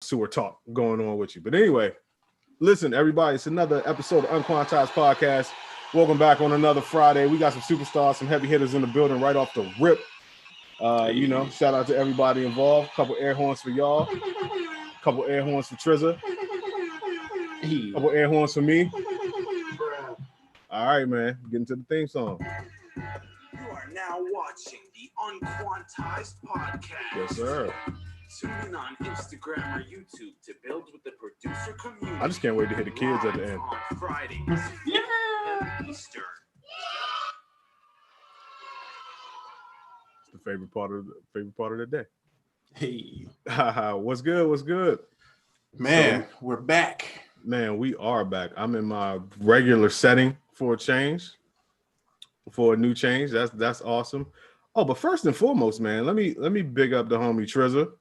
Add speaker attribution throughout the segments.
Speaker 1: sewer talk going on with you. But anyway, listen, everybody, it's another episode of UnQuantized Podcast. Welcome back on another Friday. We got some superstars, some heavy hitters in the building right off the rip. Shout out to everybody involved. Couple air horns for y'all. Couple air horns for Trizza. Couple air horns for me. All right, man. Getting to the theme song.
Speaker 2: You are now watching the UnQuantized Podcast.
Speaker 1: Yes, sir.
Speaker 2: Tune in on Instagram or YouTube to build with the producer community.
Speaker 1: I just can't wait to hit the kids at the end.
Speaker 2: On Fridays, Eastern.
Speaker 1: It's the favorite part of the day.
Speaker 3: Hey,
Speaker 1: What's good? What's good?
Speaker 3: Man, we're back.
Speaker 1: Man, we are back. I'm in my regular setting for a change. For a new change. That's awesome. Oh, but first and foremost, man, let me big up the homie Trizza.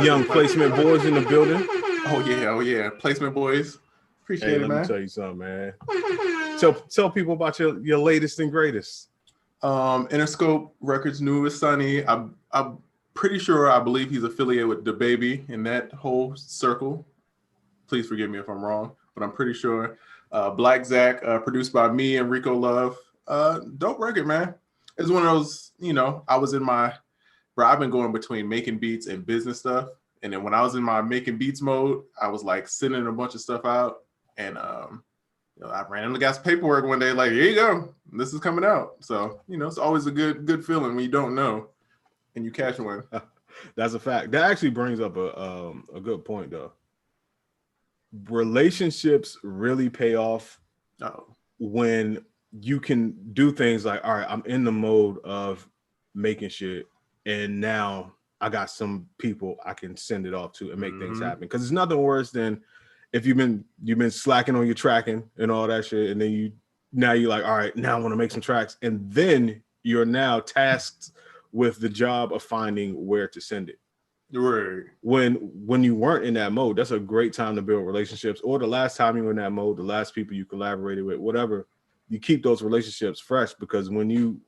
Speaker 1: Young placement boys in the building.
Speaker 3: Oh yeah. Placement boys. Appreciate it, man.
Speaker 1: Let me tell you something, man. Tell people about your latest and greatest.
Speaker 3: Interscope Records newest Sonny. I'm pretty sure I believe he's affiliated with the baby in that whole circle. Please forgive me if I'm wrong, but I'm pretty sure. Black Zach, produced by me and Rico Love. Dope record, man. It's one of those, I was in my, I've been going between making beats and business stuff. And then when I was in my making beats mode, I was like sending a bunch of stuff out. And I ran into guys' paperwork one day, like, here you go. This is coming out. So, it's always a good feeling when you don't know and you catch one.
Speaker 1: That's a fact. That actually brings up a good point, though. Relationships really pay off when you can do things like, all right, I'm in the mode of making shit, and now I got some people I can send it off to and make things happen. Because it's nothing worse than if you've been slacking on your tracking and all that shit, and then you're like, all right, now I want to make some tracks, and then you're now tasked with the job of finding where to send it.
Speaker 3: Right.
Speaker 1: When you weren't in that mode, that's a great time to build relationships. Or the last time you were in that mode, the last people you collaborated with, whatever, you keep those relationships fresh, because when you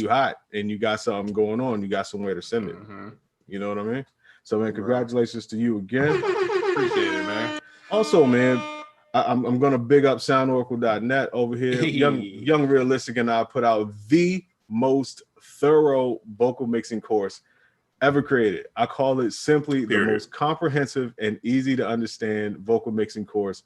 Speaker 1: hot and you got something going on, you got somewhere to send it. You know what I mean? So, man, congratulations to you again.
Speaker 3: Appreciate it, man.
Speaker 1: Also, man, I'm gonna big up soundoracle.net over here.
Speaker 3: Hey.
Speaker 1: Young Realistic and I put out the most thorough vocal mixing course ever created. I call it simply the most comprehensive and easy to understand vocal mixing course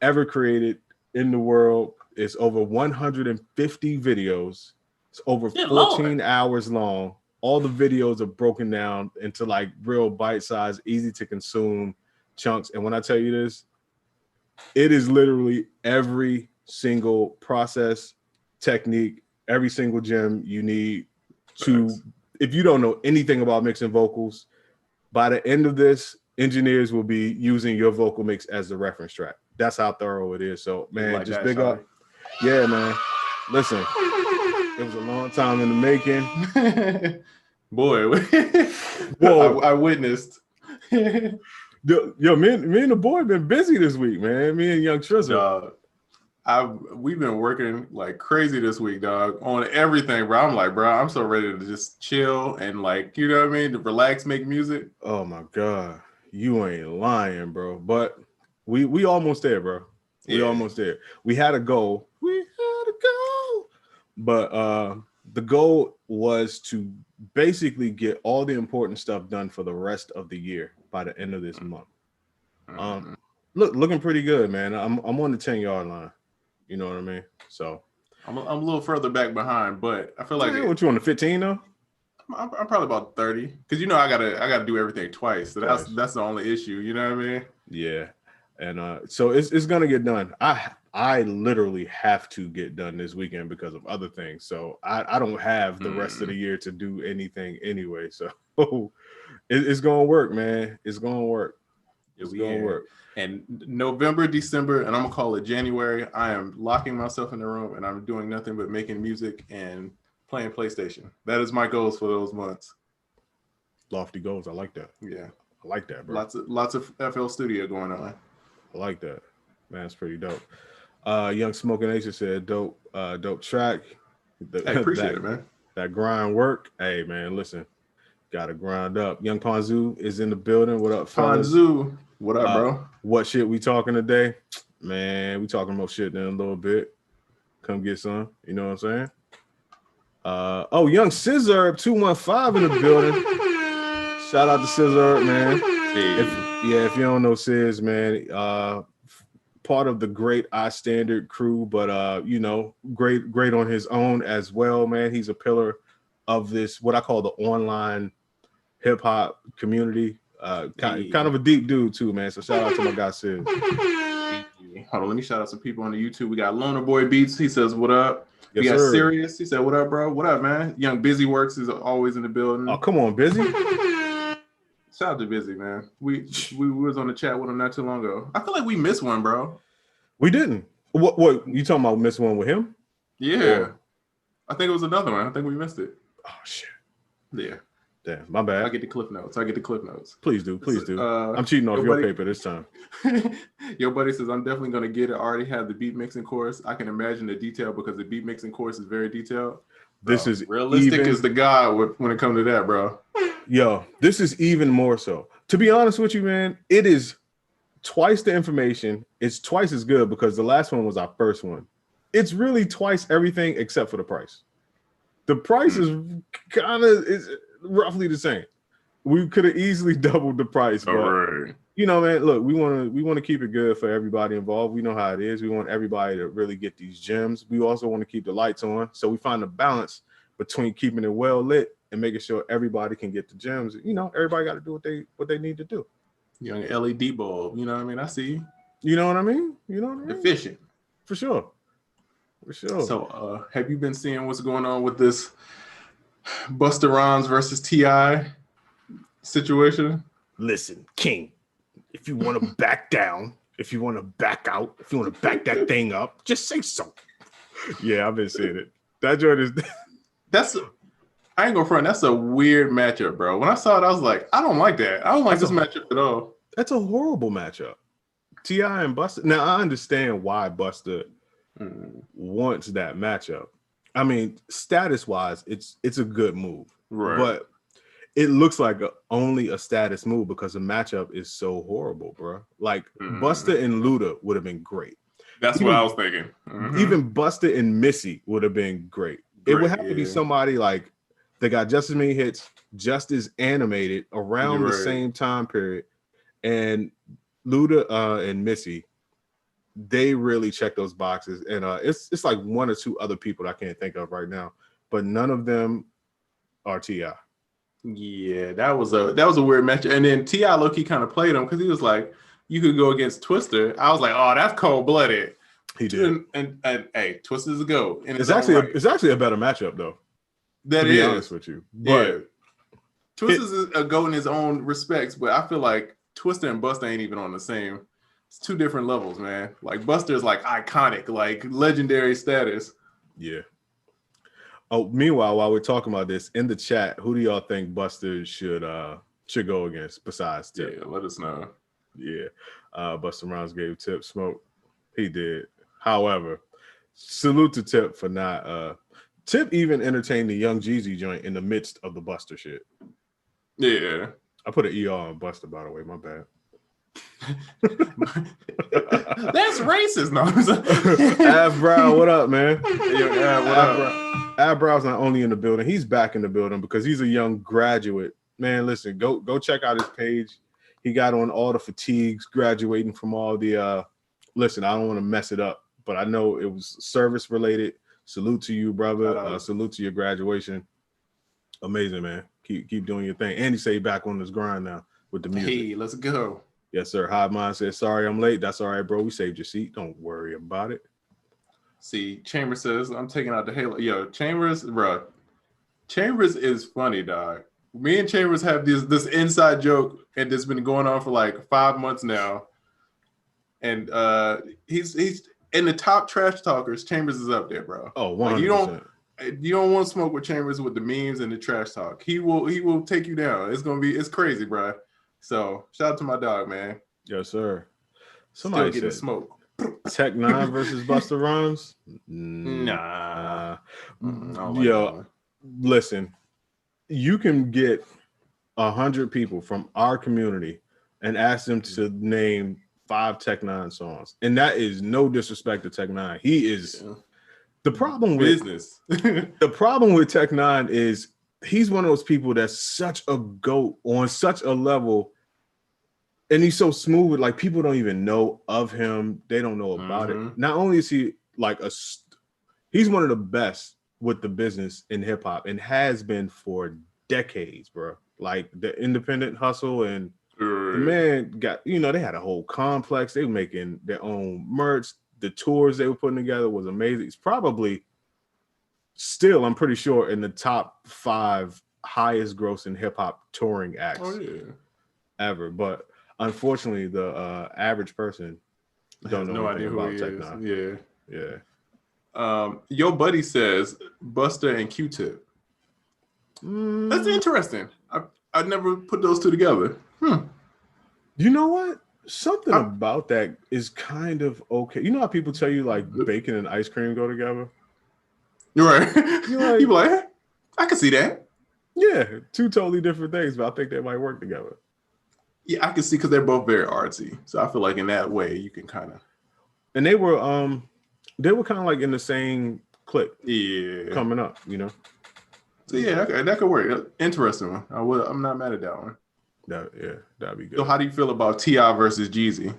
Speaker 1: ever created in the world. It's over 150 videos. It's over 14 hours long. All the videos are broken down into like real bite-sized, easy to consume chunks. And when I tell you this, it is literally every single process, technique, every single gem you need to. If you don't know anything about mixing vocals, by the end of this, engineers will be using your vocal mix as the reference track. That's how thorough it is. So, man, just big up. Yeah, man. Listen, it was a long time in the making.
Speaker 3: Boy,
Speaker 1: Whoa.
Speaker 3: I witnessed.
Speaker 1: Yo, me and the boy been busy this week, man. Me and Young Trizza.
Speaker 3: We've been working like crazy this week, dog, on everything, bro. I'm like, bro, I'm so ready to just chill and like, you know what I mean, to relax, make music.
Speaker 1: Oh my God, you ain't lying, bro. But we almost there, bro. We almost there. We had a goal. But the goal was to basically get all the important stuff done for the rest of the year by the end of this month. Looking pretty good, man. I'm on the 10-yard line. You know what I mean? So
Speaker 3: I'm a little further back behind, but I feel like
Speaker 1: what you on the 15 though?
Speaker 3: I'm probably about 30, because I gotta do everything twice. So that's the only issue. You know what I mean?
Speaker 1: Yeah, and so it's gonna get done. I literally have to get done this weekend because of other things. So I don't have the rest of the year to do anything anyway. So it's gonna work, man. It's gonna work. It's gonna work.
Speaker 3: And November, December, and I'm gonna call it January, I am locking myself in the room and I'm doing nothing but making music and playing PlayStation. That is my goals for those months.
Speaker 1: Lofty goals. I like that.
Speaker 3: Yeah,
Speaker 1: I like that, bro.
Speaker 3: Lots of FL Studio going on.
Speaker 1: I like that. Man, it's pretty dope. Young Smoking Nation said, dope track.
Speaker 3: I appreciate it, man.
Speaker 1: That grind work. Hey, man, listen. Gotta grind up. Young Ponzu is in the building. What up, fellas?
Speaker 3: Ponzu, what up, bro?
Speaker 1: What shit we talking today? Man, we talking about shit in a little bit. Come get some. You know what I'm saying? Young Scissor 215 in the building. Shout out to Scissor, man.
Speaker 3: Hey.
Speaker 1: If you don't know Sizz, man, part of the great I Standard crew, but great on his own as well, man. He's a pillar of this, what I call the online hip hop community. Kind of a deep dude too, man. So shout out to my guy Sizz.
Speaker 3: Hold on, let me shout out some people on the YouTube. We got Loner Boy Beats. He says, "What up?"
Speaker 1: Yes,
Speaker 3: we got
Speaker 1: sir.
Speaker 3: Sirius. He said, "What up, bro? What up, man?" Young Busy Works is always in the building.
Speaker 1: Oh, come on, Busy.
Speaker 3: Shout out to Busy, man. We was on the chat with him not too long ago. I feel like we missed one, bro.
Speaker 1: We didn't. What you talking about? Miss one with him?
Speaker 3: Yeah.
Speaker 1: Or...
Speaker 3: I think it was another one. I think we missed it.
Speaker 1: Oh shit.
Speaker 3: Yeah.
Speaker 1: Damn, my bad.
Speaker 3: I get the cliff notes.
Speaker 1: Please do. I'm cheating off your paper this time.
Speaker 3: Your buddy says, "I'm definitely gonna get it. I already have the beat mixing course. I can imagine the detail because the beat mixing course is very detailed."
Speaker 1: This is
Speaker 3: realistic is the god when it comes to that, bro.
Speaker 1: Yo, this is even more so. To be honest with you, man, it is twice the information. It's twice as good because the last one was our first one. It's really twice everything except for the price. The price is roughly the same. We could have easily doubled the price, but
Speaker 3: right.
Speaker 1: You know, man, look, we want to keep it good for everybody involved. We know how it is. We want everybody to really get these gems. We also want to keep the lights on, so we find a balance between keeping it well lit and making sure everybody can get the gems. You know, everybody got to do what they need to do.
Speaker 3: Young LED bulb, you know what I mean? I see you.
Speaker 1: You know what I mean?
Speaker 3: Efficient.
Speaker 1: For sure.
Speaker 3: So, have you been seeing what's going on with this Busta Rhymes versus T.I situation?
Speaker 1: Listen, King, if you want to back down, if you want to back out, if you want to back that thing up, just say so. Yeah, I've been seeing it. That joint is...
Speaker 3: I ain't gonna front. That's a weird matchup, bro. When I saw it, I was like, I don't like that. I don't like this matchup at all.
Speaker 1: That's a horrible matchup. T.I and Busta. Now, I understand why Busta wants that matchup. I mean, status-wise, it's a good move.
Speaker 3: Right.
Speaker 1: But it looks like only a status move because the matchup is so horrible, bro. Like, Busta and Luda would have been great.
Speaker 3: That's what I was thinking.
Speaker 1: Even Busta and Missy would have been great. It would have to be somebody like they got just as many hits, just as animated around the same time period. And Luda and Missy, they really check those boxes. And it's like one or two other people that I can't think of right now, but none of them are T.I.
Speaker 3: Yeah, that was a weird match. And then T.I low-key kind of played him because he was like, you could go against Twister. I was like, oh, that's cold-blooded.
Speaker 1: He did.
Speaker 3: And hey, Twister's a go.
Speaker 1: It's actually a better matchup though.
Speaker 3: That
Speaker 1: to be honest with you. But
Speaker 3: Twister's a go in his own respects, but I feel like Twister and Busta ain't even on the same. It's two different levels, man. Like Busta is like iconic, like legendary status.
Speaker 1: Yeah. Oh, meanwhile, while we're talking about this, in the chat, who do y'all think Busta should go against besides Tip?
Speaker 3: Yeah, let us know.
Speaker 1: Yeah. Busta Rhymes gave Tip smoke. He did. However, salute to Tip for not Tip even entertained the Young Jeezy joint in the midst of the Busta shit.
Speaker 3: Yeah.
Speaker 1: I put an ER on Busta, by the way. My bad.
Speaker 3: That's racist, no.
Speaker 1: Av Brow, what up, man?
Speaker 3: Yo, what up?
Speaker 1: Av Brow's not only in the building, he's back in the building because he's a young graduate. Man, listen, go check out his page. He got on all the fatigues, graduating from all the listen, I don't want to mess it up, but I know it was service related. Salute to you, brother. Salute to your graduation. Amazing, man. Keep doing your thing. And he say back on his grind now with the music.
Speaker 3: Hey, let's go.
Speaker 1: Yes, sir. Hive Mind says, sorry I'm late. That's all right, bro. We saved your seat. Don't worry about it.
Speaker 3: See, Chambers says, I'm taking out the halo. Yo, Chambers, bro. Chambers is funny, dog. Me and Chambers have this inside joke, and it's been going on for like 5 months now. And he's in the top trash talkers. Chambers is up there, bro.
Speaker 1: Oh, 100%.
Speaker 3: Like, you don't want to smoke with Chambers with the memes and the trash talk. He will take you down. It's crazy, bro. So shout out to my dog, man.
Speaker 1: Yes, sir. Somebody
Speaker 3: still getting
Speaker 1: said,
Speaker 3: smoke.
Speaker 1: Tech 9 versus Busta Rhymes?
Speaker 3: Nah.
Speaker 1: Yo, listen, you can get 100 people from our community and asked them to name 5 Tech Nine songs, and that is no disrespect to Tech Nine. He is the problem with
Speaker 3: business.
Speaker 1: The problem with Tech Nine is he's one of those people that's such a goat on such a level, and he's so smooth with, like, people don't even know of him. They don't know about it. Not only is he like he's one of the best with the business in hip hop and has been for decades, bro. Like the independent hustle, and the man got, they had a whole complex. They were making their own merch. The tours they were putting together was amazing. It's probably still, I'm pretty sure, in the top 5 highest grossing hip hop touring acts ever. But unfortunately, the average person don't know anything about Tech Nine.
Speaker 3: Your buddy says Busta and Q-Tip. That's interesting. I never put those two together.
Speaker 1: You know what? Something about that is kind of okay. You know how people tell you like bacon and ice cream go together?
Speaker 3: You're right. You're like, I can see that.
Speaker 1: Yeah, 2 totally different things, but I think they might work together.
Speaker 3: Yeah, I can see, because they're both very artsy. So I feel like in that way you can kind of.
Speaker 1: And they were kind of like in the same clique.
Speaker 3: Yeah,
Speaker 1: coming up,
Speaker 3: So yeah, that could work. Interesting one. I'm not mad at that one.
Speaker 1: That'd be good.
Speaker 3: So how do you feel about T.i versus Jeezy?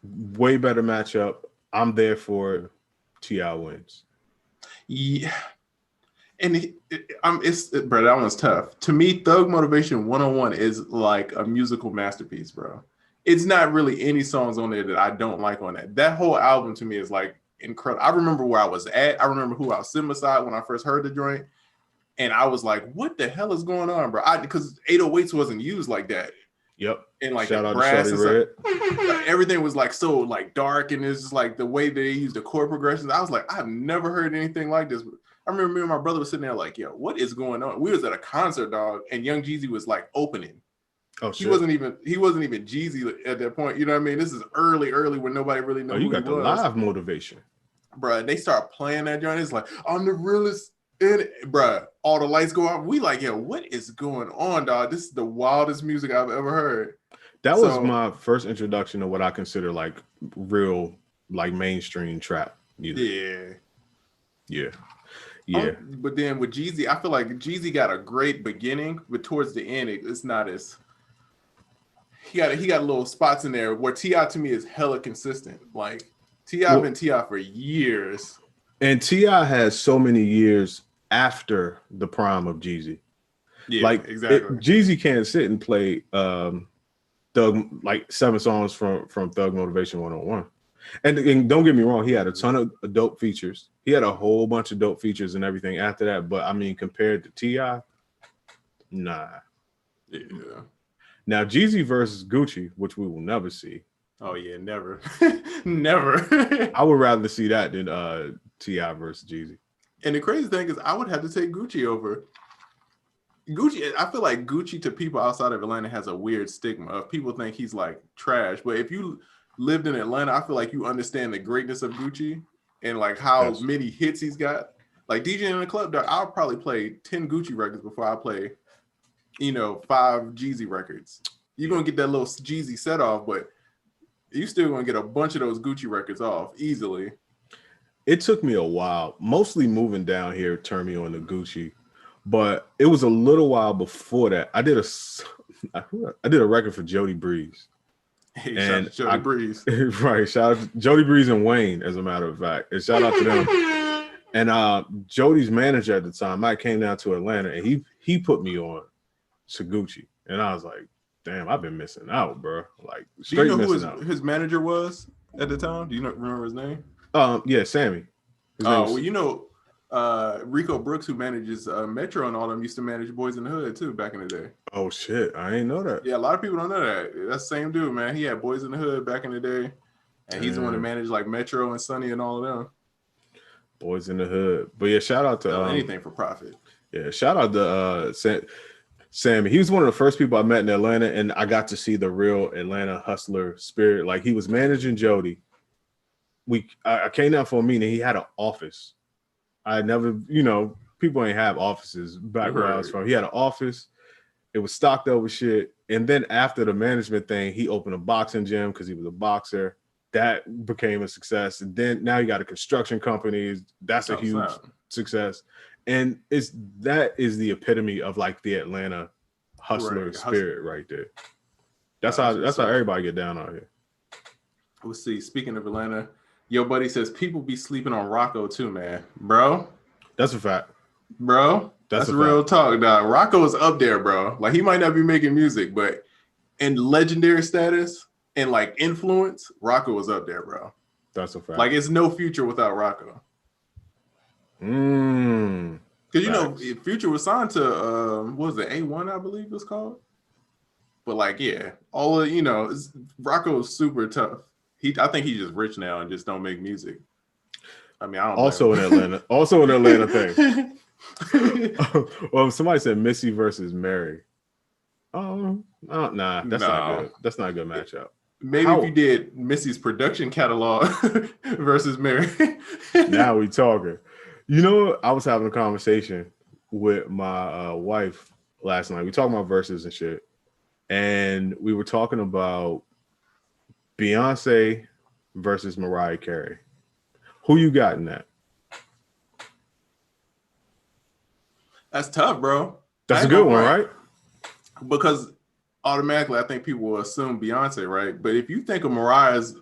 Speaker 1: Way better matchup. I'm there for T.i wins.
Speaker 3: Yeah, and bro, that one's tough. To me, Thug Motivation 101 is like a musical masterpiece, bro. It's not really any songs on there that I don't like on that. That whole album to me is like incredible. I remember where I was at. I remember who I was sitting beside when I first heard the joint. And I was like, what the hell is going on, bro? Because 808s wasn't used like that.
Speaker 1: Yep.
Speaker 3: And like
Speaker 1: Shout
Speaker 3: the
Speaker 1: out
Speaker 3: brass
Speaker 1: to
Speaker 3: and stuff. Like, everything was like so like dark, and it's just like the way they used the chord progressions. I was like, I've never heard anything like this. I remember me and my brother was sitting there like, yo, what is going on? We was at a concert, dog, and Young Jeezy was like opening.
Speaker 1: Oh,
Speaker 3: shit. He wasn't even Jeezy at that point. You know what I mean? This is early when nobody really knows.
Speaker 1: You got the live motivation.
Speaker 3: Bro, they start playing that joint. It's like, I'm the realest. And bruh, all the lights go off. We like, yo, what is going on, dog? This is the wildest music I've ever heard.
Speaker 1: That was my first introduction to what I consider like real, like mainstream trap music. Yeah.
Speaker 3: But then with Jeezy, I feel like Jeezy got a great beginning, but towards the end, it's not as. He got little spots in there where T.i to me is hella consistent. Like T.i been T.i for years,
Speaker 1: and T.i has so many years after the prime of Jeezy.
Speaker 3: Yeah,
Speaker 1: like
Speaker 3: exactly.
Speaker 1: Jeezy can't sit and play Thug, like 7 songs from Thug Motivation 101. And don't get me wrong, he had a ton of dope features. He had a whole bunch of dope features and everything after that. But I mean, compared to T.i, nah.
Speaker 3: Yeah.
Speaker 1: Now Jeezy versus Gucci, which we will never see.
Speaker 3: Oh yeah, never, never.
Speaker 1: I would rather see that than T.i versus Jeezy.
Speaker 3: And the crazy thing is, I would have to take Gucci over. Gucci, I feel like Gucci to people outside of Atlanta has a weird stigma of people think he's like trash. But if you lived in Atlanta, I feel like you understand the greatness of Gucci and like how many hits he's got. Like DJing in the club, I'll probably play 10 Gucci records before I play, 5 Jeezy records. You're going to get that little Jeezy set off, but you still going to get a bunch of those Gucci records off easily.
Speaker 1: It took me a while. Mostly moving down here turned me on to Gucci, but it was a little while before that. I did a record for Jody Breeze.
Speaker 3: Hey, shout out to Jody Breeze.
Speaker 1: Right, shout out to Jody Breeze and Wayne, as a matter of fact. And shout out to them. And Jody's manager at the time, I came down to Atlanta, and he put me on to Gucci. And I was like, damn, I've been missing out, bro. Like, straight missing out.
Speaker 3: His manager was at the time? Do you remember his name?
Speaker 1: Yeah, Sammy.
Speaker 3: Rico Brooks, who manages Metro and all them, used to manage Boys in the Hood too back in the day.
Speaker 1: Oh shit, I ain't know that.
Speaker 3: Yeah, a lot of people don't know that. That's the same dude, man. He had Boys in the Hood back in the day, and he's the one that managed like Metro and Sonny and all of them.
Speaker 1: Boys in the Hood. But yeah, shout out to
Speaker 3: anything for profit.
Speaker 1: Yeah, shout out to Sammy. He was one of the first people I met in Atlanta, and I got to see the real Atlanta hustler spirit. Like, he was managing Jody. I came down for a meeting. He had an office. I never, people ain't have offices back where I was from. He had an office. It was stocked up with shit. And then after the management thing, he opened a boxing gym because he was a boxer. That became a success. And then now you got a construction company. That's a huge success. And that is the epitome of like the Atlanta hustler spirit right there. That's how everybody get down out here.
Speaker 3: We'll see. Speaking of Atlanta, your buddy says people be sleeping on Rocco too, man. Bro.
Speaker 1: That's a fact.
Speaker 3: Bro. That's real talk, dog. Rocco is up there, bro. Like, he might not be making music, but in legendary status and like influence, Rocco is up there, bro.
Speaker 1: That's a fact.
Speaker 3: Like, it's no Future without Rocco. Because you know, Future was signed to what was it, A1, I believe it was called. But like, yeah, all of, you know, Rocco is super tough. I think he's just rich now and just don't make music. I mean, I don't
Speaker 1: also in Atlanta. Also an Atlanta thing. Well, somebody said Missy versus Mary. Nah, that's not good. That's not a good matchup.
Speaker 3: Maybe if you did Missy's production catalog versus Mary.
Speaker 1: Now we talking. You know, I was having a conversation with my wife last night. We talking about verses and shit, and we were talking about Beyonce versus Mariah Carey. Who you got in that?
Speaker 3: That's tough, bro.
Speaker 1: That's a good one, right?
Speaker 3: Because automatically, I think people will assume Beyonce, right? But if you think of Mariah's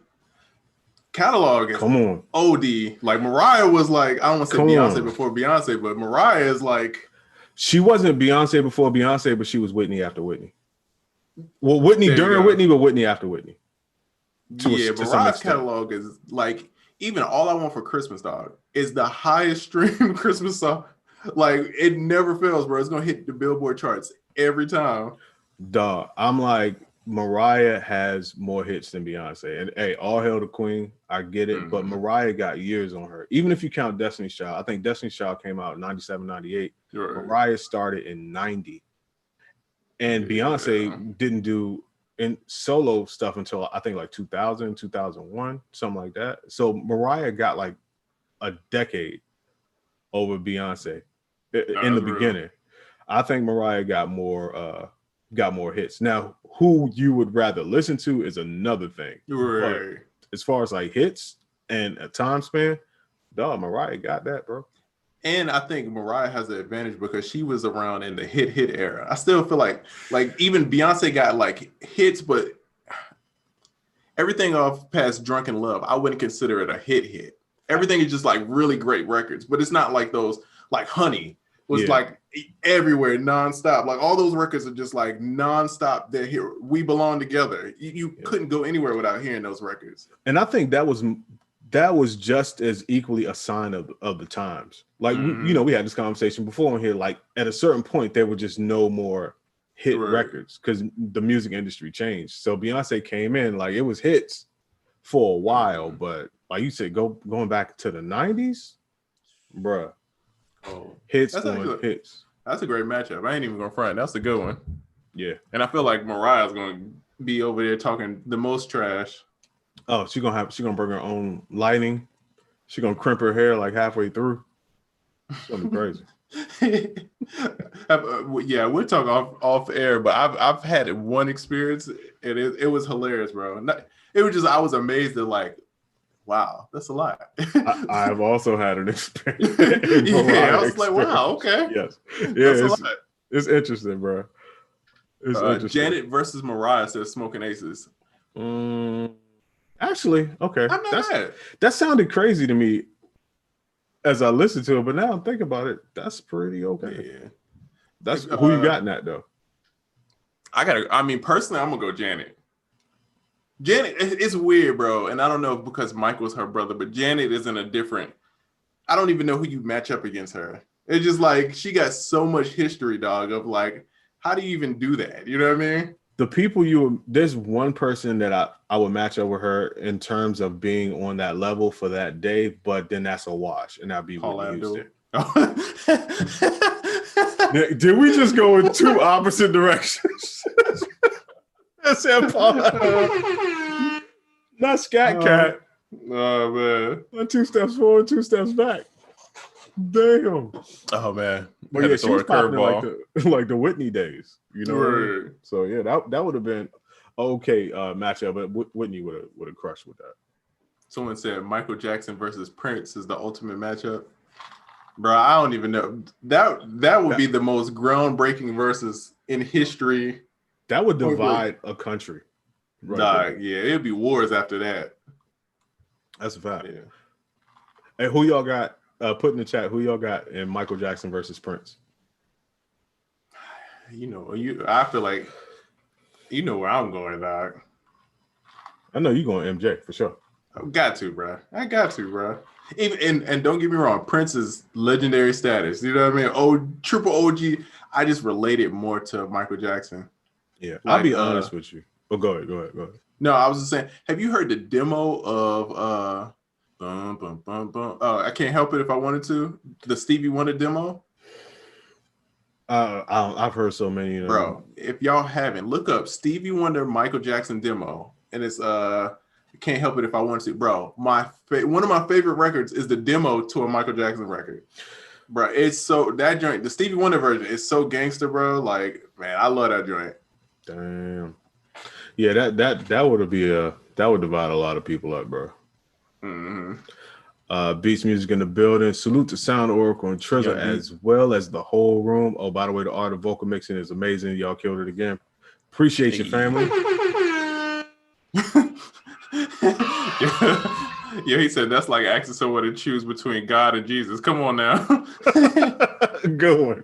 Speaker 3: catalog,
Speaker 1: come on,
Speaker 3: OD. Like, Mariah was like, I don't want to say Beyonce before Beyonce, but Mariah is like,
Speaker 1: she wasn't Beyonce before Beyonce, but she was Whitney after Whitney. Well, Whitney during Whitney, but Whitney after Whitney.
Speaker 3: Mariah's catalog is like, even All I Want for Christmas, dog, is the highest streamed Christmas song. Like, it never fails, bro. It's gonna hit the Billboard charts every time.
Speaker 1: Dog, I'm like, Mariah has more hits than Beyonce. And hey, all hail the queen. I get it. But Mariah got years on her. Even if you count Destiny's Child, I think Destiny's Child came out in 97, 98. Right. Mariah started in 90. And Beyonce didn't do in solo stuff until I think like 2000, 2001, something like that. So Mariah got like a decade over Beyonce in the beginning. I think Mariah got more hits. Now, who you would rather listen to is another thing. Right. But as far as like hits and a time span, dog, Mariah got that, bro.
Speaker 3: And I think Mariah has the advantage because she was around in the hit era. I still feel like even Beyonce got like hits, but everything off past Drunken Love, I wouldn't consider it a hit. Everything is just like really great records, but it's not like those, like Honey was like everywhere nonstop. Like, all those records are just like nonstop. They're here. We Belong Together. You couldn't go anywhere without hearing those records.
Speaker 1: And I think that was just as equally a sign of the times. Like, we had this conversation before on here. Like, at a certain point, there were just no more hit records because the music industry changed. So Beyonce came in, like, it was hits for a while, but like you said, going back to the 90s, bruh. Hits on hits.
Speaker 3: That's a great matchup. I ain't even gonna front. That's a good one.
Speaker 1: Yeah.
Speaker 3: And I feel like Mariah's gonna be over there talking the most trash.
Speaker 1: Oh, she's gonna bring her own lighting. She's gonna crimp her hair like halfway through. It's gonna be crazy.
Speaker 3: Yeah, we'll talk off air, but I've had one experience and it was hilarious, bro. It was just, I was amazed at like, wow, that's a lot.
Speaker 1: I've also had an experience.
Speaker 3: I was like, wow, okay.
Speaker 1: Yes. Yeah, it's interesting, bro. It's interesting.
Speaker 3: Janet versus Mariah says Smoking Aces.
Speaker 1: Actually, okay.
Speaker 3: I'm not mad.
Speaker 1: That sounded crazy to me as I listened to it, but now I'm thinking about it, that's pretty okay. Yeah. That's who you got in that though.
Speaker 3: Personally, I'm gonna go Janet. Janet, it's weird, bro. And I don't know if because Michael's her brother, but Janet is in a different, I don't even know who you match up against her. It's just like, she got so much history, dog, of like, how do you even do that? You know what I mean?
Speaker 1: The people there's one person that I would match up with her in terms of being on that level for that day, but then that's a wash, and that'd be Whitney Houston. Did we just go in two opposite directions? That's it, Paul. Not Scat Cat.
Speaker 3: Oh man.
Speaker 1: 2 steps forward, 2 steps back. Damn.
Speaker 3: Oh man.
Speaker 1: But yeah, she was popping like the Whitney days. You know what I mean? So yeah, that would have been okay matchup, but Whitney would have crushed with that.
Speaker 3: Someone said Michael Jackson versus Prince is the ultimate matchup. Bro, I don't even know. That would be the most groundbreaking versus in history.
Speaker 1: That would divide a country.
Speaker 3: Right yeah, it'd be wars after that.
Speaker 1: That's a fact.
Speaker 3: Yeah.
Speaker 1: Hey, who y'all got? Put in the chat who y'all got in Michael Jackson versus Prince.
Speaker 3: I feel like you know where I'm going, dog.
Speaker 1: I know you going MJ for sure.
Speaker 3: I got to, bro. Even and don't get me wrong, Prince's legendary status. You know what I mean? Oh, triple OG. I just relate it more to Michael Jackson.
Speaker 1: Yeah, I'll be honest with you. Oh, go ahead.
Speaker 3: No, I was just saying. Have you heard the demo of I Can't Help It If I Wanted To? The Stevie Wonder demo.
Speaker 1: I've heard so many.
Speaker 3: Bro, if y'all haven't, look up Stevie Wonder Michael Jackson demo, and it's Can't Help It If I Wanted To. Bro, one of my favorite records is the demo to a Michael Jackson record. Bro, it's so that joint, the Stevie Wonder version is so gangster, bro. Like, man, I love that joint.
Speaker 1: Damn. Yeah, that would divide a lot of people up, bro.
Speaker 3: Mm-hmm.
Speaker 1: Beats Music in the building. Salute to Sound Oracle and Trezor as well as the whole room. Oh, by the way, the art of vocal mixing is amazing. Y'all killed it again. Appreciate your family.
Speaker 3: Yeah, he said that's like asking someone to choose between God and Jesus. Come on now.
Speaker 1: Good one.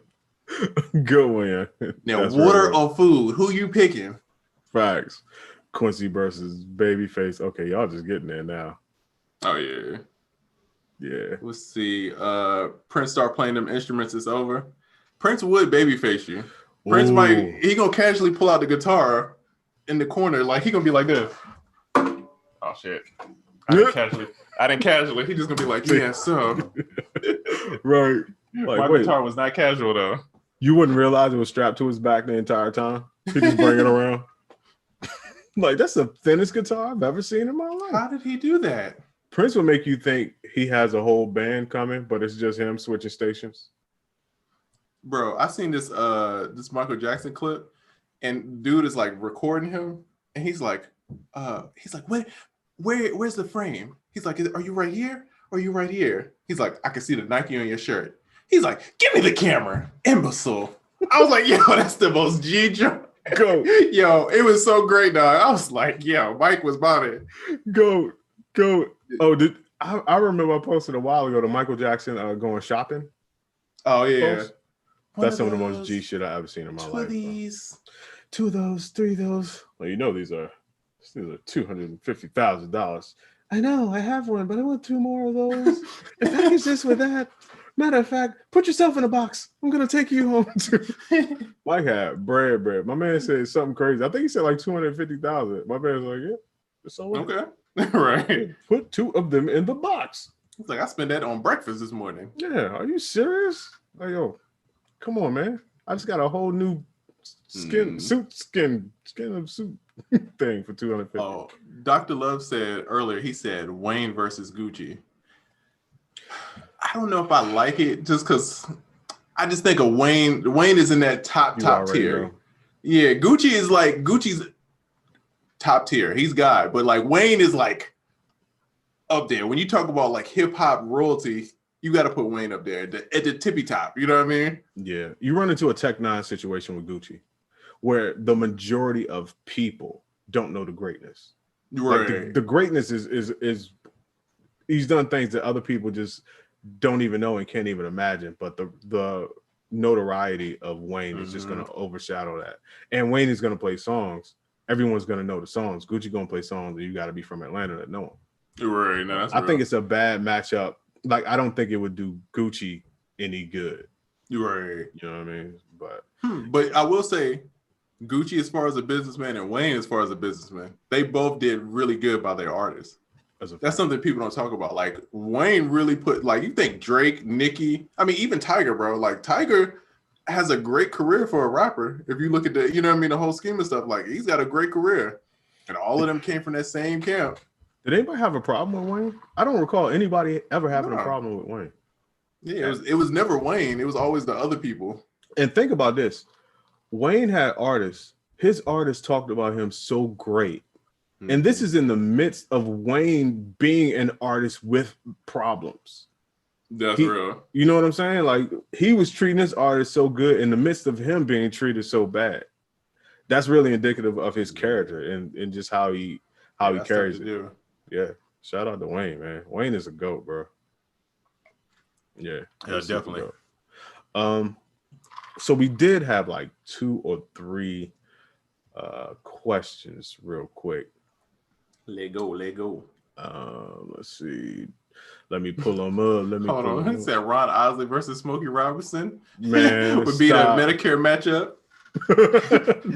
Speaker 3: Now, that's water or food? Who you picking?
Speaker 1: Facts. Quincy versus Babyface. Okay, y'all just getting there now.
Speaker 3: Oh yeah.
Speaker 1: Yeah.
Speaker 3: Let's see. Prince start playing them instruments. It's over. Prince would babyface you. Prince he gonna casually pull out the guitar in the corner, like he gonna be like this. Oh shit. I didn't casually. He just gonna be like, yeah, so.
Speaker 1: Right.
Speaker 3: Like, my guitar was not casual though.
Speaker 1: You wouldn't realize it was strapped to his back the entire time. He just bring it around. Like, that's the thinnest guitar I've ever seen in my life.
Speaker 3: How did he do that?
Speaker 1: Prince would make you think he has a whole band coming, but it's just him switching stations.
Speaker 3: Bro, I seen this Michael Jackson clip, and dude is like recording him, and he's like, where's the frame? He's like, are you right here? Or are you right here? He's like, I can see the Nike on your shirt. He's like, give me the camera, imbecile. I was like, yo, that's the most G joke.
Speaker 1: Go.
Speaker 3: Yo, it was so great, dog. I was like, yo, Mike was about it.
Speaker 1: Go. Oh, I remember I posted a while ago the Michael Jackson going shopping.
Speaker 3: Oh yeah.
Speaker 1: Post. That's some of the most G shit I've ever seen in my life. Two of those, three of those. Well, you know these are $250,000. I know, I have one, but I want two more of those. And package this with that. Matter of fact, put yourself in a box. I'm gonna take you home too. Like had bread. My man said something crazy. I think he said like 250,000. My man's like, yeah, it's all
Speaker 3: okay. Right.
Speaker 1: Put two of them in the box.
Speaker 3: He's like, I spent that on breakfast this morning.
Speaker 1: Yeah, are you serious? Like, yo, come on, man. I just got a whole new skin of suit thing for 250.
Speaker 3: Oh, Dr. Love said earlier, he said Wayne versus Gucci. I don't know if I like it just because I just think of Wayne. Wayne is in that top tier. Know. Yeah, Gucci's top tier. He's God, but like Wayne is like up there. When you talk about like hip hop royalty, you got to put Wayne up there at the tippy top. You know what I mean?
Speaker 1: Yeah, you run into a Tech Nine situation with Gucci, where the majority of people don't know the greatness.
Speaker 3: Right.
Speaker 1: Like the greatness is he's done things that other people just don't even know and can't even imagine. But the notoriety of Wayne is just going to overshadow that. And Wayne is going to play songs. Everyone's going to know the songs. Gucci going to play songs, and you got to be from Atlanta to know them.
Speaker 3: Right. No,
Speaker 1: I think it's a bad matchup. Like, I don't think it would do Gucci any good.
Speaker 3: Right. You
Speaker 1: know what I mean?
Speaker 3: But I will say, Gucci as far as a businessman and Wayne as far as a businessman, they both did really good by their artists. That's something people don't talk about. Like, Wayne really put, like, you think Drake, Nicki, I mean, even Tiger, bro. Like, Tiger has a great career for a rapper. If you look at the, you know what I mean, the whole scheme of stuff, like, he's got a great career. And all of them came from that same camp.
Speaker 1: Did anybody have a problem with Wayne? I don't recall anybody ever having a problem with Wayne.
Speaker 3: Yeah, it was never Wayne. It was always the other people.
Speaker 1: And think about this. Wayne had artists. His artists talked about him so great. And this is in the midst of Wayne being an artist with problems.
Speaker 3: That's real.
Speaker 1: You know what I'm saying? Like, he was treating his artist so good in the midst of him being treated so bad. That's really indicative of his character and just how he carries it. Yeah. Shout out to Wayne, man. Wayne is a GOAT, bro. Yeah,
Speaker 3: definitely.
Speaker 1: So we did have like 2 or 3 questions real quick.
Speaker 3: Let go.
Speaker 1: Let's see. Let me pull them up.
Speaker 3: Hold on. It said Ron Osley versus Smokey Robinson.
Speaker 1: Man,
Speaker 3: would be the Medicare matchup.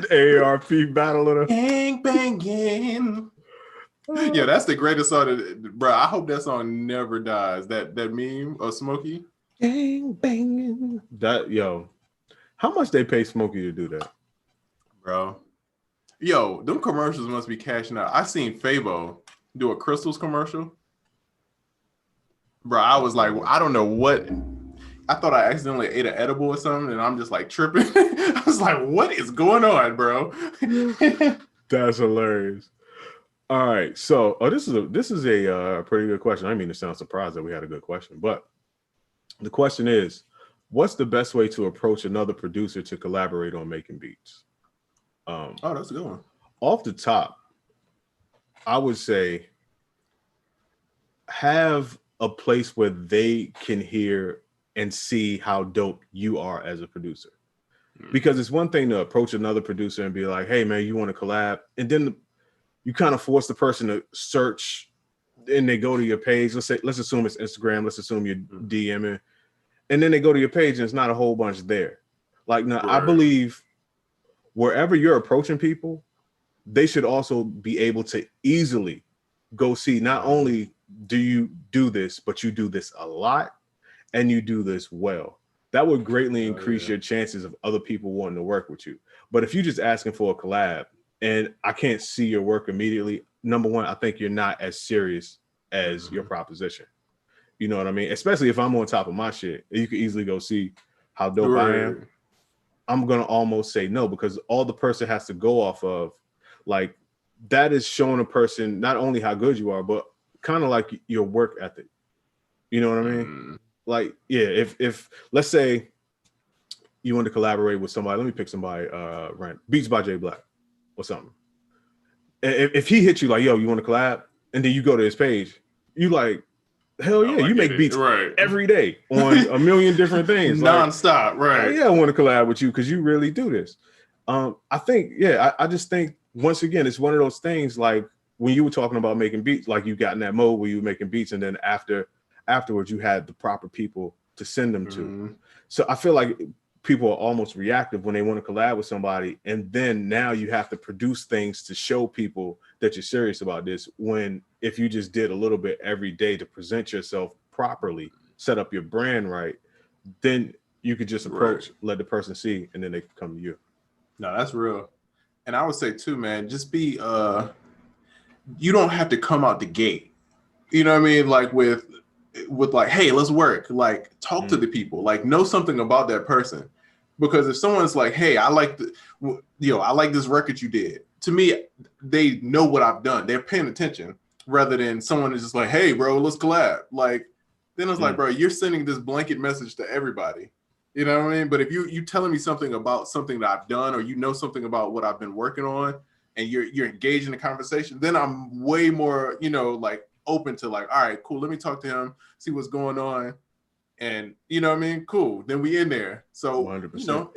Speaker 1: AARP battle of the
Speaker 3: gang banging. Yeah, that's the greatest song. Bro, I hope that song never dies. That meme of Smokey.
Speaker 1: Gang banging. How much they pay Smokey to do that,
Speaker 3: bro? Yo, them commercials must be cashing out. I seen Fabo do a Crystals commercial. Bro, I was like, I don't know what. I thought I accidentally ate an edible or something, and I'm just like tripping. I was like, what is going on, bro?
Speaker 1: That's hilarious. All right, so this is a pretty good question. I mean to sound surprised that we had a good question, but the question is, what's the best way to approach another producer to collaborate on making beats?
Speaker 3: That's a good one.
Speaker 1: Off the top, I would say have a place where they can hear and see how dope you are as a producer. Because it's one thing to approach another producer and be like, hey man, you want to collab? And then you kind of force the person to search and they go to your page. Let's assume it's Instagram. Let's assume you're DMing. And then they go to your page and it's not a whole bunch there. Like, now, right. I believe wherever you're approaching people, they should also be able to easily go see, not only do you do this, but you do this a lot and you do this well. That would greatly increase your chances of other people wanting to work with you. But if you're just asking for a collab and I can't see your work immediately, number one, I think you're not as serious as your proposition. You know what I mean? Especially if I'm on top of my shit, you can easily go see how dope I am. I'm going to almost say no, because all the person has to go off of, like, that is showing a person not only how good you are, but kind of like your work ethic. You know what I mean? Like, yeah, if let's say you want to collaborate with somebody, let me pick somebody, Beats by J Black or something. If he hits you like, yo, you want to collab? And then you go to his page, you like, hell yeah, you make beats every day on a million different things.
Speaker 3: Nonstop, right.
Speaker 1: Yeah, I want to collab with you because you really do this. I think, I just think, once again, it's one of those things like when you were talking about making beats, like you got in that mode where you were making beats and then afterwards you had the proper people to send them to. So I feel like people are almost reactive when they want to collab with somebody. And then now you have to produce things to show people that you're serious about this, when if you just did a little bit every day to present yourself properly, set up your brand right, then you could just approach, let the person see, and then they can come to you.
Speaker 3: No, that's real. And I would say too, man, just be, you don't have to come out the gate. You know what I mean? Like with like, hey, let's work. Like, talk to the people. Like, know something about that person. Because if someone's like, hey, I like this record you did. To me, they know what I've done. They're paying attention rather than someone is just like, hey, bro, let's collab. Like, then it's like, bro, you're sending this blanket message to everybody. You know what I mean? But if you telling me something about something that I've done, or you know something about what I've been working on, and you're engaged in the conversation, then I'm way more, like, open to like, all right, cool, let me talk to him, see what's going on. And you know what I mean? Cool. Then we in there. So 100%.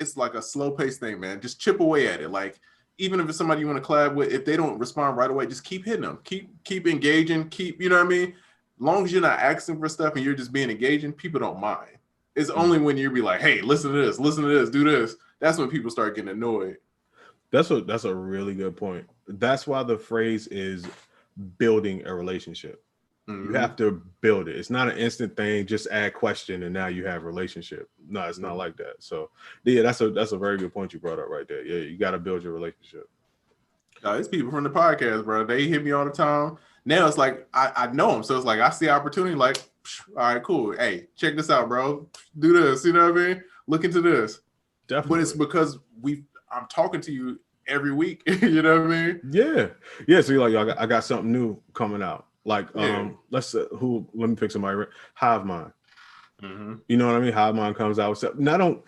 Speaker 3: It's like a slow paced thing, man. Just chip away at it. Like, even if it's somebody you want to collab with, if they don't respond right away, just keep hitting them. Keep engaging. You know what I mean? As long as you're not asking for stuff and you're just being engaging, people don't mind. It's only when you be like, hey, listen to this, do this. That's when people start getting annoyed.
Speaker 1: That's a really good point. That's why the phrase is building a relationship. You have to build it. It's not an instant thing. Just add question and now you have a relationship. No, it's not like that. So yeah, that's a very good point you brought up right there. Yeah, you got to build your relationship.
Speaker 3: It's people from the podcast, bro. They hit me all the time. Now it's like I know them, so it's like I see opportunity. Like, all right, cool. Hey, check this out, bro. Do this. You know what I mean? Look into this.
Speaker 1: Definitely.
Speaker 3: But it's because I'm talking to you every week. You know what I mean?
Speaker 1: Yeah. So you're like, I got something new coming out. Like, let me pick somebody. Hive Mind.
Speaker 3: Mm-hmm.
Speaker 1: You know what I mean? Hive Mind comes out with stuff. Now,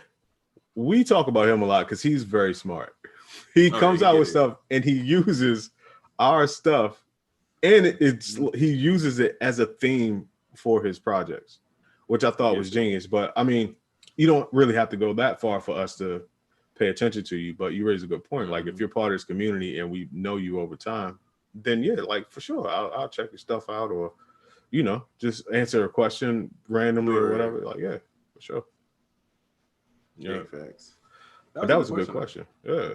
Speaker 1: we talk about him a lot because he's very smart. He comes out with stuff and he uses our stuff, and he uses it as a theme for his projects, which I thought was genius. But I mean, you don't really have to go that far for us to pay attention to you. But you raise a good point. Like, if you're part of this community and we know you over time, then yeah, like for sure, I'll check your stuff out, or just answer a question randomly or whatever. Like, yeah, for sure. Yeah,
Speaker 3: facts.
Speaker 1: But that was a good question. Yeah.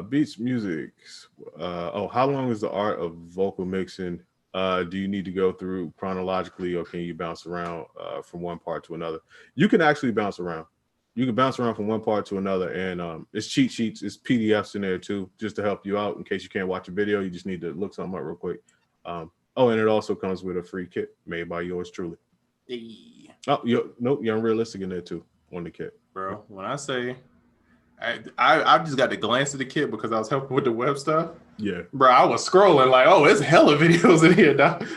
Speaker 1: Beats music. How long is the art of vocal mixing? Do you need to go through chronologically, or can you bounce around from one part to another? You can actually bounce around. You can bounce around from one part to another, and it's cheat sheets, it's PDFs in there too, just to help you out in case you can't watch a video. You just need to look something up real quick. And it also comes with a free kit made by yours truly.
Speaker 3: Hey.
Speaker 1: Oh, you're unrealistic in there too on the kit,
Speaker 3: bro. When I say I just got to glance at the kit because I was helping with the web stuff.
Speaker 1: Yeah,
Speaker 3: bro, I was scrolling like, oh, it's hella videos in here, dog.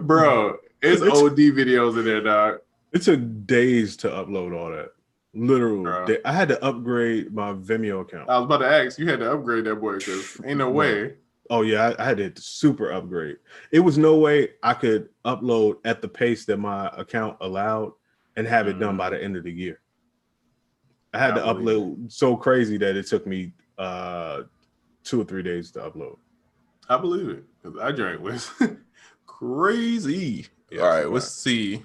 Speaker 3: Bro, it's OD videos in there, dog.
Speaker 1: It took days to upload all that. Literal. I had to upgrade my Vimeo account.
Speaker 3: I was about to ask, you had to upgrade that boy because ain't no way.
Speaker 1: Oh yeah, I had to super upgrade. It was no way I could upload at the pace that my account allowed and have it done by the end of the year. I had to upload so crazy that it took me 2 or 3 days to upload.
Speaker 3: I believe it, because I drank was crazy.
Speaker 1: Yeah,
Speaker 3: all right, let's see.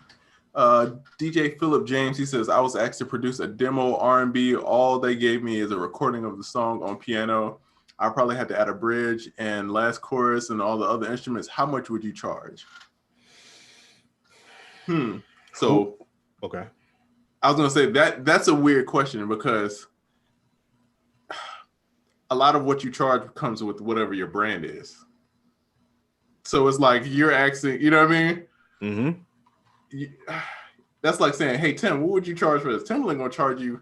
Speaker 3: DJ Philip James, he says, I was asked to produce a demo R&B. All they gave me is a recording of the song on piano. I probably had to add a bridge and last chorus and all the other instruments. How much would you charge? So,
Speaker 1: okay.
Speaker 3: I was going to say that's a weird question because a lot of what you charge comes with whatever your brand is. So it's like you're asking, you know what I mean?
Speaker 1: Mm-hmm.
Speaker 3: That's like saying, hey, Tim, what would you charge for this? Tim ain't going to charge you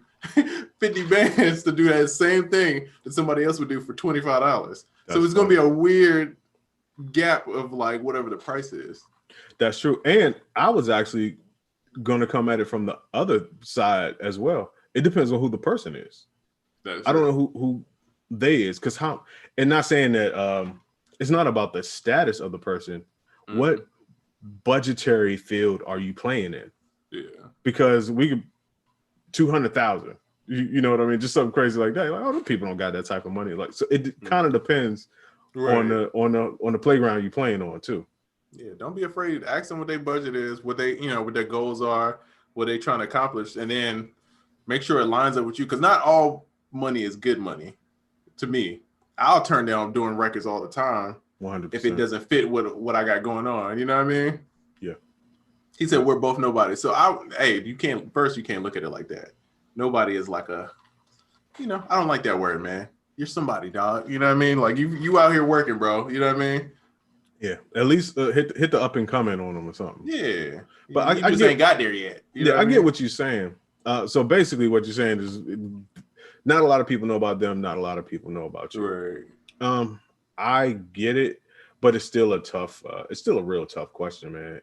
Speaker 3: 50 bands to do that same thing that somebody else would do for $25. So it's going to be a weird gap of like whatever the price is.
Speaker 1: That's true. And I was actually going to come at it from the other side as well. It depends on who the person is. I don't know who they is, because and not saying that it's not about the status of the person. Mm-hmm. What budgetary field are you playing in?
Speaker 3: Yeah.
Speaker 1: Because we could 200,000. You know what I mean? Just something crazy like that. Like, oh, the people don't got that type of money. Like, so it kind of depends on the playground you're playing on too.
Speaker 3: Yeah, don't be afraid. Ask them what their budget is, what they, what their goals are, what they trying to accomplish, and then make sure it lines up with you. Because not all money is good money. To me, I'll turn down doing records all the time
Speaker 1: 100%.
Speaker 3: if it doesn't fit what I got going on. You know what I mean?
Speaker 1: Yeah.
Speaker 3: He said we're both nobody. So you can't look at it like that. Nobody is like I don't like that word, man. You're somebody, dog. You know what I mean? Like you out here working, bro. You know what I mean?
Speaker 1: Yeah, at least hit the up and coming on them or something.
Speaker 3: Yeah,
Speaker 1: but
Speaker 3: I just ain't got there yet. You know
Speaker 1: I get what you're saying. So basically, what you're saying is, not a lot of people know about them. Not a lot of people know about you.
Speaker 3: Right.
Speaker 1: I get it, but it's still a real tough question, man.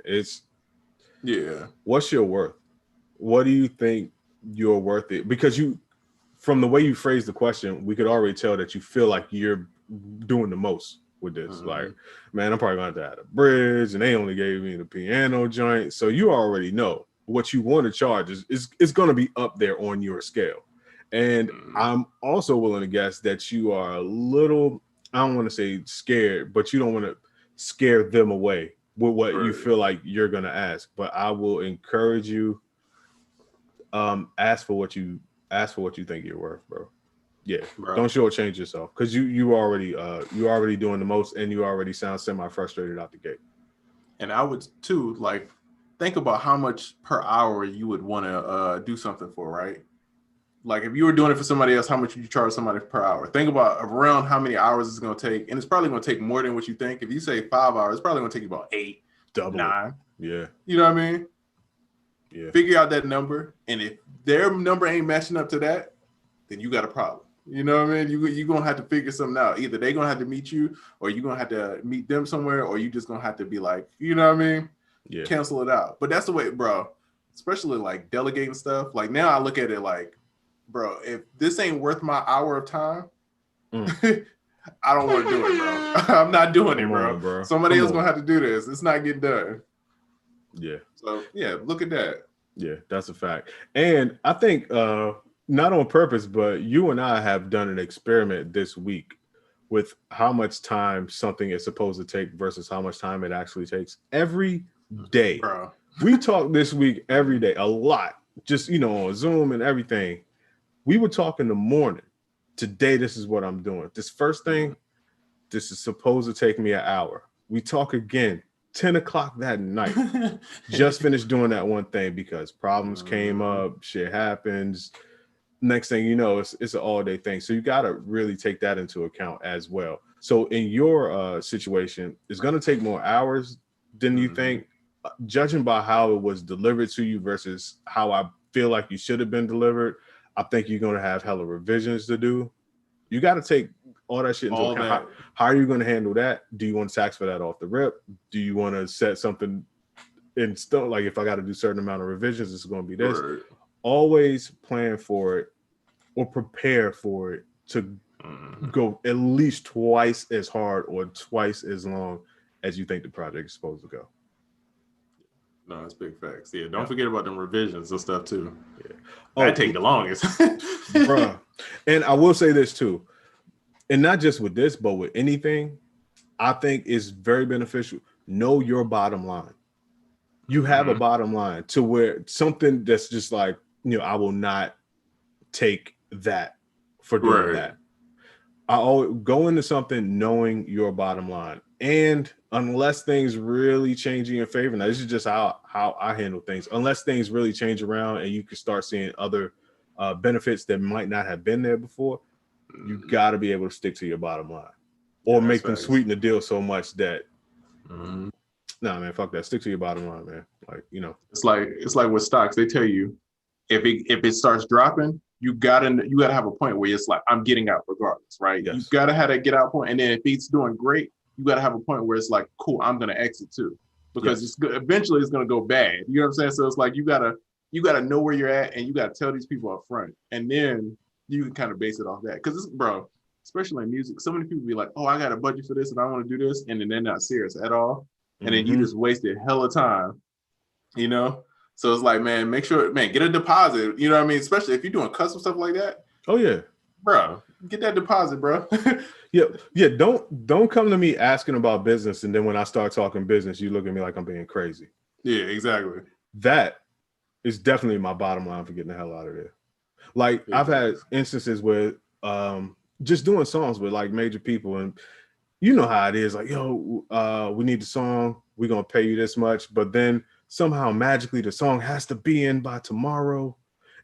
Speaker 1: What's your worth? What do you think you're worth it? Because from the way you phrased the question, we could already tell that you feel like you're doing the most with this. Mm-hmm. Like, man, I'm probably going to have to add a bridge, and they only gave me the piano joint. So you already know what you want to charge is going to be up there on your scale. And I'm also willing to guess that you are a little, I don't want to say scared, but you don't want to scare them away with what you feel like you're going to ask. But I will encourage you, ask for what you think you're worth, bro. Yeah, bro. Don't shortchange yourself, because you already doing the most, and you already sound semi-frustrated out the gate. And
Speaker 3: I would too, like, think about how much per hour you would want to do something for, right? Like, if you were doing it for somebody else, how much would you charge somebody per hour? Think about around how many hours it's going to take, and it's probably going to take more than what you think. If you say 5 hours, it's probably going to take you about 8.
Speaker 1: double
Speaker 3: 9.
Speaker 1: Yeah.
Speaker 3: You know what I mean?
Speaker 1: Yeah.
Speaker 3: Figure out that number, and if their number ain't matching up to that, then you got a problem. You know what I mean? You're going to have to figure something out. Either they're going to have to meet you, or you're going to have to meet them somewhere, or you just going to have to be like, you know what I mean?
Speaker 1: Yeah.
Speaker 3: Cancel it out. But that's the way, bro, especially like delegating stuff. Like now I look at it like, bro, if this ain't worth my hour of time, I don't want to do it, bro. I'm not doing it, bro. Somebody else going to have to do this. It's not getting done.
Speaker 1: Yeah.
Speaker 3: So, yeah, look at that.
Speaker 1: Yeah, that's a fact. And I think not on purpose, but you and I have done an experiment this week with how much time something is supposed to take versus how much time it actually takes every day.
Speaker 3: Bro.
Speaker 1: We talk this week every day, a lot, just, you know, on Zoom and everything. We would talk in the morning. Today, this is what I'm doing. This first thing, this is supposed to take me an hour. We talk again, 10 o'clock that night. Just finished doing that one thing because problems came up, shit happens. Next thing you know, it's an all-day thing. So you got to really take that into account as well. So in your situation, it's going to take more hours than you think, judging by how it was delivered to you versus how I feel like you should have been delivered. I think you're going to have hella revisions to do. You got to take all that shit into account. How are you going to handle that? Do you want to tax for that off the rip? Do you want to set something in stone? Like if I got to do a certain amount of revisions, it's going to be this. Right. Always plan for it or prepare for it to go at least twice as hard or twice as long as you think the project is supposed to go.
Speaker 3: No, that's big facts. Yeah, don't forget about them revisions and stuff too.
Speaker 1: Yeah.
Speaker 3: That take the longest.
Speaker 1: Bruh. And I will say this too, and not just with this, but with anything, I think is very beneficial. Know your bottom line. You have a bottom line to where something that's just like, you know, I will not take that for doing that. I always go into something knowing your bottom line. And unless things really change in your favor, now this is just how I handle things. Unless things really change around and you can start seeing other benefits that might not have been there before, you got to be able to stick to your bottom line, or make them sweeten the deal so much that, nah, man, fuck that. Stick to your bottom line, man. Like, you know,
Speaker 3: it's like with stocks. They tell you if it starts dropping, you gotta have a point where it's like, I'm getting out regardless, right? Yes. You gotta have that get out point, and then if it's doing great, you gotta have a point where it's like, cool, I'm gonna exit too, because eventually it's gonna go bad. You know what I'm saying? So it's like you gotta know where you're at, and you gotta tell these people up front, and then you can kind of base it off that. Because bro, especially in music, so many people be like, oh, I got a budget for this and I want to do this, and then they're not serious at all, and then you just wasted hella time, you know. So it's like, man, make sure, man, get a deposit. You know what I mean? Especially if you're doing custom stuff like that.
Speaker 1: Oh yeah,
Speaker 3: bro, get that deposit, bro.
Speaker 1: yeah. Don't come to me asking about business, and then when I start talking business, you look at me like I'm being crazy.
Speaker 3: Yeah, exactly.
Speaker 1: That is definitely my bottom line for getting the hell out of there. Like I've had instances where just doing songs with like major people, and you know how it is. Like, yo, we need the song. We're gonna pay you this much, but then somehow magically the song has to be in by tomorrow,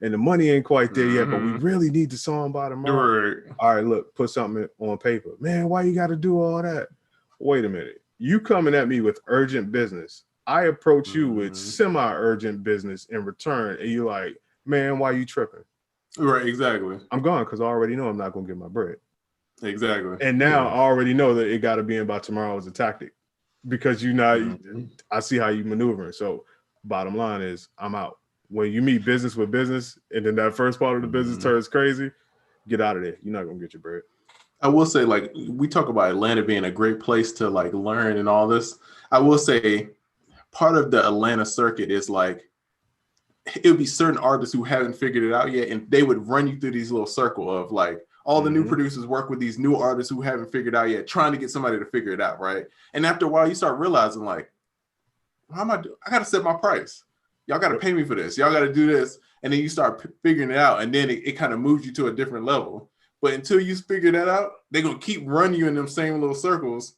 Speaker 1: and the money ain't quite there yet, but we really need the song by tomorrow. All right, look, put something on paper. Man, why you got to do all that? Wait a minute. You coming at me with urgent business. I approach you with semi-urgent business in return, and you're like, man, why you tripping?
Speaker 3: Right, exactly.
Speaker 1: I'm gone because I already know I'm not going to get my bread.
Speaker 3: Exactly.
Speaker 1: And now I already know that it got to be in by tomorrow as a tactic. Because I see how you maneuvering. So bottom line is, I'm out. When you meet business with business, and then that first part of the business turns crazy, get out of there. You're not gonna get your bread.
Speaker 3: I will say, like, we talk about Atlanta being a great place to like learn and all this. I will say part of the Atlanta circuit is like, it would be certain artists who haven't figured it out yet, and they would run you through these little circle of like, all the new producers work with these new artists who haven't figured out yet, trying to get somebody to figure it out, right? And after a while, you start realizing, like, how am I doing? I got to set my price. Y'all got to pay me for this. Y'all got to do this. And then you start figuring it out, and then it kind of moves you to a different level. But until you figure that out, they're going to keep running you in them same little circles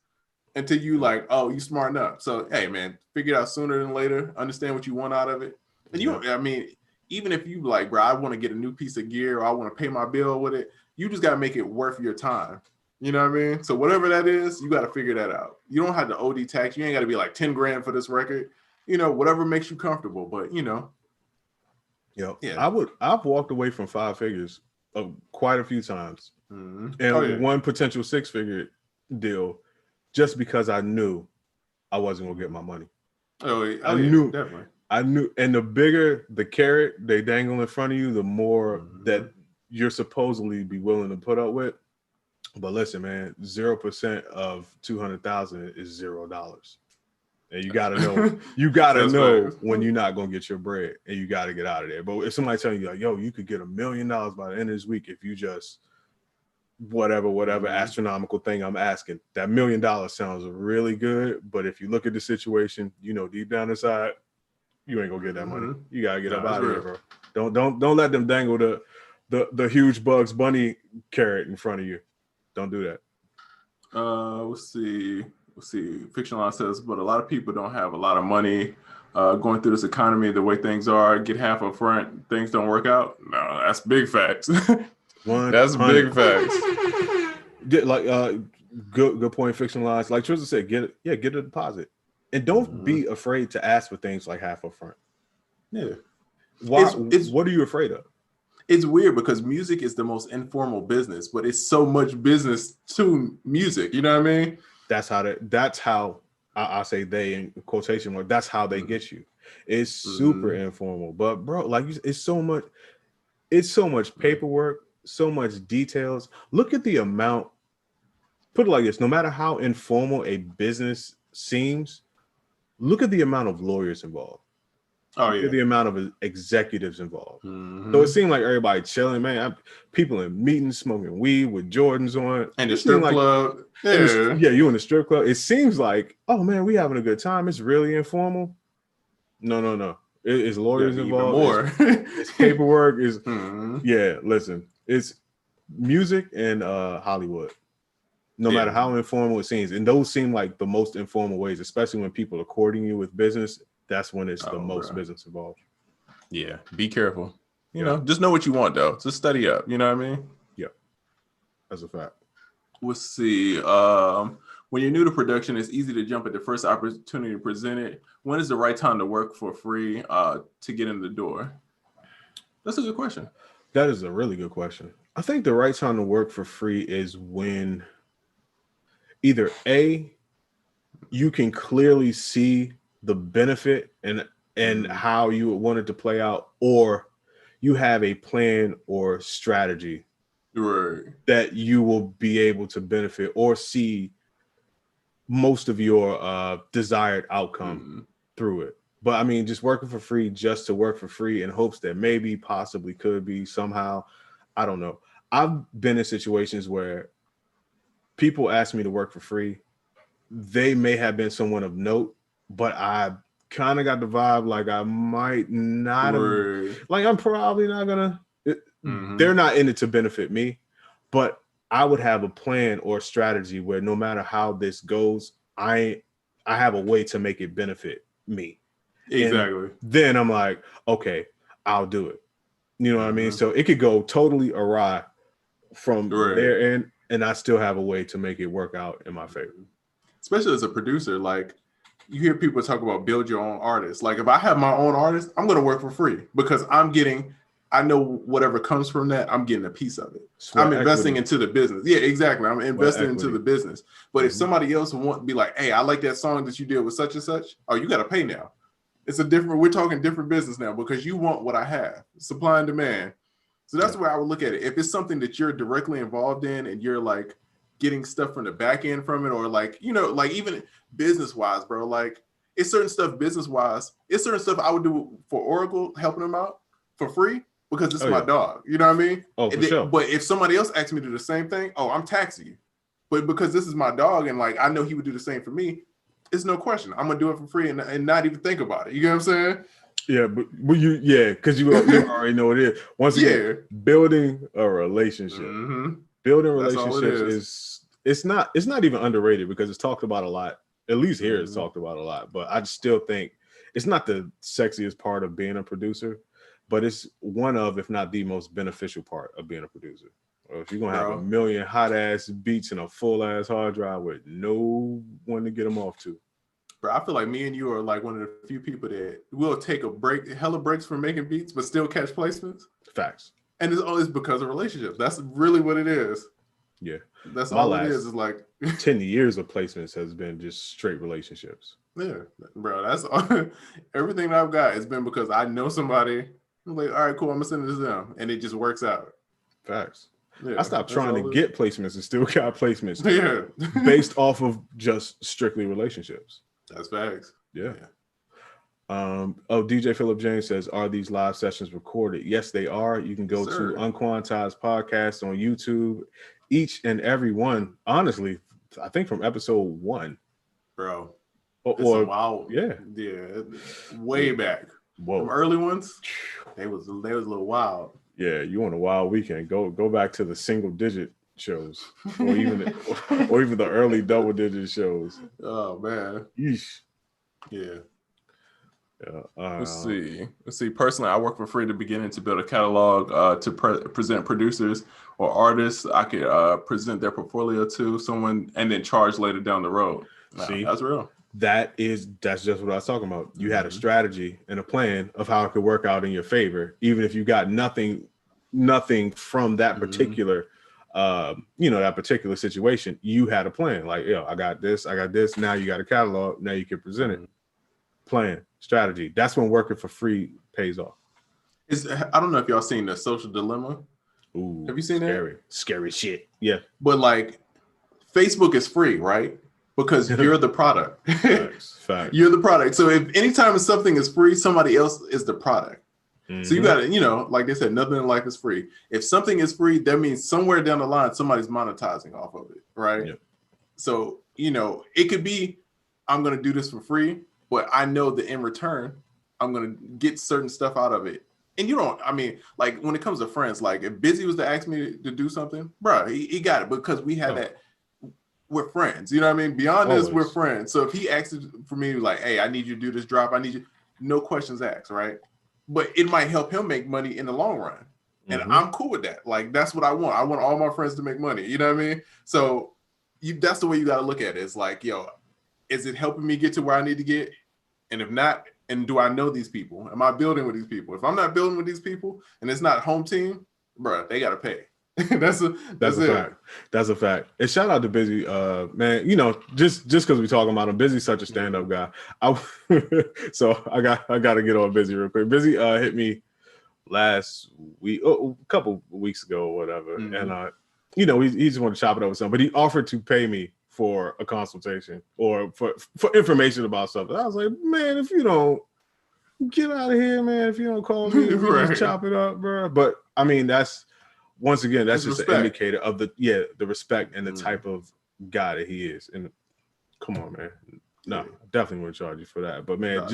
Speaker 3: until you like, oh, you smarten up. So, hey, man, figure it out sooner than later. Understand what you want out of it. And I mean, even if you like, bro, I want to get a new piece of gear or I want to pay my bill with it, you just got to make it worth your time. You know what I mean? So whatever that is, you got to figure that out. You don't have to OD tax. You ain't got to be like 10 grand for this record. You know, whatever makes you comfortable. But you know,
Speaker 1: yeah.
Speaker 3: Yeah.
Speaker 1: I've walked away from 5 figures quite a few times, and one potential 6-figure deal, just because I knew I wasn't gonna get my money. I knew,
Speaker 3: definitely.
Speaker 1: I knew, and the bigger the carrot they dangle in front of you, the more that you're supposedly be willing to put up with. But listen, man, 0% of 200,000 is $0. And you gotta know, when you're not gonna get your bread, and you gotta get out of there. But if somebody telling you like, yo, you could get $1 million by the end of this week if you just whatever astronomical thing I'm asking, that $1 million sounds really good. But if you look at the situation, you know, deep down inside, you ain't gonna get that money. You gotta get up out of here, bro. Don't let them dangle the huge Bugs Bunny carrot in front of you. Don't do that.
Speaker 3: Let's see. Fictionalized says, but a lot of people don't have a lot of money. Going through this economy, the way things are, get half up front, things don't work out. No, that's big facts. That's big facts.
Speaker 1: Good point. Fictionalized, like Tristan said, get a deposit, and don't be afraid to ask for things like half up front.
Speaker 3: Yeah.
Speaker 1: What are you afraid of?
Speaker 3: It's weird because music is the most informal business, but it's so much business to music. You know what I mean?
Speaker 1: That's how I say they in quotation mark. That's how they get you. It's super informal, but bro, like it's so much paperwork, so much details. Look at the amount. Put it like this: no matter how informal a business seems, look at the amount of lawyers involved. Look at the amount of executives involved. So it seemed like everybody chilling, man. People in meetings smoking weed with Jordans on,
Speaker 3: and the strip club.
Speaker 1: You in the strip club. It seems like, oh man, we having a good time. It's really informal. No. It's lawyers involved.
Speaker 3: More.
Speaker 1: It's paperwork. Listen, it's music and Hollywood. No matter how informal it seems, and those seem like the most informal ways, especially when people are courting you with business. That's when it's the most business involved.
Speaker 3: Yeah, be careful. You know, just know what you want though. Just study up. You know what I mean?
Speaker 1: Yeah, that's a fact.
Speaker 3: Let's see. When you're new to production, it's easy to jump at the first opportunity to present it. When is the right time to work for free to get in the door? That's a good question.
Speaker 1: That is a really good question. I think the right time to work for free is when either A, you can clearly see the benefit and how you would want it to play out, or you have a plan or strategy that you will be able to benefit or see most of your desired outcome through it. But I mean, just working for free just to work for free in hopes that maybe, possibly, could be somehow, I don't know. I've been in situations where people ask me to work for free. They may have been someone of note, but I kind of got the vibe like I might not have, like I'm probably not gonna, they're not in it to benefit me, but I would have a plan or strategy where no matter how this goes, I have a way to make it benefit me.
Speaker 3: Exactly.
Speaker 1: And then I'm like, okay, I'll do it. You know what I mean? So it could go totally awry from their end, and I still have a way to make it work out in my favor.
Speaker 3: Especially as a producer, like you hear people talk about build your own artist. Like if I have my own artist, I'm going to work for free because I know whatever comes from that, I'm getting a piece of it. I'm investing into the business. Yeah, exactly. I'm investing into the business. But if somebody else want to be like, hey, I like that song that you did with such and such. Oh, you got to pay now. We're talking different business now because you want what I have, supply and demand. So that's the way I would look at it. If it's something that you're directly involved in and you're like getting stuff from the back end from it, or like, you know, like even business wise, bro, like it's certain stuff business wise. It's certain stuff I would do for Oracle, helping them out for free because it's my dog. You know what I mean?
Speaker 1: Oh, for sure.
Speaker 3: But if somebody else asked me to do the same thing, I'm taxing you. But because this is my dog and like I know he would do the same for me, it's no question. I'm gonna do it for free and not even think about it. You get what I'm saying?
Speaker 1: Yeah, but because you already know what it is. Once again, building a relationship. Building relationships it's not even underrated because it's talked about a lot. At least here it's talked about a lot. But I still think it's not the sexiest part of being a producer, but it's one of, if not the most beneficial part of being a producer. Or if you're gonna have a million hot ass beats and a full ass hard drive with no one to get them off to.
Speaker 3: Bro, I feel like me and you are like one of the few people that will take a break, hella breaks from making beats, but still catch placements.
Speaker 1: Facts.
Speaker 3: And it's always because of relationships. That's really what it is.
Speaker 1: Yeah.
Speaker 3: That's all it is like
Speaker 1: 10 years of placements has been just straight relationships.
Speaker 3: Yeah, bro. That's all, everything that I've got has been because I know somebody. I'm like, all right, cool, I'm gonna send it to them. And it just works out.
Speaker 1: Facts.
Speaker 3: Yeah,
Speaker 1: I stopped trying to get placements and still got placements
Speaker 3: yeah.
Speaker 1: based off of just strictly relationships.
Speaker 3: That's facts.
Speaker 1: Yeah. DJ Philip James says, are these live sessions recorded? Yes, they are. You can go to UnQuantized podcast on YouTube. Each and every one, honestly, I think from episode 1.
Speaker 3: Bro.
Speaker 1: Or
Speaker 3: wow.
Speaker 1: Yeah.
Speaker 3: Way back.
Speaker 1: Whoa.
Speaker 3: From early ones, they was a little wild.
Speaker 1: Yeah, you want a wild weekend. Go back to the single digit shows. Or even the early double digit shows.
Speaker 3: Oh man.
Speaker 1: Yeesh.
Speaker 3: Yeah. Let's see. Personally, I work for free at the beginning to build a catalog to present producers or artists. I could present their portfolio to someone and then charge later down the road. See, that's real.
Speaker 1: That's just what I was talking about. You had a strategy and a plan of how it could work out in your favor, even if you got nothing from that particular that particular situation. You had a plan. Like, I got this. Now you got a catalog. Now you can present it. Plan, strategy. That's when working for free pays off.
Speaker 3: I don't know if y'all seen The Social Dilemma.
Speaker 1: Ooh,
Speaker 3: have you seen that?
Speaker 1: Scary shit. Yeah.
Speaker 3: But like, Facebook is free, right? Because you're the product.
Speaker 1: Facts.
Speaker 3: You're the product. So if anytime something is free, somebody else is the product. So you got to, like they said, nothing in life is free. If something is free, that means somewhere down the line, somebody's monetizing off of it, right?
Speaker 1: Yep.
Speaker 3: So, it could be, I'm going to do this for free, but I know that in return, I'm going to get certain stuff out of it. And like when it comes to friends, like if Busy was to ask me to do something, bro, he got it because we had that. We're friends. You know what I mean? Beyond this, we're friends. So if he asks for me, like, hey, I need you to do this drop. I need you. No questions asked, right? But it might help him make money in the long run. And I'm cool with that. Like, that's what I want. I want all my friends to make money. You know what I mean? So that's the way you got to look at it. It's like, is it helping me get to where I need to get? And if not, and do I know these people? Am I building with these people? If I'm not building with these people and it's not home team, bro, they got to pay. That's a
Speaker 1: fact. That's a fact. And shout out to Busy, man. Just because we talking about him, Busy such a stand-up guy. So I got to get on Busy real quick. Busy hit me last week, a couple weeks ago or whatever, and he just wanted to chop it up with something, but he offered to pay me for a consultation or for information about something. I was like, man, if you don't get out of here, man, if you don't call me, if you just chop it up, bro. But I mean, that's just respect. An indicator of the respect and the type of guy that he is. And come on, man. No, definitely wouldn't charge you for that. But man,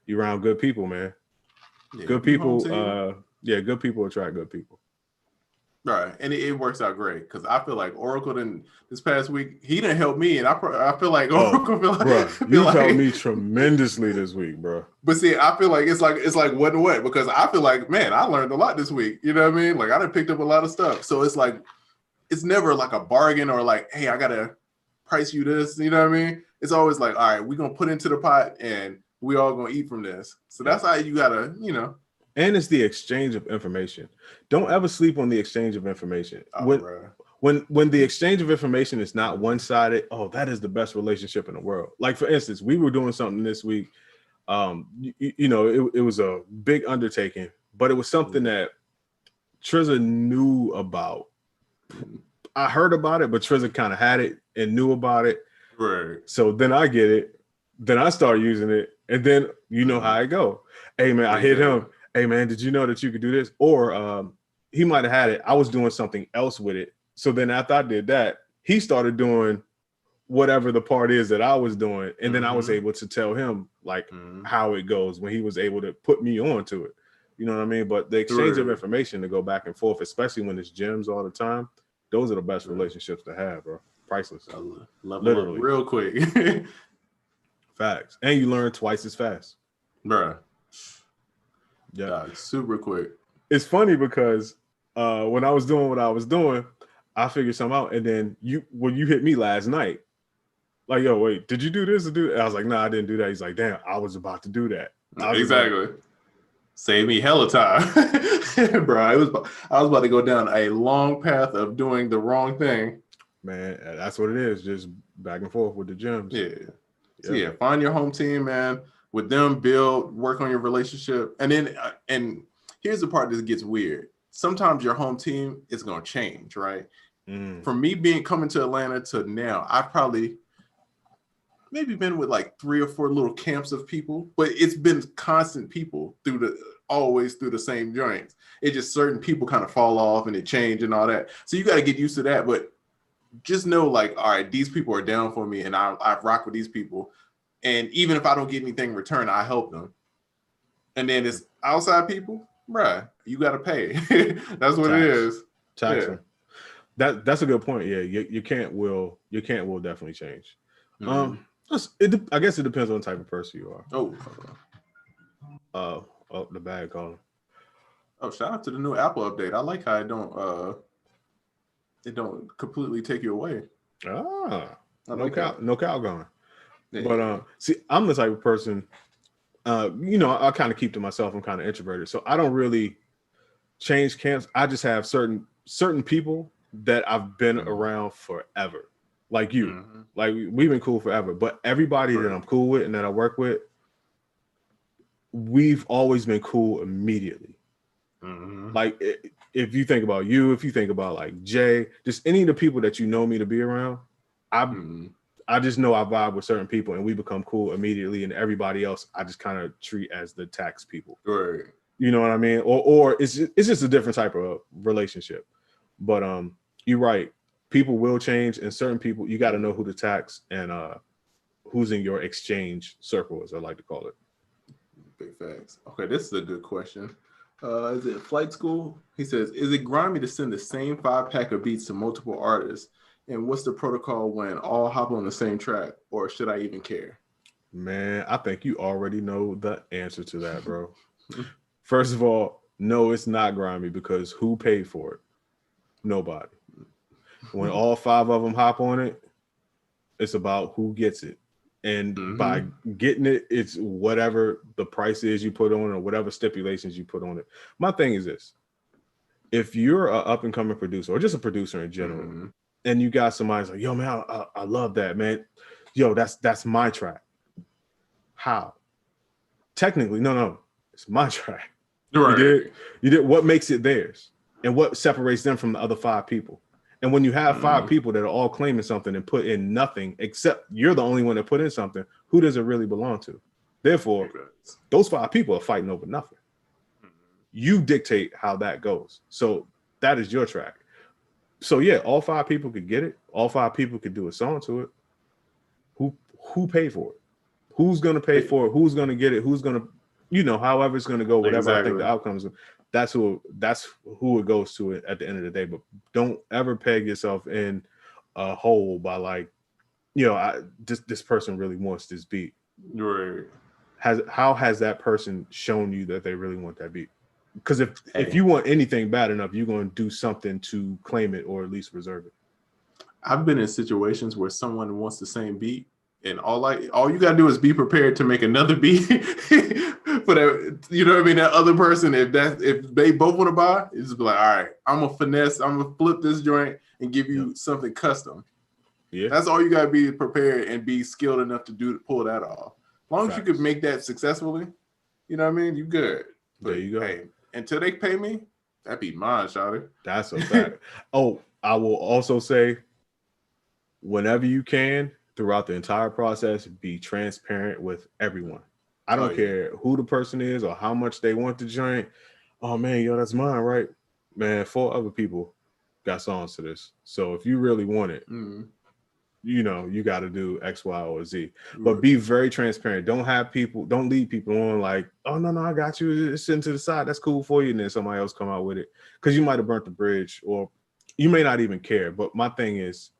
Speaker 1: you're around good people, man. Yeah, good people. Good people attract good people.
Speaker 3: Right, and it works out great because I feel like Oracle this past week he didn't help me, and I feel like Oracle
Speaker 1: helped me tremendously this week, bro.
Speaker 3: But see, I feel like it's like what and what because I feel like, man, I learned a lot this week. You know what I mean? Like I done picked up a lot of stuff, so it's like it's never like a bargain or like, hey, I gotta price you this. You know what I mean? It's always like, all right, we're gonna put into the pot and we all gonna eat from this. So that's how you gotta,
Speaker 1: And it's the exchange of information. Don't ever sleep on the exchange of information. When the exchange of information is not one-sided, that is the best relationship in the world. Like for instance, we were doing something this week. It was a big undertaking, but it was something that Trizza knew about. I heard about it, but Trizza kind of had it and knew about it.
Speaker 3: Right.
Speaker 1: So then I get it. Then I start using it, and then you know how I go. Hey man, I hit him. Hey man, did you know that you could do this? Or he might have had it. I was doing something else with it. So then after I did that, he started doing whatever the part is that I was doing. And then I was able to tell him like how it goes when he was able to put me on to it. You know what I mean? But the exchange of information to go back and forth, especially when it's gems all the time, those are the best relationships to have, bro. Priceless.
Speaker 3: Literally. Real quick.
Speaker 1: Facts. And you learn twice as fast.
Speaker 3: Bruh.
Speaker 1: Yeah,
Speaker 3: super quick.
Speaker 1: It's funny because when I was doing what I was doing, I figured something out. And then when you hit me last night, like, yo, wait, did you do this or do that? I was like, nah, I didn't do that. He's like, damn, I was about to do that.
Speaker 3: Exactly. Save me hella time. Bro, I was about to go down a long path of doing the wrong thing.
Speaker 1: Man, that's what it is. Just back and forth with the gems.
Speaker 3: Yeah. So yeah, find your home team, man. With them, build, work on your relationship. And then, and here's the part that gets weird. Sometimes your home team is going to change, right? From me coming to Atlanta to now, I've probably maybe been with like 3 or 4 little camps of people, but it's been constant people always through the same joints. It just certain people kind of fall off and it change and all that. So you got to get used to that. But just know, like, all right, these people are down for me and I rock with these people. And even if I don't get anything in return, I help them. And then it's outside people, bruh, you got to pay. That's what it is.
Speaker 1: Tax. Yeah. That's a good point. Yeah, you can't will definitely change. I guess it depends on the type of person you are. Oh, the bag calling.
Speaker 3: Oh, shout out to the new Apple update. I like how it don't completely take you away.
Speaker 1: No cow going. Yeah. But see, I'm the type of person, I kind of keep to myself. I'm kind of introverted, so I don't really change camps. I just have certain people that I've been around forever, like you. Like we've been cool forever. But everybody that I'm cool with and that I work with, we've always been cool immediately. Like if you think about you, if you think about like Jay, just any of the people that you know me to be around, I just know I vibe with certain people and we become cool immediately, and everybody else I just kind of treat as the tax people.
Speaker 3: Right.
Speaker 1: You know what I mean? Or it's just a different type of relationship. But you're right. People will change, and certain people you got to know who to tax and who's in your exchange circle, as I like to call it.
Speaker 3: Big facts. Okay, this is a good question. Is it Flight School? He says, is it grimy to send the same 5-pack of beats to multiple artists? And what's the protocol when all hop on the same track? Or should I even care?
Speaker 1: Man, I think you already know the answer to that, bro. First of all, no, it's not grimy, because who paid for it? Nobody. When all 5 of them hop on it, it's about who gets it. And by getting it, it's whatever the price is you put on it or whatever stipulations you put on it. My thing is this. If you're an up-and-coming producer or just a producer in general, and you got somebody's like, yo, man, I love that, man. Yo, that's my track. How? Technically, no, it's my track. Right. You did what makes it theirs and what separates them from the other 5 people. And when you have 5 people that are all claiming something and put in nothing, except you're the only one that put in something, who does it really belong to? Therefore, those 5 people are fighting over nothing. You dictate how that goes. So that is your track. So yeah, all 5 people could get it. All 5 people could do a song to it. Who paid for it? Who's going to pay for it? Who's going to get it? Who's going to, however it's going to go, whatever I think the outcomes are. That's who it goes to at the end of the day. But don't ever peg yourself in a hole by like, this person really wants this beat.
Speaker 3: Right.
Speaker 1: How has that person shown you that they really want that beat? Because if you want anything bad enough, you're going to do something to claim it or at least reserve it.
Speaker 3: I've been in situations where someone wants the same beat, and all you gotta do is be prepared to make another beat for that. You know what I mean? That other person, if they both want to buy, it's just be like, all right, I'm gonna finesse, I'm gonna flip this joint and give you something custom. Yeah, that's all you gotta be prepared and be skilled enough to pull that off. As long as you could make that successfully, you know what I mean? You good. But,
Speaker 1: there you go.
Speaker 3: Hey, until they pay me, that be mine, shawty.
Speaker 1: That's a fact. Oh, I will also say, whenever you can, throughout the entire process, be transparent with everyone. I don't care who the person is or how much they want the joint. Oh man, that's mine, right? Man, 4 other people got songs to this. So if you really want it, you got to do X, Y, or Z. But be very transparent. Don't lead people on like, oh no, I got you. It's sitting to the side. That's cool for you. And then somebody else come out with it. Because you might have burnt the bridge, or you may not even care. But my thing is,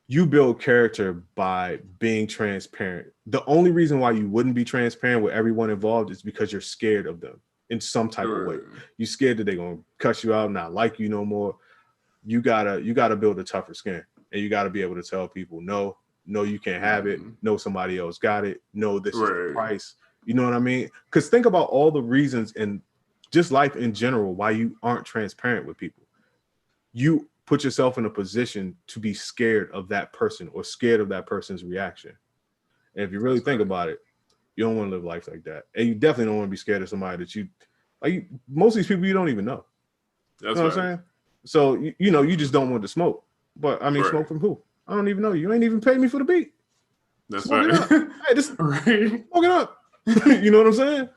Speaker 1: you build character by being transparent. The only reason why you wouldn't be transparent with everyone involved is because you're scared of them. in some type of way. You scared that they're gonna cuss you out, not like you no more. You gotta build a tougher skin, and you gotta be able to tell people, no, you can't have it. No, somebody else got it. No, this is the price. You know what I mean? Because think about all the reasons in just life in general why you aren't transparent with people. You put yourself in a position to be scared of that person or scared of that person's reaction. And if you really think about it, you don't want to live life like that. And you definitely don't want to be scared of somebody that you like. Most of these people you don't even know.
Speaker 3: That's
Speaker 1: you know what I'm saying? So you just don't want to smoke. But I mean, smoke from who? I don't even know you. You ain't even paid me for the beat.
Speaker 3: That's
Speaker 1: smoke
Speaker 3: right.
Speaker 1: It up. Hey, just smoke it up. You know what I'm saying?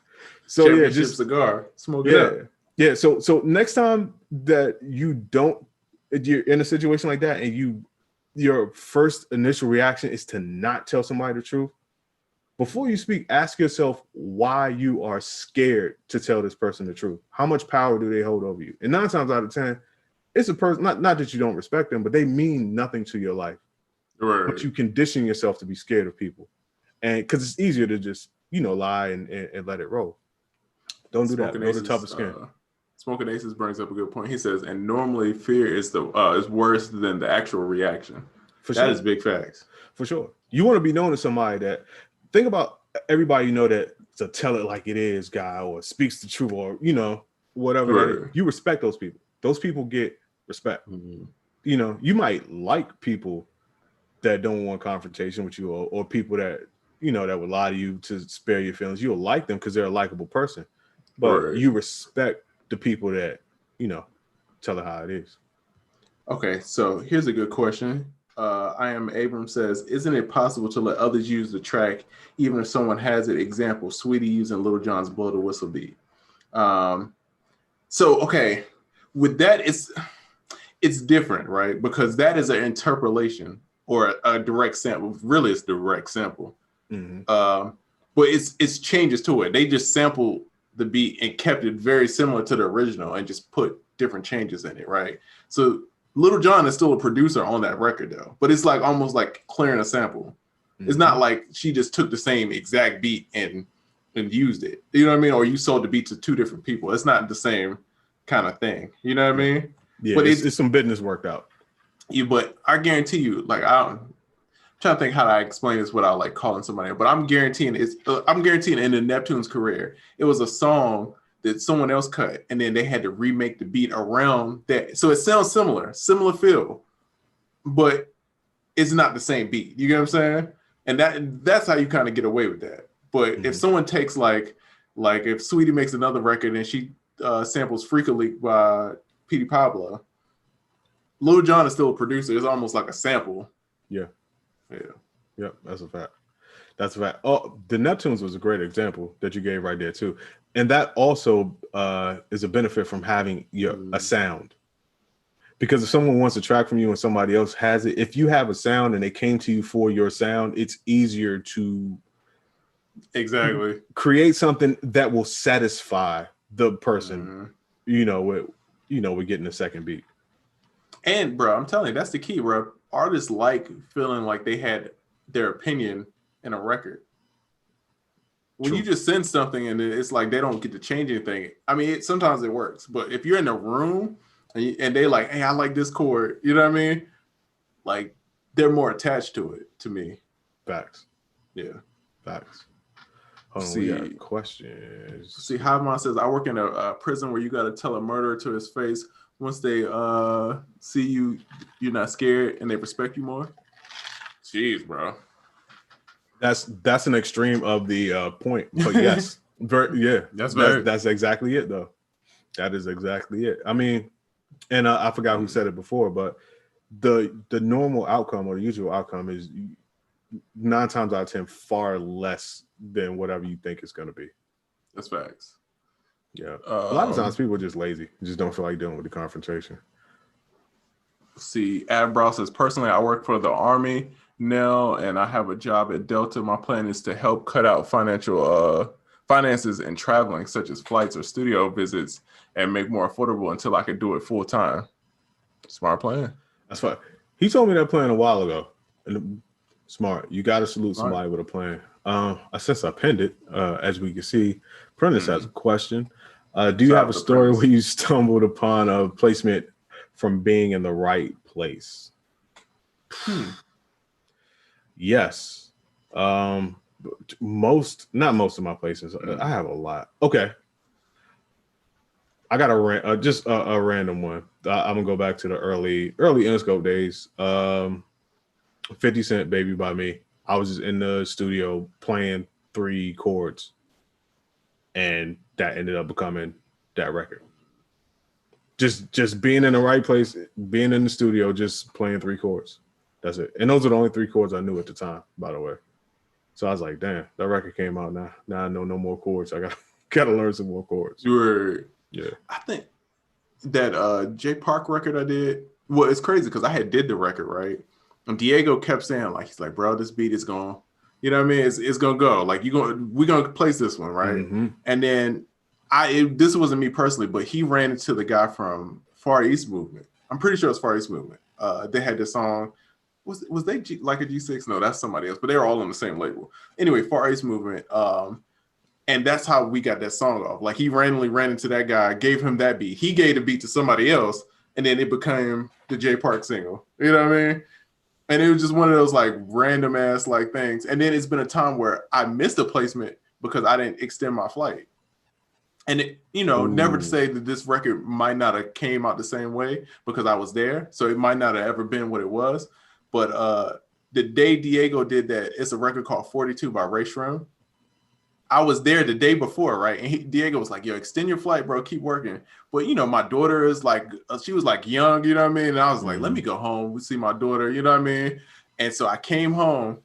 Speaker 1: So yeah, just
Speaker 3: cigar, smoke it up.
Speaker 1: Yeah. So next time that you're in a situation like that, and your first initial reaction is to not tell somebody the truth. Before you speak, ask yourself why you are scared to tell this person the truth. How much power do they hold over you? And 9 times out of 10, it's a person, not that you don't respect them, but they mean nothing to your life.
Speaker 3: Right.
Speaker 1: But you condition yourself to be scared of people. And because it's easier to just, lie and let it roll. Don't do that. Go to tougher skin.
Speaker 3: Smoking Aces brings up a good point. He says, and normally fear is worse than the actual reaction. That is big facts.
Speaker 1: For sure. You want to be known as somebody that, think about everybody that's a tell it like it is guy or speaks the truth or, whatever that is. You respect those people. Those people get respect. Mm-hmm. You might like people that don't want confrontation with you or people that, that would lie to you to spare your feelings. You'll like them because they're a likable person. But you respect the people that, tell it how it is.
Speaker 3: Okay, so here's a good question. I am Abram says, isn't it possible to let others use the track even if someone has it? Example, Sweetie using Lil Jon's Blow the Whistle beat. Okay, with that, it's different, right? Because that is an interpolation or a direct sample. Really, it's direct sample. Mm-hmm. But it's changes to it. They just sampled the beat and kept it very similar to the original and just put different changes in it, right? So Lil Jon is still a producer on that record though, but it's like almost like clearing a sample. Mm-hmm. It's not like she just took the same exact beat and used it. You know what I mean? Or you sold the beat to 2 different people. It's not the same kind of thing. You know what I mean?
Speaker 1: Yeah, but it's some business worked out.
Speaker 3: Yeah, but I guarantee you, like I'm trying to think how to explain this without like calling somebody, but I'm guaranteeing in the Neptune's career, it was a song that someone else cut, and then they had to remake the beat around that. So it sounds similar feel, but it's not the same beat. You get what I'm saying? And that's how you kind of get away with that. But if someone takes like if Sweetie makes another record and she samples Freakily by P.D. Pablo, Lil Jon is still a producer. It's almost like a sample.
Speaker 1: Yeah. Yep, that's a fact. Oh, the Neptunes was a great example that you gave right there too. And that also is a benefit from having a sound. Because if someone wants a track from you and somebody else has it, if you have a sound and they came to you for your sound, it's easier to create something that will satisfy the person, with getting a second beat.
Speaker 3: And bro, I'm telling you, that's the key, bro. Artists like feeling like they had their opinion in a record. When you just send something and it's like they don't get to change anything. I mean, sometimes it works, but if you're in a room and they like, hey, I like this chord, you know what I mean? Like they're more attached to it, to me.
Speaker 1: Facts.
Speaker 3: Yeah.
Speaker 1: Facts. Hold on, we got questions.
Speaker 3: See, Havmon says, I work in a prison where you got to tell a murderer to his face. Once they see you, you're not scared and they respect you more. Jeez, bro.
Speaker 1: That's an extreme of the point, but yes, that's exactly it though. That is exactly it. I mean, and I forgot who said it before, but the normal outcome or the usual outcome is 9 times out of 10 far less than whatever you think it's going to be.
Speaker 3: That's facts.
Speaker 1: Yeah, a lot of times people are just lazy, just don't feel like dealing with the confrontation.
Speaker 3: See, Adbrow says, personally, I work for the Army now, and I have a job at Delta. My plan is to help cut out finances and traveling, such as flights or studio visits, and make more affordable until I can do it full time. Smart plan.
Speaker 1: That's fine. He told me that plan a while ago. And smart. You got to salute somebody with a plan. Since I pinned it, as we can see, Prentice has a question. Do you have a story where you stumbled upon a placement from being in the right place? Yes. Not most of my places. I have a lot. Okay. I got a random one. I'm gonna go back to the early Interscope days. 50 Cent Baby by Me. I was just in the studio playing 3 chords, and that ended up becoming that record. Just being in the right place, being in the studio, just playing 3 chords. That's it. And those are the only 3 chords I knew at the time, by the way. So I was like, damn, that record came out now. Now I know no more chords. I gotta learn some more chords.
Speaker 3: Yeah. I think that J Park record I did, well, it's crazy because I had did the record, right? And Diego kept saying, like, he's like, bro, this beat is going, you know what I mean? It's gonna go. Like, we're gonna place this one, right?
Speaker 1: Mm-hmm.
Speaker 3: And then this wasn't me personally, but he ran into the guy from Far East Movement. I'm pretty sure it's Far East Movement. They had this song. Was they like a G6? No, that's somebody else. But they were all on the same label. Anyway, Far East Movement. And that's how we got that song off. Like, he randomly ran into that guy, gave him that beat. He gave the beat to somebody else, and then it became the J Park single. You know what I mean? And it was just one of those like random ass like things. And then it's been a time where I missed a placement because I didn't extend my flight. And it, never to say that this record might not have came out the same way because I was there. So it might not have ever been what it was. But the day Diego did that, it's a record called 42 by Ray Shrim. I was there the day before, right? And Diego was like, yo, extend your flight, bro. Keep working. But, my daughter is like, she was like young, you know what I mean? And I was like, let me go home. We see my daughter, you know what I mean? And so I came home.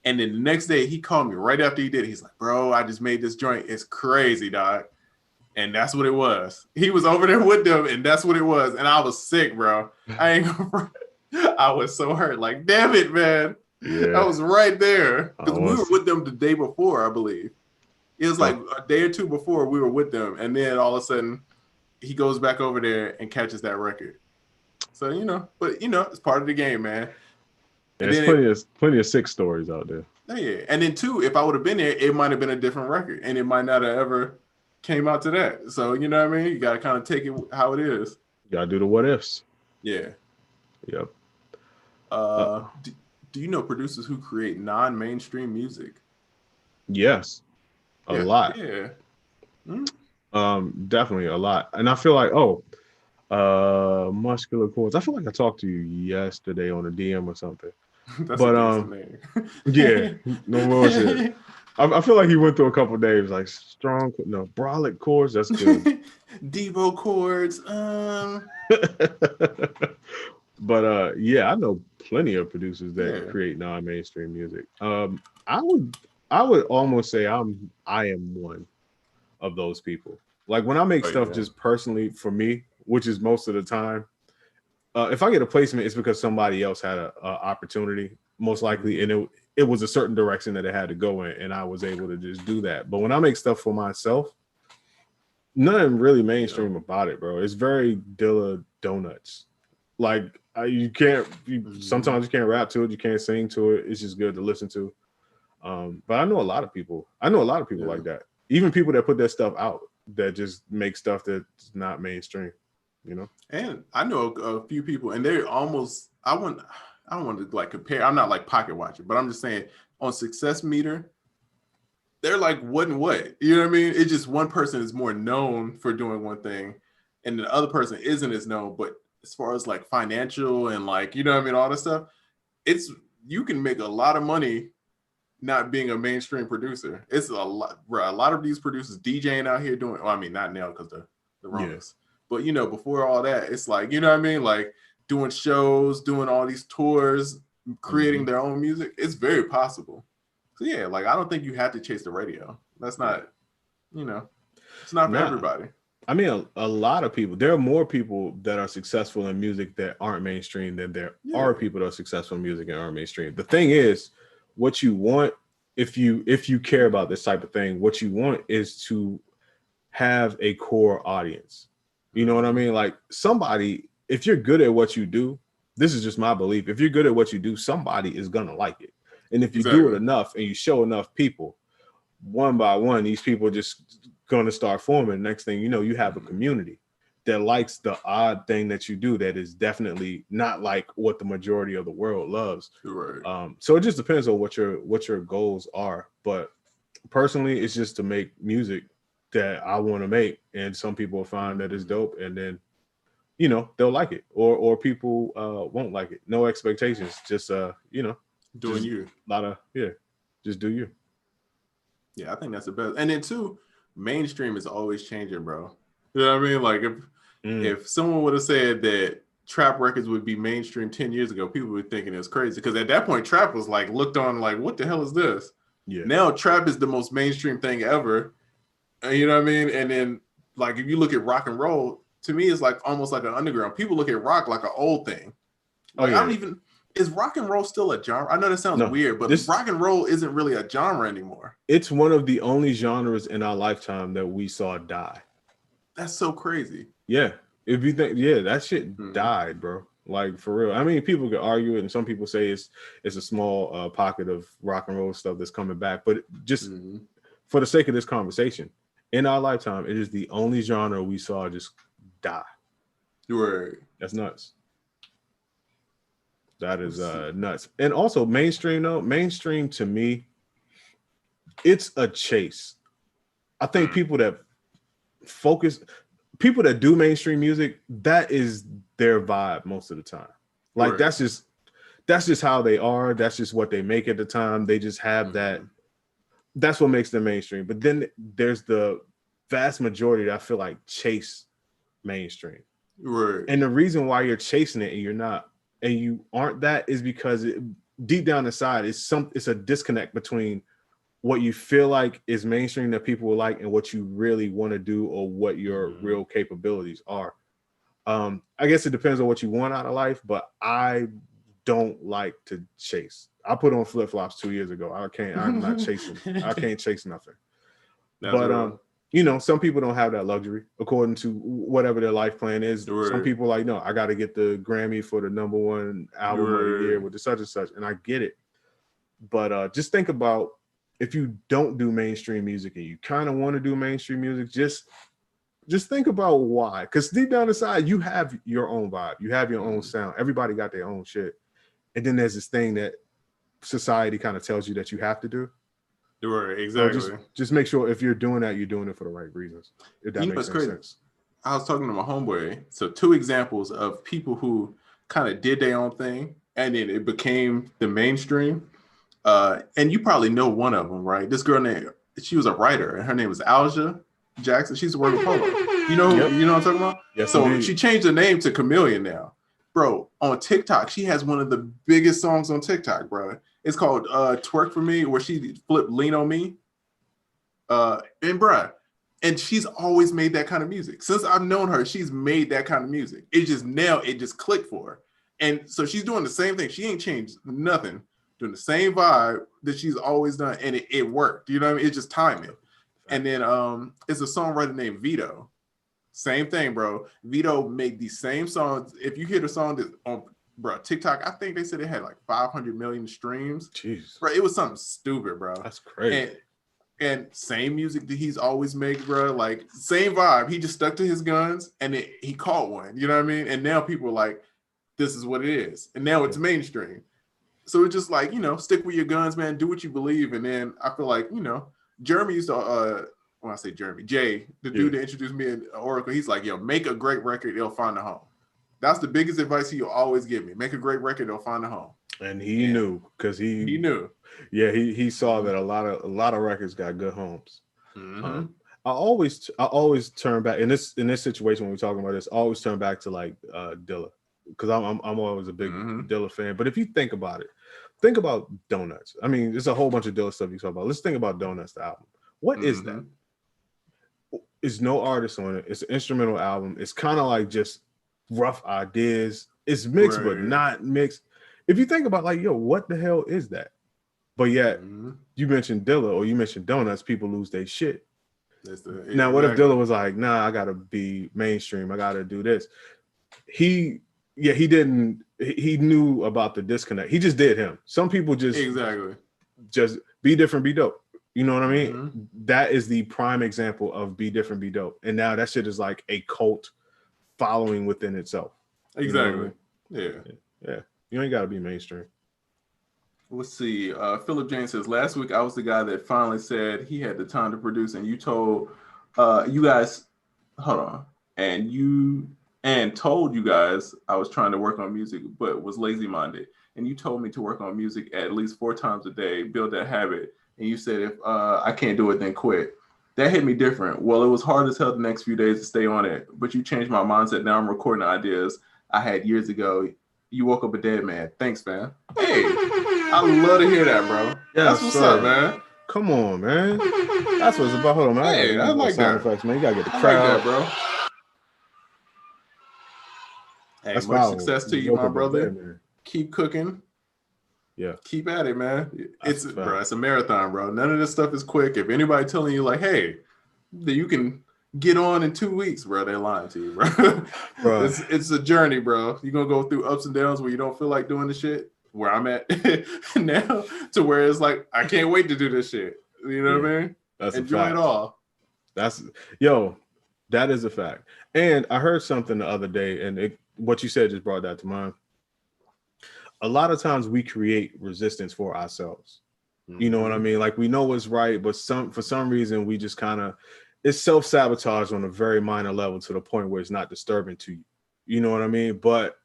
Speaker 3: And then the next day he called me right after he did it. He's like, bro, I just made this joint. It's crazy, dog. And that's what it was. He was over there with them, and that's what it was. And I was sick, bro. I was so hurt. Like, damn it, man. Yeah. I was right there. Because we were with them the day before, I believe. It was like a day or two before we were with them. And then all of a sudden, he goes back over there and catches that record. So, it's part of the game, man.
Speaker 1: And there's plenty of sick stories out there.
Speaker 3: Yeah. And then, too, if I would have been there, it might have been a different record. And it might not have ever came out to that. So, you know what I mean? You got to kind of take it how it is.
Speaker 1: You got to do the what ifs.
Speaker 3: Yeah.
Speaker 1: Yep.
Speaker 3: Do you know producers who create non-mainstream music?
Speaker 1: Yes. A lot.
Speaker 3: Yeah.
Speaker 1: Definitely a lot. And I feel like, Muscular Chords. I feel like I talked to you yesterday on a DM or something.
Speaker 3: That's name.
Speaker 1: Yeah, no bullshit. I feel like he went through a couple of days like brolic chords. That's good.
Speaker 3: Devo chords.
Speaker 1: But yeah, I know plenty of producers that create non-mainstream music. I would almost say I am one of those people. Like, when I make stuff just personally for me, which is most of the time, if I get a placement, it's because somebody else had a opportunity, most likely, and it was a certain direction that it had to go in, and I was able to just do that. But when I make stuff for myself, nothing really mainstream about it, bro. It's very Dilla Donuts. Like, sometimes you can't rap to it, you can't sing to it. It's just good to listen to. But I know a lot of people like that. Even people that put their stuff out that just make stuff that's not mainstream,
Speaker 3: And I know a few people, and they're almost, I don't want to like compare. I'm not like pocket watching, but I'm just saying on Success Meter, they're like what and what. You know what I mean? It's just one person is more known for doing one thing, and the other person isn't as known. But as far as like financial and like, you know what I mean, all this stuff, you can make a lot of money not being a mainstream producer. It's a lot, bro. A lot of these producers DJing out here doing, well, I mean, not now because the Romas, but before all that, it's like, you know what I mean? Like doing shows, doing all these tours, creating their own music. It's very possible. So yeah, like, I don't think you have to chase the radio. That's not, it's not for everybody.
Speaker 1: I mean, a lot of people, there are more people that are successful in music that aren't mainstream than there are people that are successful in music and aren't mainstream. The thing is, what you want, if you care about this type of thing, what you want is to have a core audience. You know what I mean? Like, somebody, if you're good at what you do, this is just my belief. If you're good at what you do, somebody is gonna like it. And if you do it enough and you show enough people, one by one, these people just going to start forming. Next thing you know, you have a community that likes the odd thing that you do that is definitely not like what the majority of the world loves.
Speaker 3: Right.
Speaker 1: So it just depends on what your goals are. But personally, it's just to make music that I want to make, and some people find that it's dope, and then they'll like it, or people won't like it. No expectations, just
Speaker 3: doing
Speaker 1: just
Speaker 3: you.
Speaker 1: A lot of just do you.
Speaker 3: Yeah, I think that's the best. And then too, mainstream is always changing, bro. You know what I mean? Like if someone would have said that trap records would be mainstream 10 years ago, people would be thinking it's crazy. Because at that point, trap was like looked on like, what the hell is this?
Speaker 1: Yeah.
Speaker 3: Now trap is the most mainstream thing ever. You know what I mean? And then like if you look at rock and roll, to me it's like almost like an underground. People look at rock like an old thing. Like, I don't even, is rock and roll still a genre? I know that sounds weird, but rock and roll isn't really a genre anymore.
Speaker 1: It's one of the only genres in our lifetime that we saw die.
Speaker 3: That's so crazy.
Speaker 1: Yeah. If you think, that shit died, bro. Like for real. I mean, people could argue it, and some people say it's a small pocket of rock and roll stuff that's coming back. But just for the sake of this conversation, in our lifetime, it is the only genre we saw just die.
Speaker 3: Right.
Speaker 1: That's nuts. That is nuts. And also mainstream to me, it's a chase. I think people that do mainstream music, that is their vibe most of the time. Like that's just how they are. That's just what they make at the time. They just have that. That's what makes them mainstream. But then there's the vast majority that I feel like chase mainstream.
Speaker 3: Right.
Speaker 1: And the reason why you're chasing it and you're not, and you aren't that, is because deep down inside, it's a disconnect between what you feel like is mainstream that people will like and what you really want to do or what your real capabilities are. I guess it depends on what you want out of life, but I don't like to chase. I put on flip-flops 2 years ago. I'm not chasing. I can't chase nothing. But some people don't have that luxury according to whatever their life plan is.
Speaker 3: Right.
Speaker 1: Some people like, no, I got to get the Grammy for the #1 album of the year with the such and such, and I get it. But just think about, if you don't do mainstream music and you kind of want to do mainstream music, just think about why. Because deep down inside, you have your own vibe, you have your own sound. Everybody got their own shit, and then there's this thing that society kind of tells you that you have to do.
Speaker 3: Right, exactly.
Speaker 1: So just make sure if you're doing that, you're doing it for the right reasons. If that makes sense.
Speaker 3: I was talking to my homeboy. So 2 examples of people who kind of did their own thing and then it became the mainstream. And you probably know one of them, right? This girl she was a writer, and her name was Alja Jackson. She's a working polo. You know what I'm talking about?
Speaker 1: Yes,
Speaker 3: so
Speaker 1: indeed.
Speaker 3: She changed her name to Chameleon now. Bro, on TikTok, she has one of the biggest songs on TikTok, bro. It's called Twerk For Me, where she flipped Lean On Me. And she's always made that kind of music. Since I've known her, she's made that kind of music. It just clicked for her. And so she's doing the same thing. She ain't changed nothing. Doing the same vibe that she's always done. And it worked. You know what I mean? It's just timing. And then it's a songwriter named Vito. Same thing, bro. Vito made these same songs. If you hear the song that on TikTok, I think they said it had like 500 million streams.
Speaker 1: Jeez.
Speaker 3: Bro, it was something stupid, bro.
Speaker 1: That's crazy.
Speaker 3: And same music that he's always made, bro. Like same vibe. He just stuck to his guns and he caught one. You know what I mean? And now people are like, this is what it is. And now it's mainstream. So it's just like, stick with your guns, man. Do what you believe. And then I feel like, Jeremy used to, when I say Jeremy, Jay, the dude that introduced me in Oracle, he's like, yo, make a great record, it'll find a home. That's the biggest advice he'll always give me. Make a great record, it'll find a home.
Speaker 1: And he knew, because he
Speaker 3: knew.
Speaker 1: Yeah, he saw that a lot of records got good homes.
Speaker 3: Mm-hmm.
Speaker 1: I always turn back in this situation when we're talking about this. I always turn back to like Dilla, because I'm always a big Dilla fan. But if you think about it, think about Donuts. I mean, there's a whole bunch of Dilla stuff you talk about. Let's think about Donuts, the album. What is that? It's no artist on it. It's an instrumental album. It's kind of like just rough ideas. It's mixed, but not mixed. If you think about like, yo, what the hell is that? But yet, you mentioned Dilla or you mentioned Donuts, people lose their shit. Now, what if Dilla was like, nah, I gotta be mainstream. I gotta do this. He knew about the disconnect. He just did him. Some people just be different, be dope. You know what I mean? That is the prime example of be different, be dope. And now that shit is like a cult following within itself.
Speaker 3: Exactly.
Speaker 1: You know what I mean? Yeah. You ain't got to be mainstream.
Speaker 3: Let's see. Philip James says, last week I was the guy that finally said he had the time to produce, and you told you guys, hold on, and told you guys I was trying to work on music, but was lazy-minded. And you told me to work on music at least 4 times a day, build that habit. And you said, if I can't do it, then quit. That hit me different. Well, it was hard as hell the next few days to stay on it, but you changed my mindset. Now I'm recording ideas I had years ago. You woke up a dead man. Thanks, man. Hey, I love to hear that, bro.
Speaker 1: Yeah,
Speaker 3: that's what's up, man.
Speaker 1: Come on, man. That's what it's about. Hold on, man.
Speaker 3: Hey, I like
Speaker 1: sound
Speaker 3: that.
Speaker 1: Effects, man. You gotta get the crowd.
Speaker 3: I like that, bro. Hey,
Speaker 1: that's
Speaker 3: much success to you, my brother.
Speaker 1: Dead,
Speaker 3: keep cooking.
Speaker 1: Yeah.
Speaker 3: Keep at it, man. It's a marathon, bro. None of this stuff is quick. If anybody telling you like, hey, that you can get on in 2 weeks, bro, they're lying to you, bro. It's a journey, bro. You're gonna go through ups and downs where you don't feel like doing the shit where I'm at now to where it's like, I can't wait to do this shit. You know what I mean?
Speaker 1: That's
Speaker 3: enjoy it all.
Speaker 1: That is a fact. And I heard something the other day, and what you said just brought that to mind. A lot of times we create resistance for ourselves. You know what I mean? Like we know what's right, but for some reason we just kind of, it's self-sabotage on a very minor level to the point where it's not disturbing to you. You know what I mean? But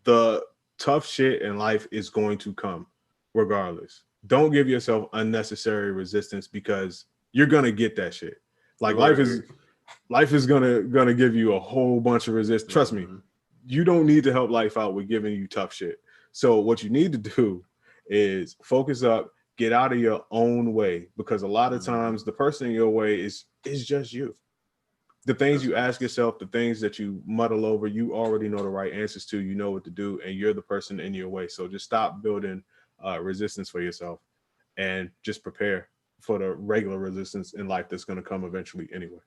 Speaker 1: the tough shit in life is going to come regardless. Don't give yourself unnecessary resistance because you're gonna get that shit. Like life is gonna give you a whole bunch of resistance. Trust me. You don't need to help life out with giving you tough shit. So what you need to do is focus up, get out of your own way, because a lot of times the person in your way is just you. The things you ask yourself, the things that you muddle over, you already know the right answers to, you know what to do, and you're the person in your way. So just stop building resistance for yourself and just prepare for the regular resistance in life that's going to come eventually anyway.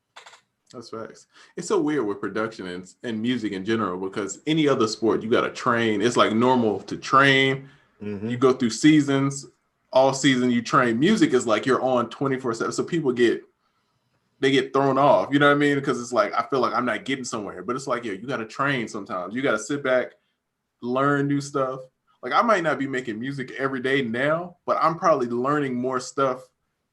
Speaker 3: That's facts. It's so weird with production and music in general, because any other sport, you got to train. It's like normal to train. You go through seasons, all season you train. Music is like you're on 24/7. So people get thrown off. You know what I mean? Because it's like, I feel like I'm not getting somewhere. But it's like, yeah, you got to train sometimes. You got to sit back, learn new stuff. Like I might not be making music every day now, but I'm probably learning more stuff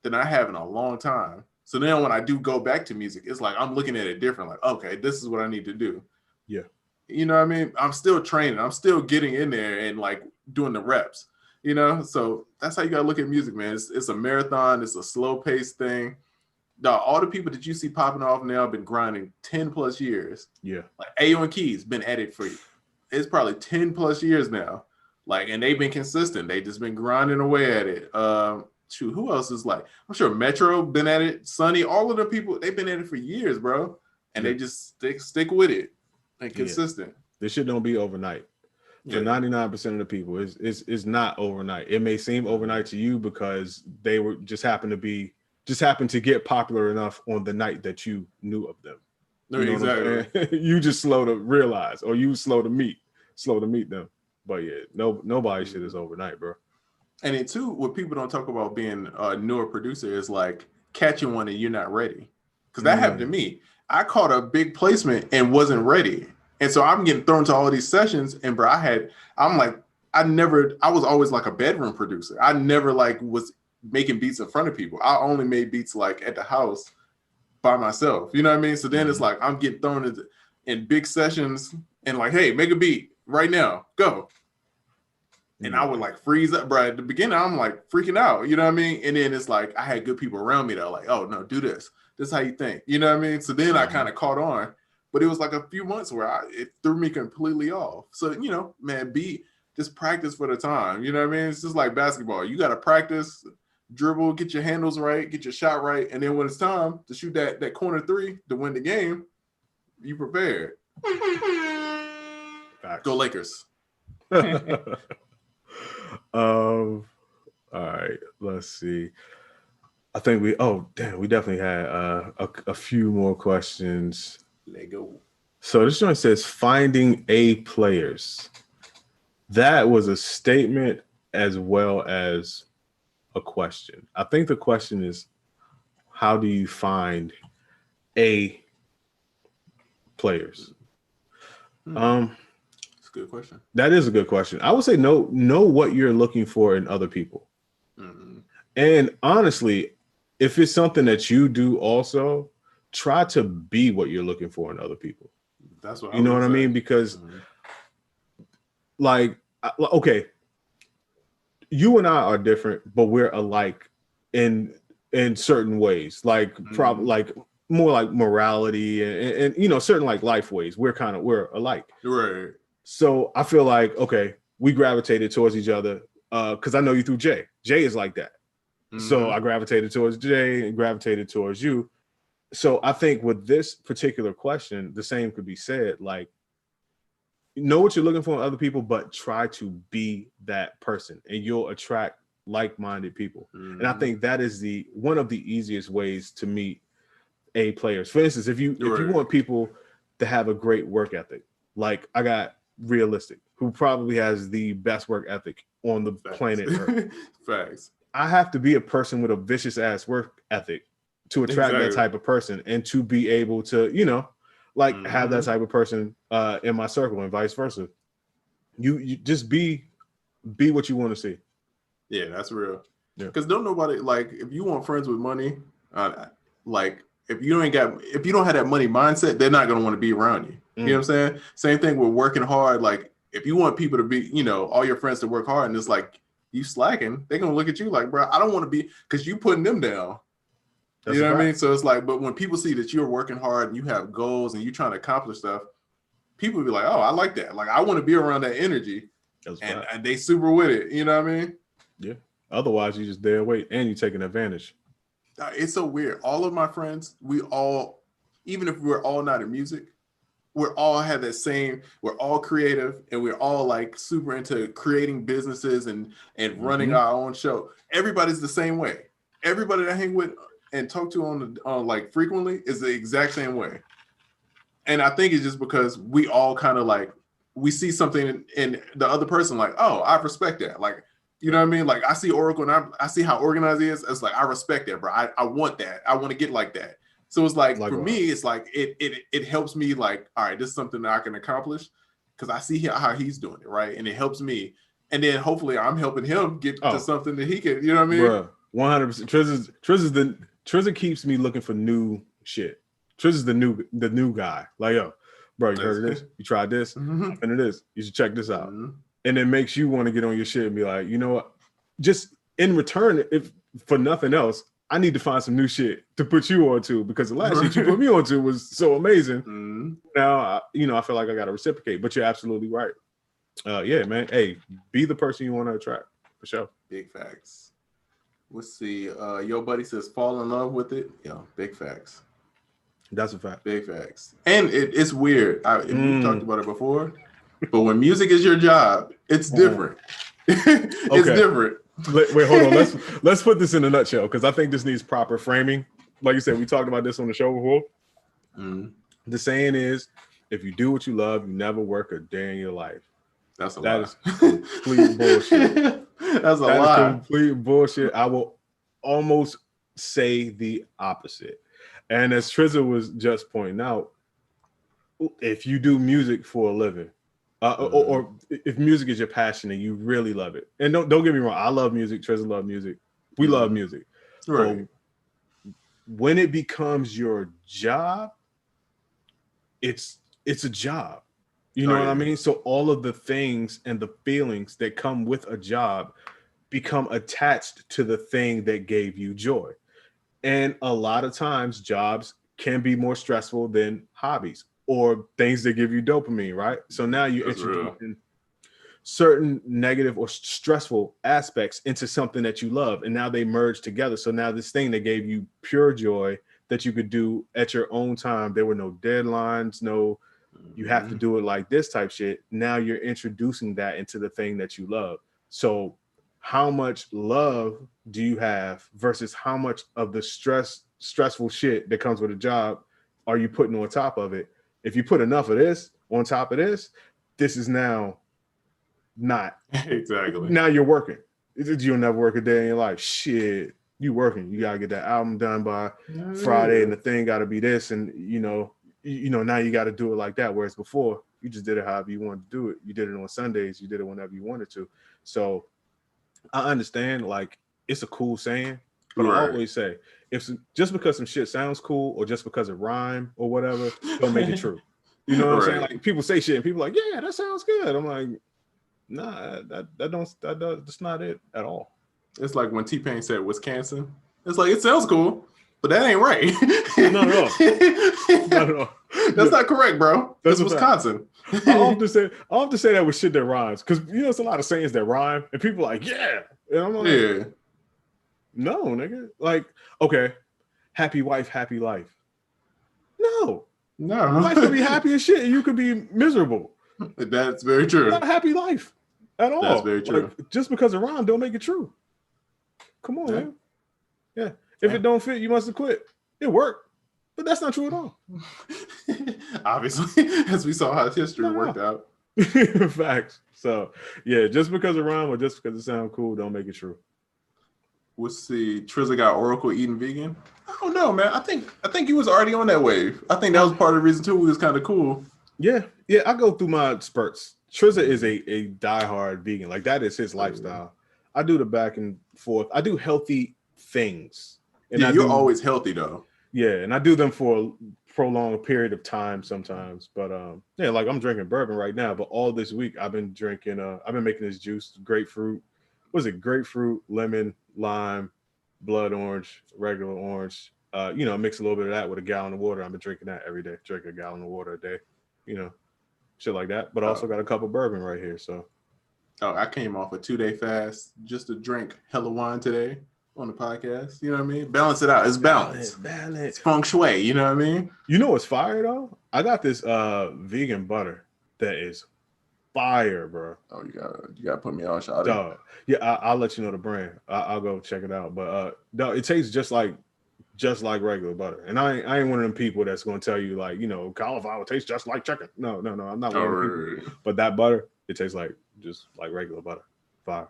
Speaker 3: than I have in a long time. So then when I do go back to music, it's like I'm looking at it different. Like, okay, this is what I need to do.
Speaker 1: Yeah.
Speaker 3: You know what I mean? I'm still training. I'm still getting in there and like doing the reps, you know? So that's how you got to look at music, man. It's a marathon. It's a slow paced thing. Dog, all the people that you see popping off now have been grinding 10 plus years.
Speaker 1: Yeah.
Speaker 3: Like Ayo and Keys been at it for you. It's probably 10 plus years now. Like, and they've been consistent. They just been grinding away at it. Shoot, who else is like? I'm sure Metro been at it. Sonny, all of the people, they've been at it for years, bro. And they just stick with it and consistent.
Speaker 1: This shit don't be overnight. For 99% of the people, it's not overnight. It may seem overnight to you because they were just happened to get popular enough on the night that you knew of them. You know exactly. You just slow to realize, or you slow to meet them. But yeah, nobody shit is overnight, bro.
Speaker 3: And then too, what people don't talk about being a newer producer is like catching one and you're not ready. Because that happened to me. I caught a big placement and wasn't ready. And so I'm getting thrown to all these sessions. And bro, I was always like a bedroom producer. I never like was making beats in front of people. I only made beats like at the house by myself. You know what I mean? So then it's like I'm getting thrown in big sessions and like, hey, make a beat right now, go. And I would like freeze up, bro. At the beginning, I'm like freaking out, you know what I mean? And then it's like I had good people around me that are like, oh no, do this. This is how you think, you know what I mean? So then I kind of caught on, but it was like a few months where it threw me completely off. So, you know, man, just practice for the time, you know what I mean? It's just like basketball. You got to practice, dribble, get your handles right, get your shot right. And then when it's time to shoot that corner three to win the game, you prepared. Go Lakers.
Speaker 1: All right, let's see. I think we definitely had a few more questions.
Speaker 3: Let go.
Speaker 1: So this joint says finding A players. That was a statement as well as a question. I think the question is, how do you find A players?
Speaker 3: It's a good question.
Speaker 1: That is a good question. I would say know what you're looking for in other people. And honestly, if it's something that you do also, try to be what you're looking for in other people.
Speaker 3: That's what
Speaker 1: you know what I mean? Because like, okay, you and I are different, but we're alike in certain ways, like probably like more like morality and you know, certain like life ways. We're alike.
Speaker 3: Right.
Speaker 1: So I feel like, okay, we gravitated towards each other because I know you through Jay. Jay is like that. So I gravitated towards Jay and gravitated towards you. So I think with this particular question, the same could be said. Like, know what you're looking for in other people, but try to be that person, and you'll attract like-minded people. And I think that is one of the easiest ways to meet A players. For instance, if you want people to have a great work ethic, like I got Realistic, who probably has the best work ethic on the planet Earth.
Speaker 3: Facts.
Speaker 1: I have to be a person with a vicious ass work ethic to attract that type of person, and to be able to, you know, like have that type of person in my circle, and vice versa. You just be what you want to see.
Speaker 3: Yeah, that's real. Because don't nobody, like, if you want friends with money, like if you don't have that money mindset, they're not gonna want to be around you. You know what I'm saying? Same thing with working hard. Like if you want people to be, you know, all your friends to work hard, and it's like you slacking, they're gonna look at you like, bro, I don't want to be, because you putting them down. That's you know what I mean? So it's like, but when people see that you're working hard and you have goals and you're trying to accomplish stuff, people will be like, oh, I like that. Like, I want to be around that energy. And they super with it. You know what I mean?
Speaker 1: Yeah. Otherwise, you just dead weight and you're taking advantage.
Speaker 3: It's so weird. All of my friends, we all, even if we're all not in music, we're all have that same, we're all creative, and we're all like super into creating businesses and running our own show. Everybody's the same way. Everybody that I hang with and talk to on like frequently is the exact same way. And I think it's just because we all kind of like, we see something in the other person, like, oh, I respect that. Like, you know what I mean? Like I see Oracle and I see how organized he is. It's like, I respect that, bro. I want that. I want to get like that. So it's like, for me, it's like, it helps me like, all right, this is something that I can accomplish because I see how he's doing it, right? And it helps me. And then hopefully I'm helping him get to something that he can, you know what I mean?
Speaker 1: Bruh, 100%. Trizza keeps me looking for new shit. Trizza's the new guy. Like, yo, bro, you heard of this? You tried this? And it is. You should check this out. And it makes you want to get on your shit and be like, you know what? Just in return, if for nothing else, I need to find some new shit to put you onto, because the last shit you put me onto was so amazing. Now, I feel like I got to reciprocate, but you're absolutely right. Yeah, man. Hey, be the person you want to attract, for sure.
Speaker 3: Big facts. Let's see. Yo, buddy says fall in love with it. Yo, big facts.
Speaker 1: That's a fact.
Speaker 3: Big facts. And it's weird. We've talked about it before, but when music is your job, it's different. It's different.
Speaker 1: Wait, hold on. Let's put this in a nutshell, because I think this needs proper framing. Like you said, we talked about this on the show before. The saying is, if you do what you love, you never work a day in your life.
Speaker 3: That's a lie.
Speaker 1: That is complete bullshit.
Speaker 3: That's a lie.
Speaker 1: That is complete bullshit. I will almost say the opposite. And as Trizza was just pointing out, if you do music for a living, or if music is your passion and you really love it, and don't get me wrong, I love music, Trizza love music, we love music.
Speaker 3: Right.
Speaker 1: So when it becomes your job, it's a job. You know what I mean? So all of the things and the feelings that come with a job become attached to the thing that gave you joy. And a lot of times jobs can be more stressful than hobbies or things that give you dopamine, right? So now you introduce certain negative or stressful aspects into something that you love, and now they merge together. So now this thing that gave you pure joy that you could do at your own time, there were no deadlines, no you have to do it like this type shit. Now you're introducing that into the thing that you love. So how much love do you have versus how much of the stressful shit that comes with a job are you putting on top of it? If you put enough of this on top of this, this is now not
Speaker 3: exactly.
Speaker 1: Now you're working. You'll never work a day in your life. Shit, you working. You gotta get that album done by Friday, and the thing gotta be this, and now you gotta do it like that. Whereas before, you just did it however you wanted to do it. You did it on Sundays. You did it whenever you wanted to. So I understand, like, it's a cool saying, but I always say, just because some shit sounds cool or just because it rhyme or whatever, don't make it true. You know what I'm saying? Like, people say shit and people are like, yeah, that sounds good. I'm like, nah, that's not it at all.
Speaker 3: It's like when T-Pain said Wisconsin. It's like, it sounds cool, but that ain't right.
Speaker 1: Not at all.
Speaker 3: That's not correct, bro. That's Wisconsin.
Speaker 1: I often say that with shit that rhymes, because it's a lot of sayings that rhyme, and people are like, yeah, and I'm like, no, nigga. Like, okay, happy wife, happy life. No, life could be happy as shit, and you could be miserable.
Speaker 3: That's very true.
Speaker 1: Not a happy life at all.
Speaker 3: That's very true.
Speaker 1: Like, just because it rhyme, don't make it true. Come on, man. Yeah. If it don't fit, you must have quit. It worked. But that's not true at all.
Speaker 3: Obviously, as we saw how history worked out.
Speaker 1: Facts. So, yeah, just because it rhyme or just because it sounds cool, don't make it true.
Speaker 3: We'll see. Trizza got Oracle eating vegan. I don't know, man. I think he was already on that wave. I think that was part of the reason too. He was kind of cool.
Speaker 1: Yeah. I go through my spurts. Trizza is a diehard vegan. Like, that is his lifestyle. I do the back and forth. I do healthy things. And
Speaker 3: you're always healthy though. Yeah,
Speaker 1: and I do them for a prolonged period of time sometimes. But like, I'm drinking bourbon right now, but all this week I've been drinking I've been making this juice, grapefruit. What is it? Grapefruit, lemon, lime, blood orange, regular orange. Mix a little bit of that with a gallon of water. I've been drinking that every day. Drink a gallon of water a day. Shit like that. But also got a cup of bourbon right here. So
Speaker 3: I came off a 2-day fast just to drink hella wine today on the podcast. You know what I mean? Balance it out. It's balance. It's feng shui. You know what I mean?
Speaker 1: You know what's fire though? I got this vegan butter that is fire, bro.
Speaker 3: Oh, you gotta put me on, shot.
Speaker 1: Dog. Yeah, I'll let you know the brand. I'll go check it out. But dog, it tastes just like regular butter. And I ain't one of them people that's gonna tell you, like, cauliflower tastes just like chicken. No. I'm not one of them people. But that butter, it tastes like just like regular butter. Fire.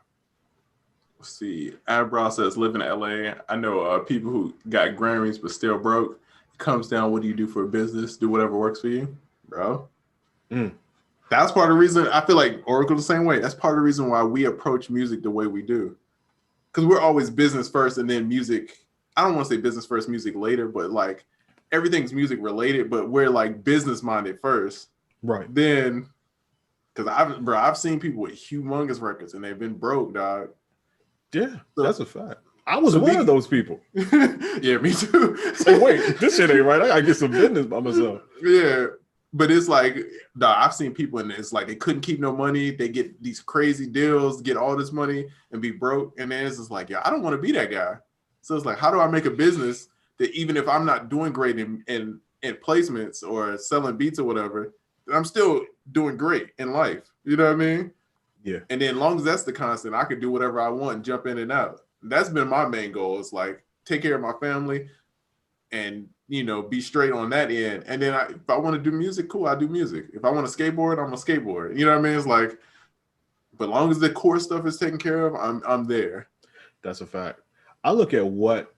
Speaker 3: Let's see. Eyebrow says, live in LA. I know people who got Grammys but still broke. It comes down, what do you do for a business? Do whatever works for you, bro. That's part of the reason I feel like Oracle the same way. That's part of the reason why we approach music the way we do. Because we're always business first and then music. I don't want to say business first, music later, but like everything's music related, but we're like business minded first.
Speaker 1: Right.
Speaker 3: Then, because I've seen people with humongous records and they've been broke, dog.
Speaker 1: Yeah, that's a fact. I was one of those people.
Speaker 3: Yeah, me too.
Speaker 1: Hey, wait, this shit ain't right. I gotta get some business by myself.
Speaker 3: Yeah, but it's like, I've seen people and it's like they couldn't keep no money. They get these crazy deals, get all this money and be broke. And then it's just like, I don't want to be that guy. So it's like, how do I make a business that even if I'm not doing great in placements or selling beats or whatever, I'm still doing great in life. You know what I mean?
Speaker 1: Yeah.
Speaker 3: And then as long as that's the constant, I can do whatever I want and jump in and out. That's been my main goal. It's like, take care of my family and, be straight on that end. And then if I want to do music, cool, I do music. If I want to skateboard, I'm a skateboard. You know what I mean? It's like, but as long as the core stuff is taken care of, I'm there.
Speaker 1: That's a fact. I look at what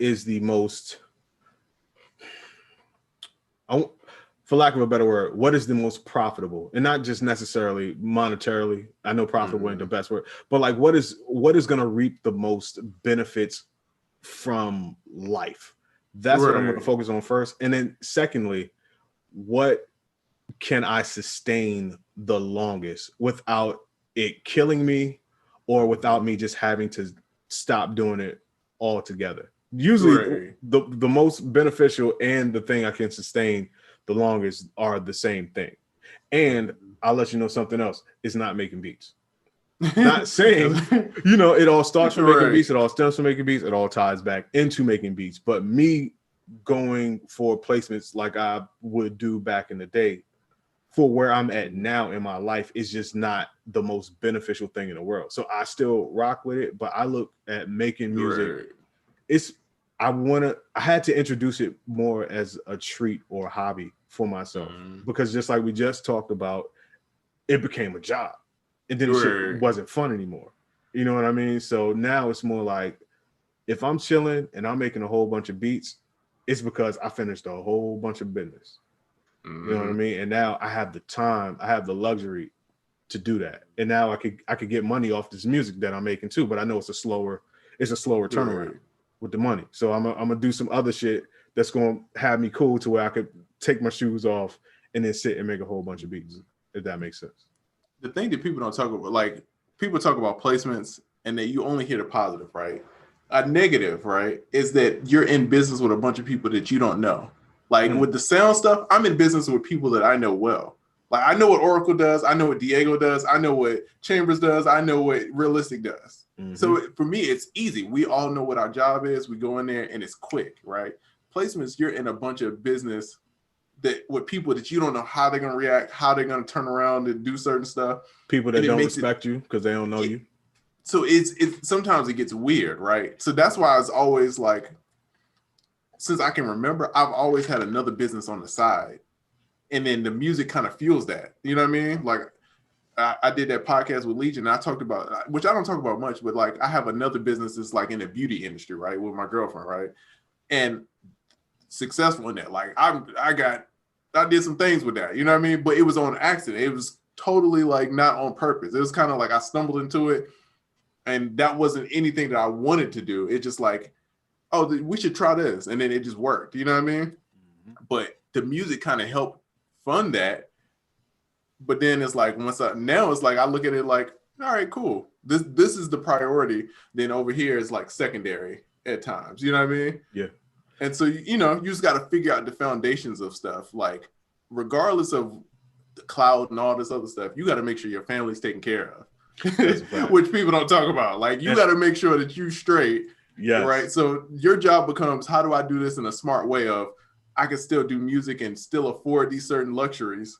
Speaker 1: is the most, for lack of a better word, what is the most profitable, and not just necessarily monetarily. I know profitable ain't the best word, but like what is going to reap the most benefits from life? That's what I'm going to focus on first. And then secondly, what can I sustain the longest without it killing me or without me just having to stop doing it altogether? Usually the most beneficial and the thing I can sustain the longest are the same thing. And I'll let you know something else. It's not making beats. Not saying, it all starts from making beats, it all stems from making beats, it all ties back into making beats. But me going for placements like I would do back in the day for where I'm at now in my life is just not the most beneficial thing in the world. So I still rock with it, but I look at making music. I had to introduce it more as a treat or a hobby for myself, because just like we just talked about, it became a job. and then the shit wasn't fun anymore. You know what I mean? So now it's more like, if I'm chilling and I'm making a whole bunch of beats, it's because I finished a whole bunch of business. You know what I mean? And now I have the time, I have the luxury to do that. And now I could get money off this music that I'm making too, but I know it's a slower turnaround with the money. So I'm gonna do some other shit that's gonna have me cool to where I could take my shoes off and then sit and make a whole bunch of beats, if that makes sense.
Speaker 3: The thing that people don't talk about, like people talk about placements and that you only hear the positive, right? A negative, right, is that you're in business with a bunch of people that you don't know. Like with the sound stuff, I'm in business with people that I know well. Like I know what Oracle does, I know what Diego does, I know what Chambers does, I know what Realistic does. So for me, it's easy. We all know what our job is. We go in there and it's quick, right? Placements, you're in a bunch of business that with people that you don't know how they're gonna react, how they're gonna turn around and do certain stuff.
Speaker 1: People that don't respect you because they don't know you.
Speaker 3: So it's sometimes it gets weird, right? So that's why it's always like, since I can remember, I've always had another business on the side. And then the music kind of fuels that. You know what I mean? Like I did that podcast with Legion and I talked about, which I don't talk about much, but like I have another business that's like in the beauty industry, right? With my girlfriend, right? And successful in that. Like I did some things with that, you know what I mean? But it was on accident. It was totally like not on purpose. It was kind of like I stumbled into it and that wasn't anything that I wanted to do. It just like, oh, we should try this. And then it just worked, you know what I mean? But the music kind of helped fund that. But then it's like, now it's like, I look at it like, all right, cool. This is the priority. Then over here is like secondary at times, you know what I mean?
Speaker 1: Yeah.
Speaker 3: And so, you know, you just got to figure out the foundations of stuff. Like, regardless of the cloud and all this other stuff, you got to make sure your family's taken care of, which people don't talk about. Like, you got to make sure that you straight. Yes. Right. So your job becomes, how do I do this in a smart way of I can still do music and still afford these certain luxuries.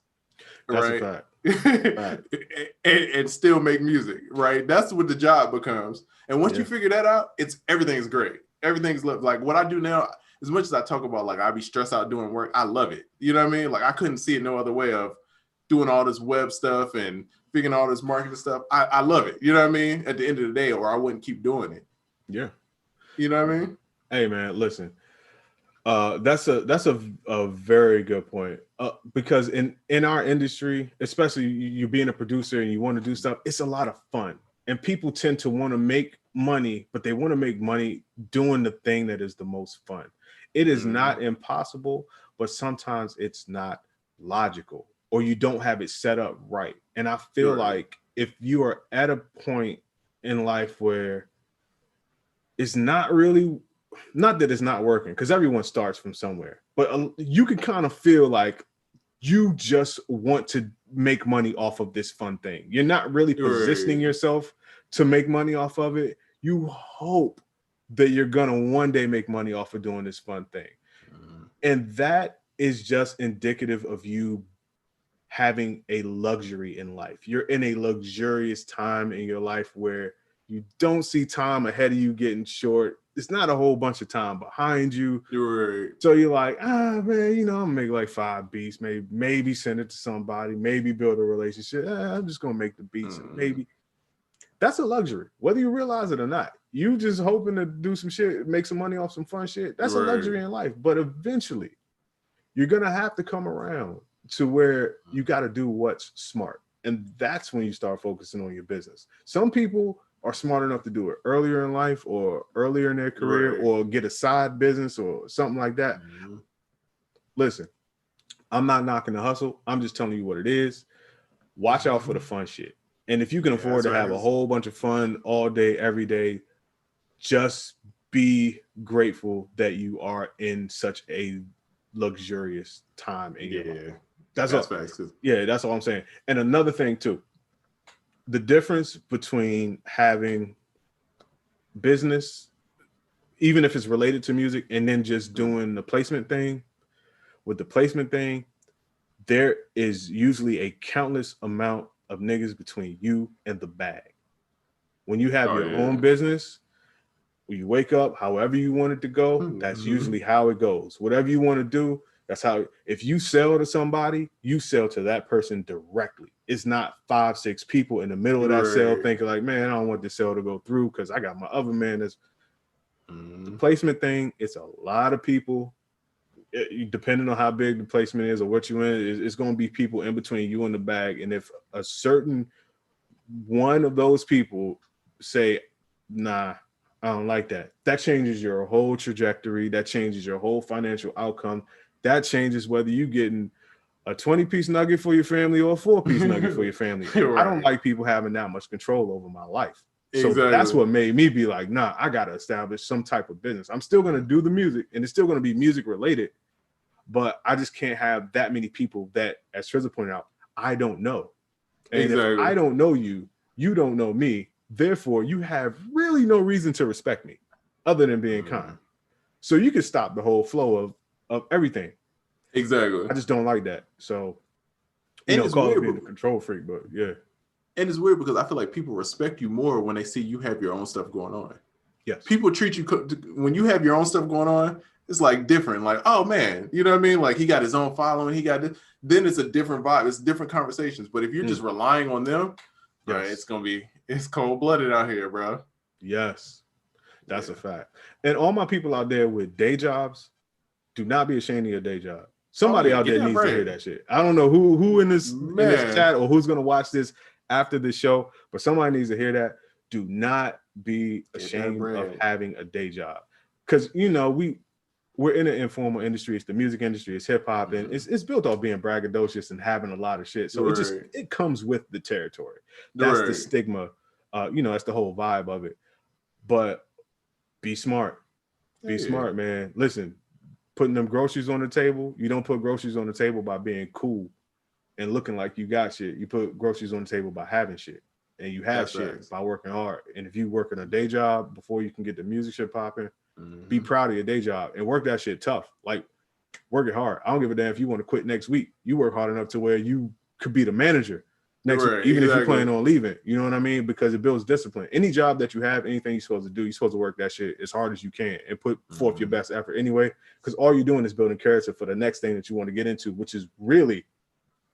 Speaker 1: That's
Speaker 3: right.
Speaker 1: A fact.
Speaker 3: and still make music. Right. That's what the job becomes. And once you figure that out, everything's great. Everything's like what I do now. As much as I talk about like I be stressed out doing work, I love it. You know what I mean? Like I couldn't see it no other way of doing all this web stuff and figuring all this marketing stuff. I love it. You know what I mean? At the end of the day, or I wouldn't keep doing it.
Speaker 1: Yeah.
Speaker 3: You know what I mean?
Speaker 1: Hey man, listen. That's a very good point. Because in our industry, especially you being a producer and you want to do stuff, it's a lot of fun. And people tend to want to make money, but they want to make money doing the thing that is the most fun. It is not impossible, but sometimes it's not logical or you don't have it set up right. And I feel like if you are at a point in life where it's not really, not that it's not working, because everyone starts from somewhere, but you can kind of feel like you just want to make money off of this fun thing. You're not really positioning yourself to make money off of it. You hope that you're gonna one day make money off of doing this fun thing. And that is just indicative of you having a luxury in life. You're in a luxurious time in your life where you don't see time ahead of you getting short. It's not a whole bunch of time behind you. So you're like, man, you know, I'm gonna make like 5 beats, maybe send it to somebody, maybe build a relationship. I'm just gonna make the beats and maybe. That's a luxury, whether you realize it or not. You just hoping to do some shit, make some money off some fun shit. That's a luxury in life. But eventually, you're gonna have to come around to where you got to do what's smart, and that's when you start focusing on your business. Some people are smart enough to do it earlier in life or earlier in their career or get a side business or something like that. Listen, I'm not knocking the hustle. I'm just telling you what it is. Watch out for the fun shit. And if you can afford to have a whole bunch of fun all day, every day, just be grateful that you are in such a luxurious time in your life. That's facts. Yeah, that's all I'm saying. And another thing too, the difference between having business, even if it's related to music, and then just doing the placement thing. With the placement thing, there is usually a countless amount of niggas between you and the bag. When you have your own business, when you wake up, however you want it to go, that's usually how it goes. Whatever you want to do, that's how. If you sell to somebody, you sell to that person directly. it's not 5-6 people in the middle of that sale thinking like, man, I don't want this sale to go through because I got my other man that's the placement thing. It's a lot of people. Depending on how big the placement is or what you in, it's going to be people in between you and the bag. And if a certain one of those people say, nah, I don't like that, that changes your whole trajectory. That changes your whole financial outcome. That changes whether you getting a 20-piece nugget for your family or a 4-piece nugget for your family. I don't like people having that much control over my life. So that's what made me be like, nah, I got to establish some type of business. I'm still going to do the music and it's still going to be music related, but I just can't have that many people that, as Trizza pointed out, I don't know. And if I don't know you, you don't know me. Therefore, you have really no reason to respect me other than being kind. So you can stop the whole flow of everything.
Speaker 3: Exactly.
Speaker 1: I just don't like that. So, you know, call it being a control freak, but yeah.
Speaker 3: And it's weird because I feel like people respect you more when they see you have your own stuff going on.
Speaker 1: Yes.
Speaker 3: People treat you, when you have your own stuff going on, it's like different. Like, oh man, you know what I mean? Like he got his own following. He got this. Then it's a different vibe. It's different conversations. But if you're just relying on them, right, it's cold-blooded out here, bro.
Speaker 1: Yes. That's a fact. And all my people out there with day jobs, do not be ashamed of your day job. Somebody out there needs to hear that shit. I don't know who in this chat or who's gonna watch this after the show, but somebody needs to hear that. Do not be ashamed of having a day job, because you know we're in an informal industry. It's the music industry. It's hip hop, and it's built off being braggadocious and having a lot of shit. So it comes with the territory. That's the stigma. You know, that's the whole vibe of it. But be smart. Be smart, man. Listen. Putting them groceries on the table, you don't put groceries on the table by being cool and looking like you got shit. You put groceries on the table by having shit, and you have shit by working hard. And if you working a day job before you can get the music shit popping, be proud of your day job and work that shit tough. Like, work it hard. I don't give a damn if you want to quit next week. You work hard enough to where you could be the manager next week, even if you plan on leaving. You know what I mean? Because it builds discipline. Any job that you have, anything you're supposed to do, you're supposed to work that shit as hard as you can and put forth your best effort anyway. Because all you're doing is building character for the next thing that you want to get into, which is really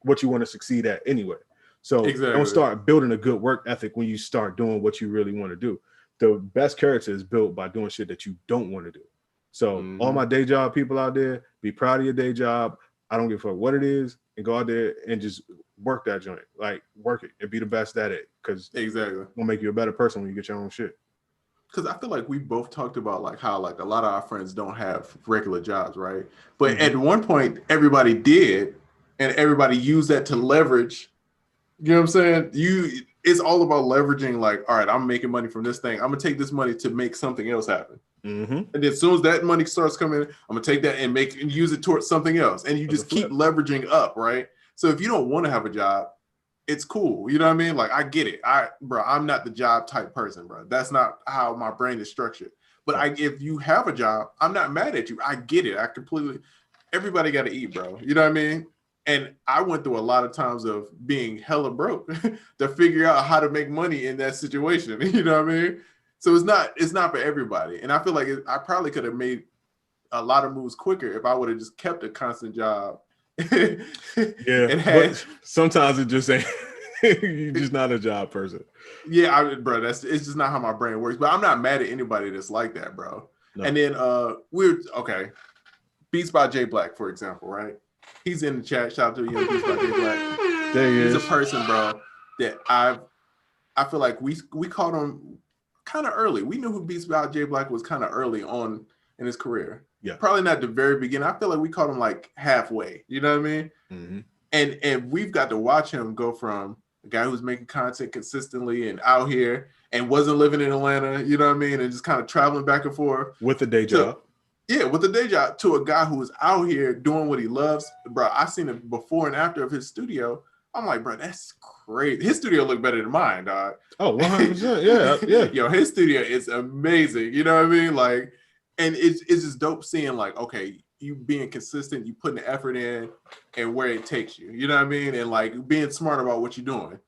Speaker 1: what you want to succeed at anyway. So don't start building a good work ethic when you start doing what you really want to do. The best character is built by doing shit that you don't want to do. So all my day job people out there, be proud of your day job. I don't give a fuck what it is, and go out there and just work that joint. Like, work it and be the best at it, because it'll make you a better person when you get your own shit.
Speaker 3: Because I feel like we both talked about like how like a lot of our friends don't have regular jobs, right? But at one point, everybody did, and everybody used that to leverage. You know what I'm saying? It's all about leveraging. Like, all right, I'm making money from this thing. I'm gonna take this money to make something else happen. And then as soon as that money starts coming in, I'm gonna take that and use it towards something else. And you just keep leveraging up, right? So if you don't want to have a job, it's cool. You know what I mean? Like, I get it. I'm not the job type person, bro. That's not how my brain is structured. But if you have a job, I'm not mad at you. I get it. Everybody got to eat, bro. You know what I mean? And I went through a lot of times of being hella broke to figure out how to make money in that situation. You know what I mean? So it's not for everybody. And I feel like I probably could have made a lot of moves quicker if I would have just kept a constant job.
Speaker 1: But sometimes it just ain't. You're just not a job person.
Speaker 3: Yeah, bro, it's just not how my brain works. But I'm not mad at anybody that's like that, bro. No. And then Beats by J Black, for example, right? He's in the chat. Shout out to you, Beats by J Black.
Speaker 1: There he is.
Speaker 3: He's a person, bro, that I feel like we caught him kind of early. We knew who Beats by J Black was kind of early on in his career. Yeah, probably not the very beginning. I feel like we caught him like halfway. You know what I mean? And we've got to watch him go from a guy who's making content consistently and out here and wasn't living in Atlanta, you know what I mean, and just kind of traveling back and forth
Speaker 1: with a day job.
Speaker 3: With a day job, to a guy who is out here doing what he loves. Bro, I seen it before and after of his studio. I'm like, bro, that's great. His studio looked better than mine, dog.
Speaker 1: Oh, 100%. Yeah.
Speaker 3: Yo, his studio is amazing. You know what I mean? Like, and it's just dope seeing like, okay, you being consistent, you putting the effort in and where it takes you. You know what I mean? And like being smart about what you're doing.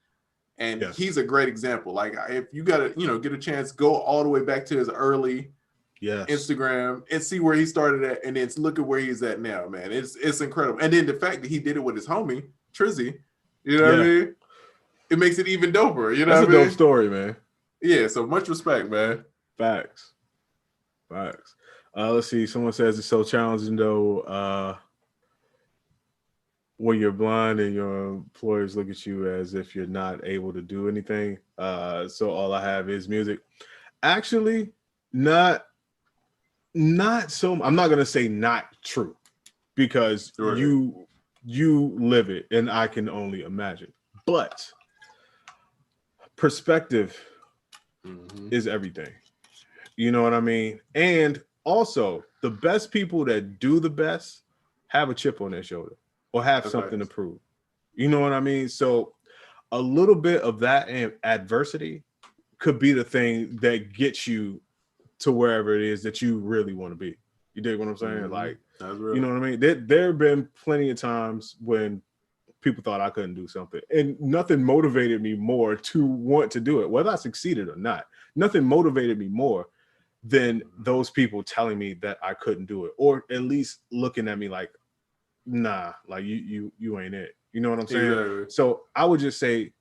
Speaker 3: And he's a great example. Like, if you gotta, get a chance, go all the way back to his early Instagram and see where he started at, and then look at where he's at now, man. It's incredible. And then the fact that he did it with his homie, Trizzy, you know what I mean? it makes it even doper. You know
Speaker 1: That's
Speaker 3: what
Speaker 1: a
Speaker 3: I mean?
Speaker 1: dope story, man.
Speaker 3: Yeah, so much respect, man.
Speaker 1: Facts. Let's see. Someone says it's so challenging though. When you're blind and your employers look at you as if you're not able to do anything. So all I have is music. Actually, not so. I'm not gonna say not true because you live it, and I can only imagine. But perspective is everything. You know what I mean? And also, the best people that do the best have a chip on their shoulder or have something to prove. You know what I mean? So a little bit of that adversity could be the thing that gets you to wherever it is that you really want to be. You dig what I'm saying? Like, you know what I mean? There have been plenty of times when people thought I couldn't do something, and nothing motivated me more to want to do it, whether I succeeded or not. Nothing motivated me more than those people telling me that I couldn't do it, or at least looking at me like, nah, like you ain't it. You know what I'm saying? Exactly. So I would just say,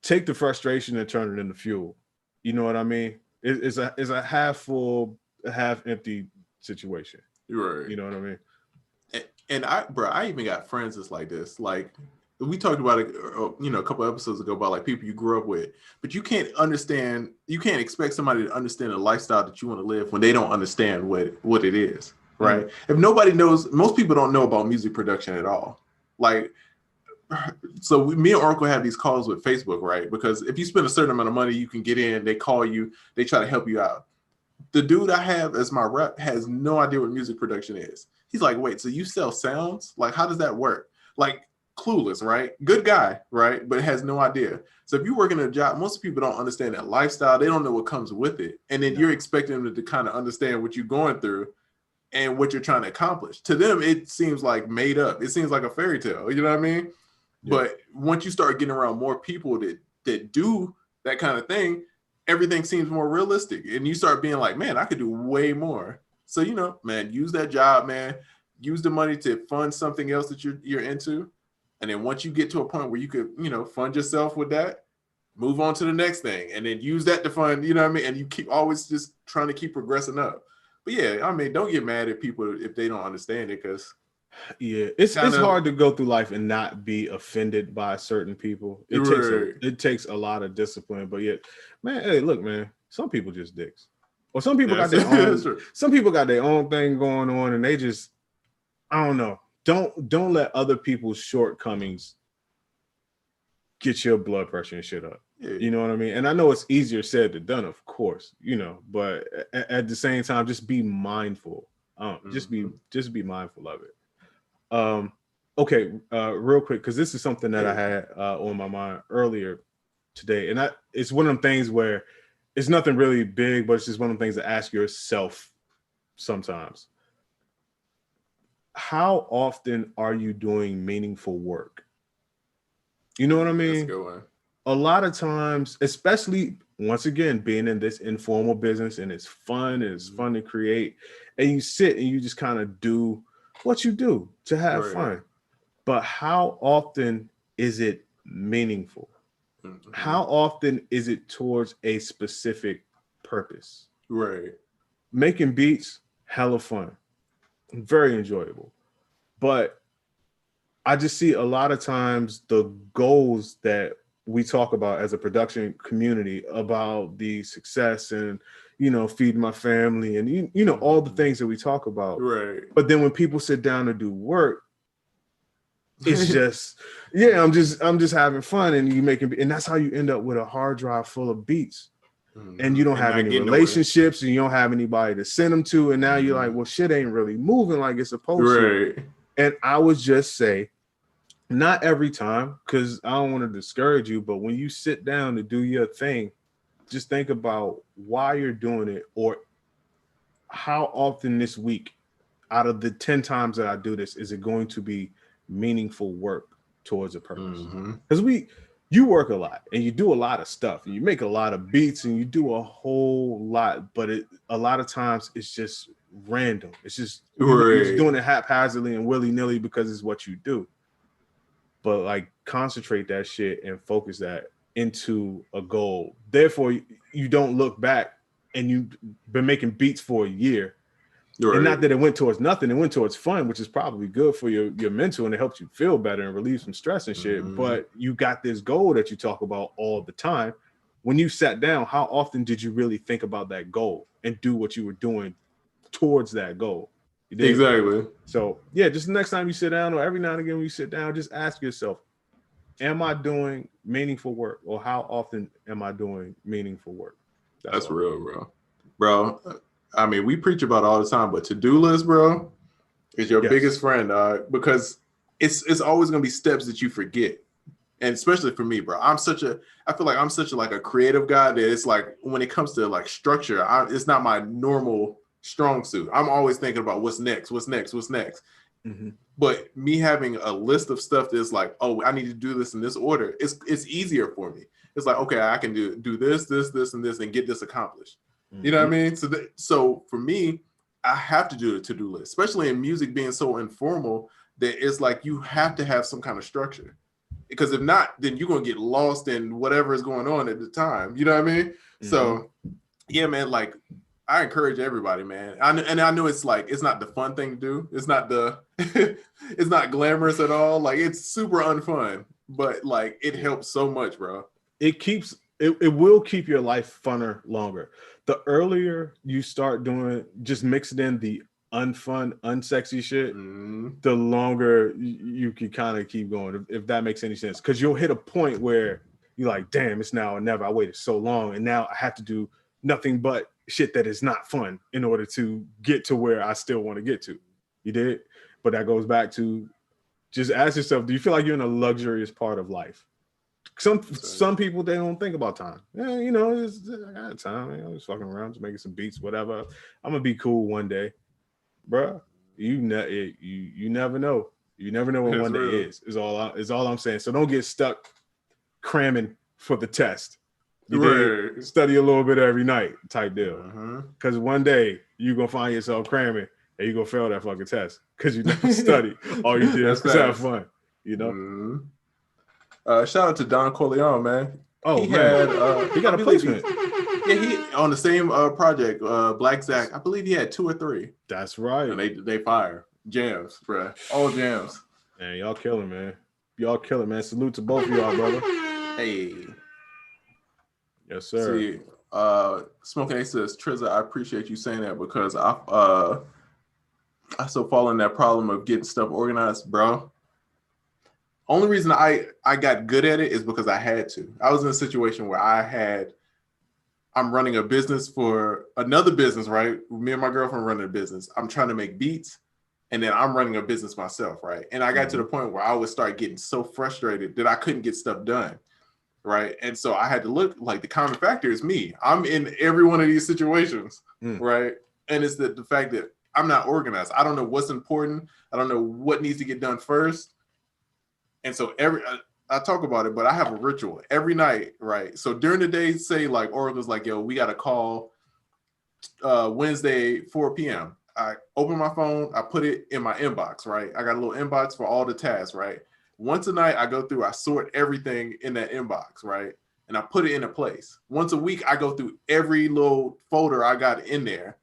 Speaker 1: take the frustration and turn it into fuel. You know what I mean? It's a half full, half empty situation.
Speaker 3: Right.
Speaker 1: You know what I mean?
Speaker 3: And I even got friends that's like this. Like, we talked about it, a couple episodes ago about like people you grew up with, but you can't expect somebody to understand the lifestyle that you want to live when they don't understand what it is, right? If nobody knows, most people don't know about music production at all. Like, so me and Oracle have these calls with Facebook, right? Because if you spend a certain amount of money, you can get in, they call you, they try to help you out. The dude I have as my rep has no idea what music production is. He's like, wait, so you sell sounds? Like, how does that work? Like, clueless, right? Good guy, right? But has no idea. So if you work in a job, most people don't understand that lifestyle. They don't know what comes with it. And then you're expecting them to kind of understand what you're going through and what you're trying to accomplish. To them, it seems like made up. It seems like a fairy tale. You know what I mean? Yeah. But once you start getting around more people that do that kind of thing, everything seems more realistic. And you start being like, man, I could do way more. So, man, use that job, man. Use the money to fund something else that you're into. And then once you get to a point where you could, fund yourself with that, move on to the next thing. And then use that to fund, you know what I mean? And you keep always just trying to keep progressing up. But yeah, I mean, don't get mad at people if they don't understand it, because
Speaker 1: it's hard to go through life and not be offended by certain people. It takes a lot of discipline. But yet, man, hey, look, man, some people just dicks. Or some people got their own some people got their own thing going on, and they just, I don't know. Don't let other people's shortcomings get your blood pressure and shit up. Yeah. You know what I mean? And I know it's easier said than done, of course, but at the same time, just be mindful. Just be mindful of it. Okay, real quick, because this is something that I had on my mind earlier today, and it's one of them things where it's nothing really big, but it's just one of the things to ask yourself sometimes. How often are you doing meaningful work? You know what I mean?
Speaker 3: That's a good one.
Speaker 1: A lot of times, especially once again, being in this informal business, and it's fun to create, and you sit and you just kind of do what you do to have fun. But how often is it meaningful? Mm-hmm. How often is it towards a specific purpose?
Speaker 3: Right.
Speaker 1: Making beats, hella fun, very enjoyable. But I just see a lot of times the goals that we talk about as a production community about the success and, feeding my family and, all the things that we talk about.
Speaker 3: Right.
Speaker 1: But then when people sit down to do work, it's just, I'm just having fun, and and that's how you end up with a hard drive full of beats. And you don't have any relationships, and you don't have anybody to send them to. And now you're like, well, shit ain't really moving like it's supposed to. And I would just say, not every time, because I don't want to discourage you, but when you sit down to do your thing, just think about why you're doing it, or how often this week, out of the 10 times that I do this, is it going to be meaningful work towards a purpose? Because you work a lot and you do a lot of stuff and you make a lot of beats and you do a whole lot, but a lot of times it's just random. It's just you're just doing it haphazardly and willy-nilly because it's what you do. But like, concentrate that shit and focus that into a goal. Therefore, you don't look back and you've been making beats for a year. Right. And not that it went towards nothing, it went towards fun, which is probably good for your mental, and it helps you feel better and relieve some stress and shit. Mm-hmm. But you got this goal that you talk about all the time. When you sat down, how often did you really think about that goal and do what you were doing towards that goal? You did?
Speaker 3: Exactly.
Speaker 1: So yeah, just the next time you sit down, or every now and again when you sit down, just ask yourself, am I doing meaningful work, or how often am I doing meaningful work?
Speaker 3: That's real, bro. I mean, we preach about it all the time, but to-do list, bro, is your biggest friend, because it's always gonna be steps that you forget. And especially for me, bro, I feel like I'm such a, like a creative guy that it's like when it comes to like structure, it's not my normal strong suit. I'm always thinking about what's next. Mm-hmm. But me having a list of stuff that's like, oh, I need to do this in this order, it's easier for me. It's like, okay, I can do this, and this, and get this accomplished. Mm-hmm. You know what I mean? So for me, I have to do a to-do list, especially in music being so informal that it's like you have to have some kind of structure. Because if not, then you're going to get lost in whatever is going on at the time. You know what I mean? Mm-hmm. So, yeah, man, like, I encourage everybody, man. I know it's like, it's not the fun thing to do. It's not it's not glamorous at all. Like, it's super unfun, but like, it helps so much, bro.
Speaker 1: It will keep your life funner longer. The earlier you start doing, just mixing in the unfun, unsexy shit, the longer you can kind of keep going, if that makes any sense. Because you'll hit a point where you're like, damn, it's now or never. I waited so long, and now I have to do nothing but shit that is not fun in order to get to where I still want to get to. You did? But that goes back to just ask yourself, do you feel like you're in a luxurious part of life? Some people, they don't think about time. Yeah, you know, I got time. I'm just fucking around, just making some beats, whatever. I'm gonna be cool one day. Bruh, you never know. You never know what one day is all I'm saying. So don't get stuck cramming for the test. You study a little bit every night type deal. Because one day you're going to find yourself cramming and you're going to fail that fucking test because you never study. All you did was have fun, you know?
Speaker 3: Shout out to Don Corleone, man.
Speaker 1: Oh, he got a placement.
Speaker 3: Yeah, he on the same project, Black Zach. I believe he had 2 or 3.
Speaker 1: That's right.
Speaker 3: And they fire jams, bro. All jams.
Speaker 1: Man, y'all killing, man. Y'all killing, man. Salute to both of y'all, brother.
Speaker 3: Hey.
Speaker 1: Yes, sir.
Speaker 3: See, Smoking Ace says, Trizza, I appreciate you saying that because I still fall in that problem of getting stuff organized, bro. Only reason I got good at it is because I had to. I was in a situation where I'm running a business for another business, right? Me and my girlfriend running a business. I'm trying to make beats, and then I'm running a business myself, right? And I got to the point where I would start getting so frustrated that I couldn't get stuff done, right? And so I had to look, like, the common factor is me. I'm in every one of these situations, right? And it's the fact that I'm not organized. I don't know what's important. I don't know what needs to get done first. And so I talk about it, but I have a ritual every night, right? So during the day, say like Oracle's like, yo, we got a call Wednesday, 4 p.m. I open my phone, I put it in my inbox, right? I got a little inbox for all the tasks, right? Once a night, I go through, I sort everything in that inbox, right? And I put it in a place. Once a week, I go through every little folder I got in there.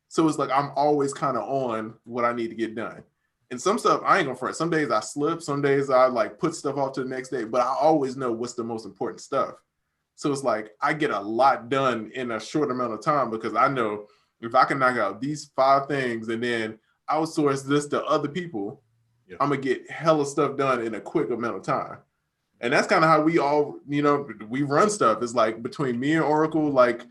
Speaker 3: So it's like I'm always kind of on what I need to get done. And some stuff, I ain't gonna front. Some days I slip, some days I like put stuff off to the next day, but I always know what's the most important stuff. So it's like I get a lot done in a short amount of time because I know if I can knock out these 5 things and then outsource this to other people, I'm gonna get hella stuff done in a quick amount of time. And that's kind of how we all, you know, we run stuff. It's like between me and Oracle, like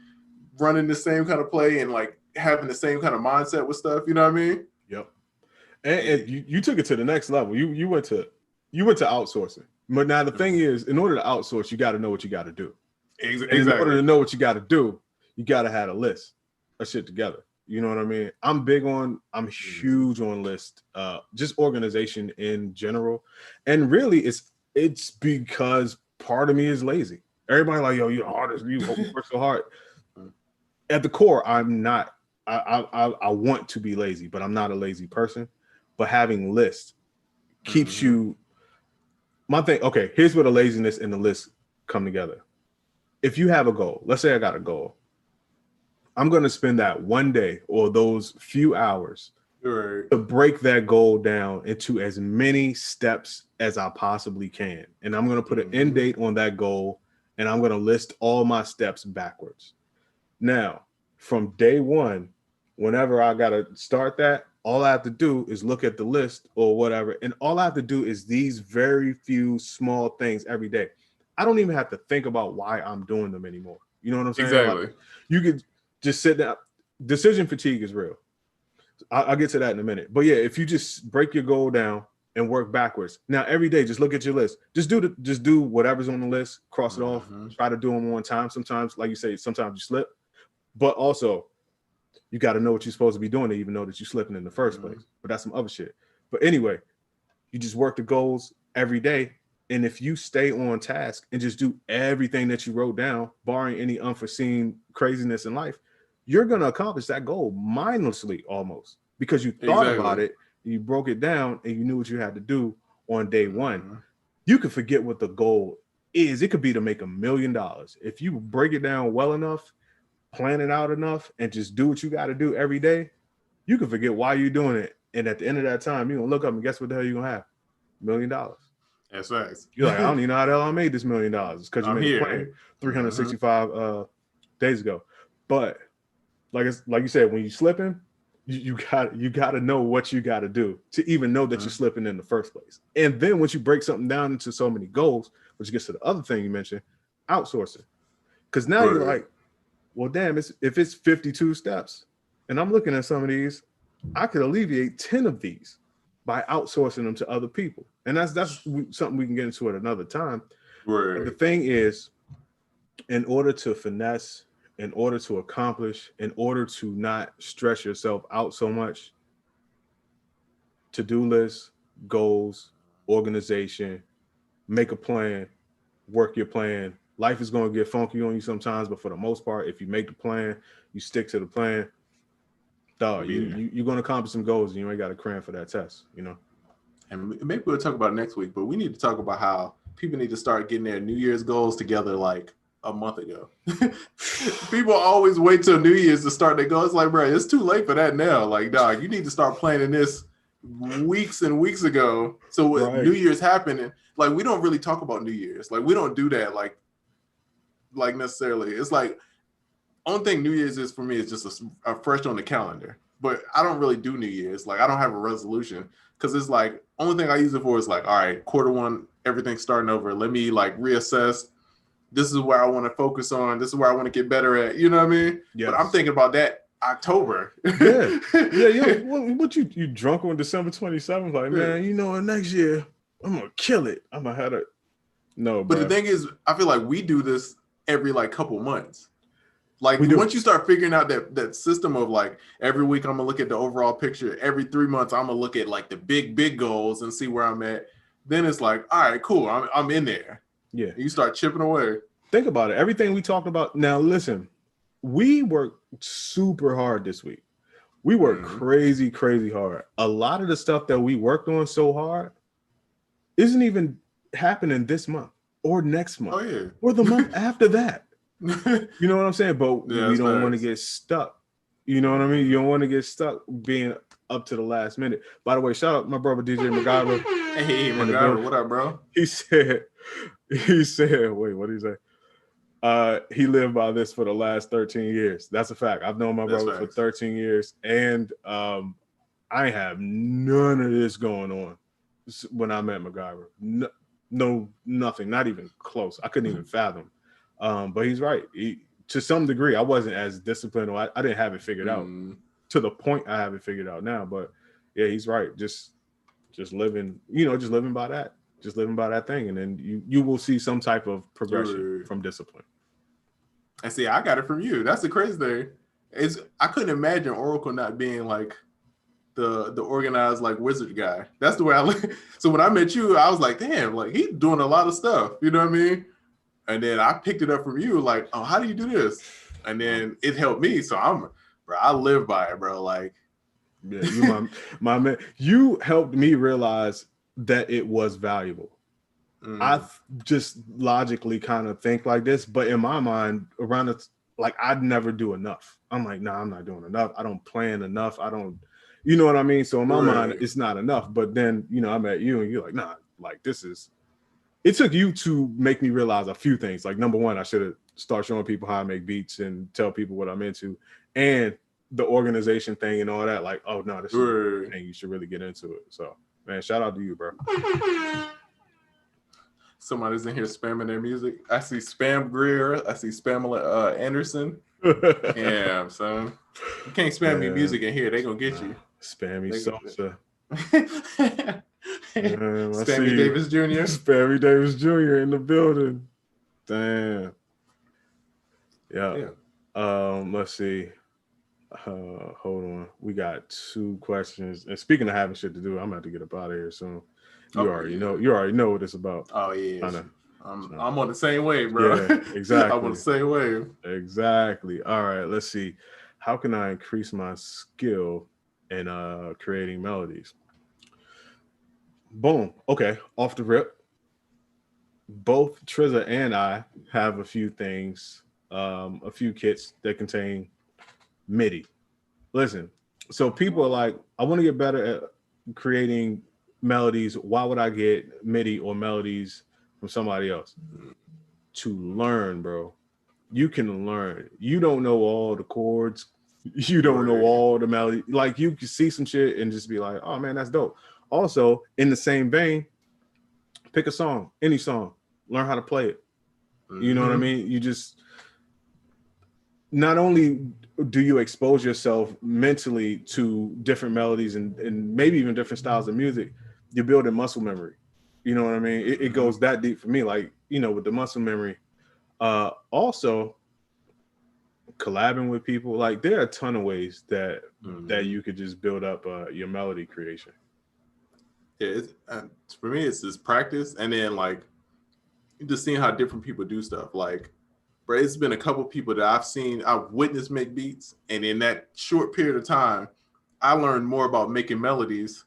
Speaker 3: running the same kind of play and like having the same kind of mindset with stuff. You know what I mean?
Speaker 1: Yep. And you took it to the next level. You went to outsourcing. But now the thing is, in order to outsource, you got to know what you got to do.
Speaker 3: Exactly.
Speaker 1: In order to know what you got to do, you got to have a list of shit together. You know what I mean? I'm huge on list, just organization in general. And really, it's because part of me is lazy. Everybody like, yo, you're an artist, you work so hard. At the core, I'm not. I want to be lazy, but I'm not a lazy person. But having lists keeps you. My thing. Okay, here's where the laziness and the list come together. if you have a goal, let's say I got a goal, I'm going to spend that one day or those few hours to break that goal down into as many steps as I possibly can. And I'm going to put an end date on that goal, and I'm going to list all my steps backwards. Now, from day one, whenever I got to start that, all I have to do is look at the list or whatever. And all I have to do is these very few small things every day. I don't even have to think about why I'm doing them anymore. You know what I'm saying?
Speaker 3: Exactly.
Speaker 1: Like, you could just sit down. Decision fatigue is real. I'll get to that in a minute. But yeah, if you just break your goal down and work backwards. Now, every day, just look at your list. Just do whatever's on the list, cross it off, try to do them one time. Sometimes, like you say, sometimes you slip. But also, you got to know what you're supposed to be doing to even know that you're slipping in the first place. But that's some other shit. But anyway, you just work the goals every day. And if you stay on task and just do everything that you wrote down, barring any unforeseen craziness in life, you're going to accomplish that goal mindlessly almost, because you thought about it, you broke it down, and you knew what you had to do on day one. You could forget what the goal is. It could be to make $1 million. If you break it down well enough, plan it out enough, and just do what you got to do every day, you can forget why you're doing it. And at the end of that time, you're going to look up and guess what the hell you're going to have? $1 million.
Speaker 3: That's right.
Speaker 1: You're like, I don't even know how the hell I made this $1 million. It's because you made a plan 365 days ago. But like you said, when you're slipping, you got to know what you got to do to even know that you're slipping in the first place. And then once you break something down into so many goals, which gets to the other thing you mentioned, outsourcing. Because now you're like, well, damn, if it's 52 steps, and I'm looking at some of these, I could alleviate 10 of these by outsourcing them to other people. And that's something we can get into at another time. But the thing is, in order to finesse, in order to accomplish, in order to not stress yourself out so much, to-do lists, goals, organization, make a plan, work your plan. Life is going to get funky on you sometimes, but for the most part, if you make the plan, you stick to the plan, dog, you're going to accomplish some goals, and you ain't got to cram for that test, you know?
Speaker 3: And maybe we'll talk about it next week, but we need to talk about how people need to start getting their New Year's goals together like a month ago. People always wait till New Year's to start their goals. It's like, bro, it's too late for that now. Like, dog, you need to start planning this weeks and weeks ago. So when New Year's happening, like, we don't really talk about New Year's. Like, we don't do that like necessarily. It's like, only thing New Year's is for me is just a fresh on the calendar. But I don't really do New Year's. Like, I don't have a resolution, because it's like, only thing I use it for is like, all right, quarter 1, everything's starting over. Let me like reassess. This is where I want to focus on. This is where I want to get better at. You know what I mean? Yes. But I'm thinking about that October.
Speaker 1: Yeah. What you drunk on December 27th? Like, man, you know, next year I'm gonna kill it. I'm gonna have it. No,
Speaker 3: but the thing is, I feel like we do this every like couple months. Like, once you start figuring out that system of like, every week I'm gonna look at the overall picture. Every 3 months I'm gonna look at like the big goals and see where I'm at. Then it's like, all right, cool. I'm in there. Yeah. And you start chipping away.
Speaker 1: Think about it. Everything we talked about. Now, listen, we worked super hard this week. We worked crazy hard. A lot of the stuff that we worked on so hard isn't even happening this month or next month or the month after that. You know what I'm saying? But we don't want to get stuck. You know what I mean? You don't want to get stuck being up to the last minute. By the way, shout out my brother DJ MacGyver.
Speaker 3: Hey, MacGyver, what up, bro?
Speaker 1: He said, wait, what did he say? He lived by this for the last 13 years. That's a fact. I've known my brother for 13 years, and I have none of this going on when I met MacGyver. No, nothing, not even close. I couldn't even fathom. But he's right. To some degree, I wasn't as disciplined, or I didn't have it figured out to the point I have it figured out now. But yeah, he's right. Just living, just living by that. Just living by that thing, and then you will see some type of progression from discipline.
Speaker 3: And see, I got it from you. That's the crazy thing. I couldn't imagine Oracle not being like the organized like wizard guy. That's the way I look. So when I met you, I was like, damn, like he's doing a lot of stuff. You know what I mean? And then I picked it up from you, like, oh, how do you do this? And then it helped me. So I live by it, bro. Like,
Speaker 1: yeah, you my man. You helped me realize that it was valuable. just logically kind of think like this, but in my mind, around it, like I'd never do enough. I'm like, nah, I'm not doing enough. I don't plan enough. I don't, you know what I mean? So in my mind, it's not enough. But then, you know, I met you and you're like, nah, like this is, it took you to make me realize a few things. Like number one, I should have started showing people how I make beats and tell people what I'm into, and the organization thing and all that. Like, oh no, this is a thing, you should really get into it. So man, shout out to you, bro.
Speaker 3: Somebody's in here spamming their music. I see Spam Greer. I see Spamela Anderson. Yeah, son. You can't spam me music in here. They gonna get you.
Speaker 1: Spammy Sosa.
Speaker 3: Spammy Davis Jr.
Speaker 1: Spammy Davis Jr. in the building. Damn. Yeah. Let's see. Hold on. We got 2 questions. And speaking of having shit to do, I'm gonna have to get up out of here soon. You already know what it's about.
Speaker 3: Oh yeah. I'm on the same wave, bro.
Speaker 1: Yeah, exactly.
Speaker 3: I'm on the same wave.
Speaker 1: Exactly. All right, let's see. How can I increase my skill in creating melodies? Boom. Okay, off the rip. Both Trizza and I have a few things, a few kits that contain MIDI. Listen, so people are like, I want to get better at creating melodies. Why would I get MIDI or melodies from somebody else? To learn, bro. You can learn. You don't know all the chords. You don't know all the melody. Like you can see some shit and just be like, oh man, that's dope. Also, in the same vein, pick a song, any song, learn how to play it. You know what I mean? You just, not only do you expose yourself mentally to different melodies and maybe even different styles of music, you're building muscle memory. You know what I mean? It goes that deep for me, like, you know, with the muscle memory. Also, collabing with people, like there are a ton of ways that you could just build up your melody creation.
Speaker 3: Yeah, for me, it's just practice, and then like just seeing how different people do stuff. Like, bro, it's been a couple people that I've witnessed make beats, and in that short period of time, I learned more about making melodies.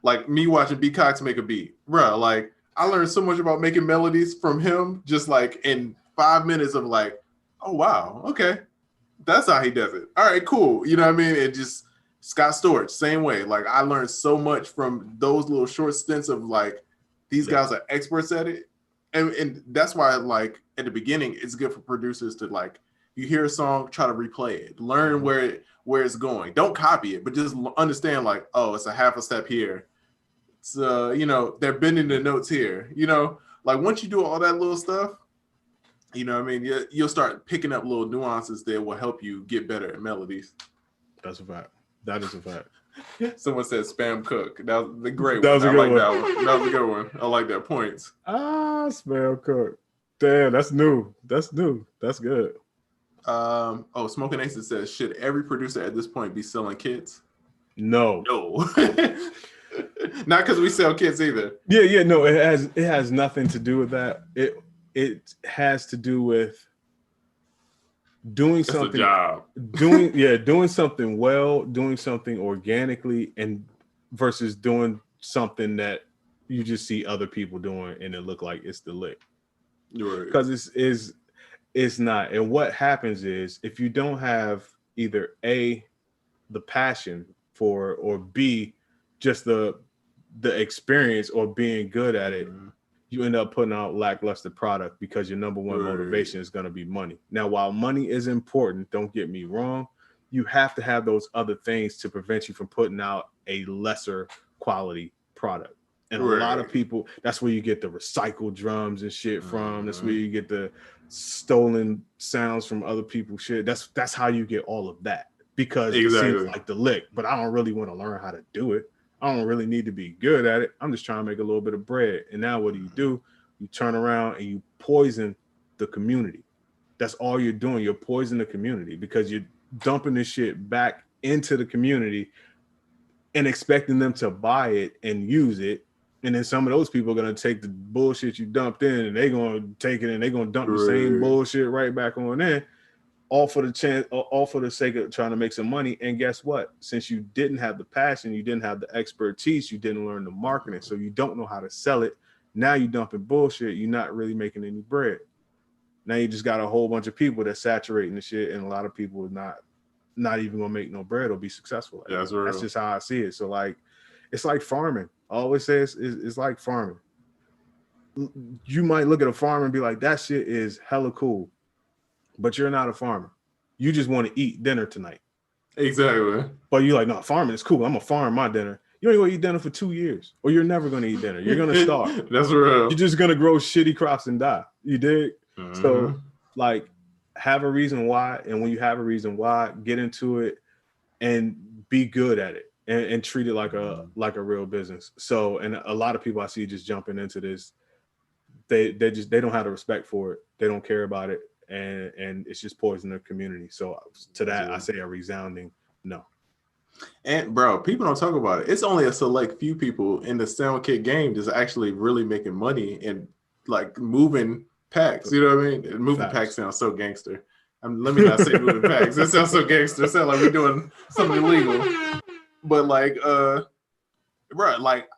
Speaker 3: Like me watching B Cox make a beat, bro. Like I learned so much about making melodies from him, just like in 5 minutes of like, oh wow, okay, that's how he does it. All right, cool. You know what I mean? It just Scott Storch, same way. Like I learned so much from those little short stints of like these guys are experts at it, and that's why like at the beginning it's good for producers to like you hear a song, try to replay it, learn where it's going. Don't copy it, but just understand like, oh, it's a half a step here. It's you know, they're bending the notes here. You know, like once you do all that little stuff, you know what I mean? You'll start picking up little nuances that will help you get better at melodies.
Speaker 1: That's a fact. That is a fact.
Speaker 3: Someone said Spam Cook. That was the great
Speaker 1: that
Speaker 3: one.
Speaker 1: Was a
Speaker 3: I
Speaker 1: good
Speaker 3: like
Speaker 1: one.
Speaker 3: that one. That was a good one. I like that points.
Speaker 1: Spam Cook. Damn, that's new. That's new. That's good.
Speaker 3: Smoking Aces says, should every producer at this point be selling kits?
Speaker 1: No.
Speaker 3: Not because we sell kits either.
Speaker 1: Yeah, no, it has nothing to do with that. It has to do with doing something.
Speaker 3: That's a job.
Speaker 1: doing something well, doing something organically, and versus doing something that you just see other people doing and it look like it's the lick.
Speaker 3: Right.
Speaker 1: Because it's not. And what happens is if you don't have either A, the passion for, or B, just the experience or being good at it, you end up putting out lackluster product because your number one motivation is going to be money. Now, while money is important, don't get me wrong, you have to have those other things to prevent you from putting out a lesser quality product. And a lot of people, that's where you get the recycled drums and shit from. That's where you get the stolen sounds from other people's shit. That's how you get all of that, because it seems like the lick, but I don't really want to learn how to do it. I don't really need to be good at it. I'm just trying to make a little bit of bread. And now what do? You turn around and you poison the community. That's all you're doing. You're poisoning the community because you're dumping this shit back into the community and expecting them to buy it and use it. And then some of those people are going to take the bullshit you dumped in and they're going to take it and they're going to dump the same bullshit right back on in, all for the sake of trying to make some money. And guess what? Since you didn't have the passion, you didn't have the expertise, you didn't learn the marketing, so you don't know how to sell it. Now you dumping bullshit. You're not really making any bread. Now you just got a whole bunch of people that's saturating the shit, and a lot of people are not even gonna make no bread or be successful.
Speaker 3: Yeah,
Speaker 1: that's just how I see it. So like, it's like farming. I always say it's like farming. You might look at a farmer and be like, that shit is hella cool, but you're not a farmer. You just want to eat dinner tonight.
Speaker 3: Exactly.
Speaker 1: But you're like, no, farming is cool. I'm gonna farm my dinner. You ain't gonna eat dinner for 2 years, or you're never gonna eat dinner. You're gonna starve.
Speaker 3: That's real.
Speaker 1: You're just gonna grow shitty crops and die. You dig?
Speaker 3: Mm-hmm.
Speaker 1: So like, have a reason why, and when you have a reason why, get into it and be good at it, and treat it like a real business. So, and a lot of people I see just jumping into this, they don't have the respect for it. They don't care about it, and it's just poison their community. So to that, I say a resounding no.
Speaker 3: And bro, people don't talk about it. It's only a select few people in the sound kit game that's actually really making money and like moving packs. You know what I mean? Moving packs sounds so gangster. Let me not say moving packs. It sounds so gangster. It sounds like we're doing something illegal. But like, bro, like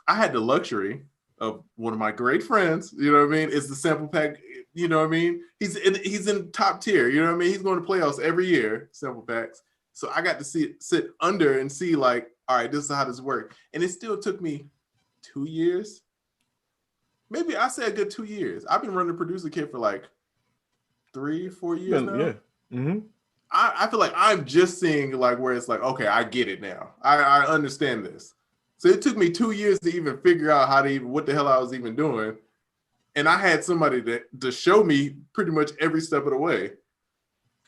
Speaker 3: I had the luxury of one of my great friends. You know what I mean? It's the sample pack. You know what I mean? He's in top tier. You know what I mean? He's going to playoffs every year. Sample packs. So I got to sit under and see like, all right, this is how this works. And it still took me 2 years. Maybe I say a good 2 years. I've been running the producer kit for like 3-4 years now.
Speaker 1: Yeah. Mm-hmm.
Speaker 3: I feel like I'm just seeing like where it's like, okay, I get it now. I understand this. So it took me 2 years to even figure out what the hell I was even doing. And I had somebody to show me pretty much every step of the way.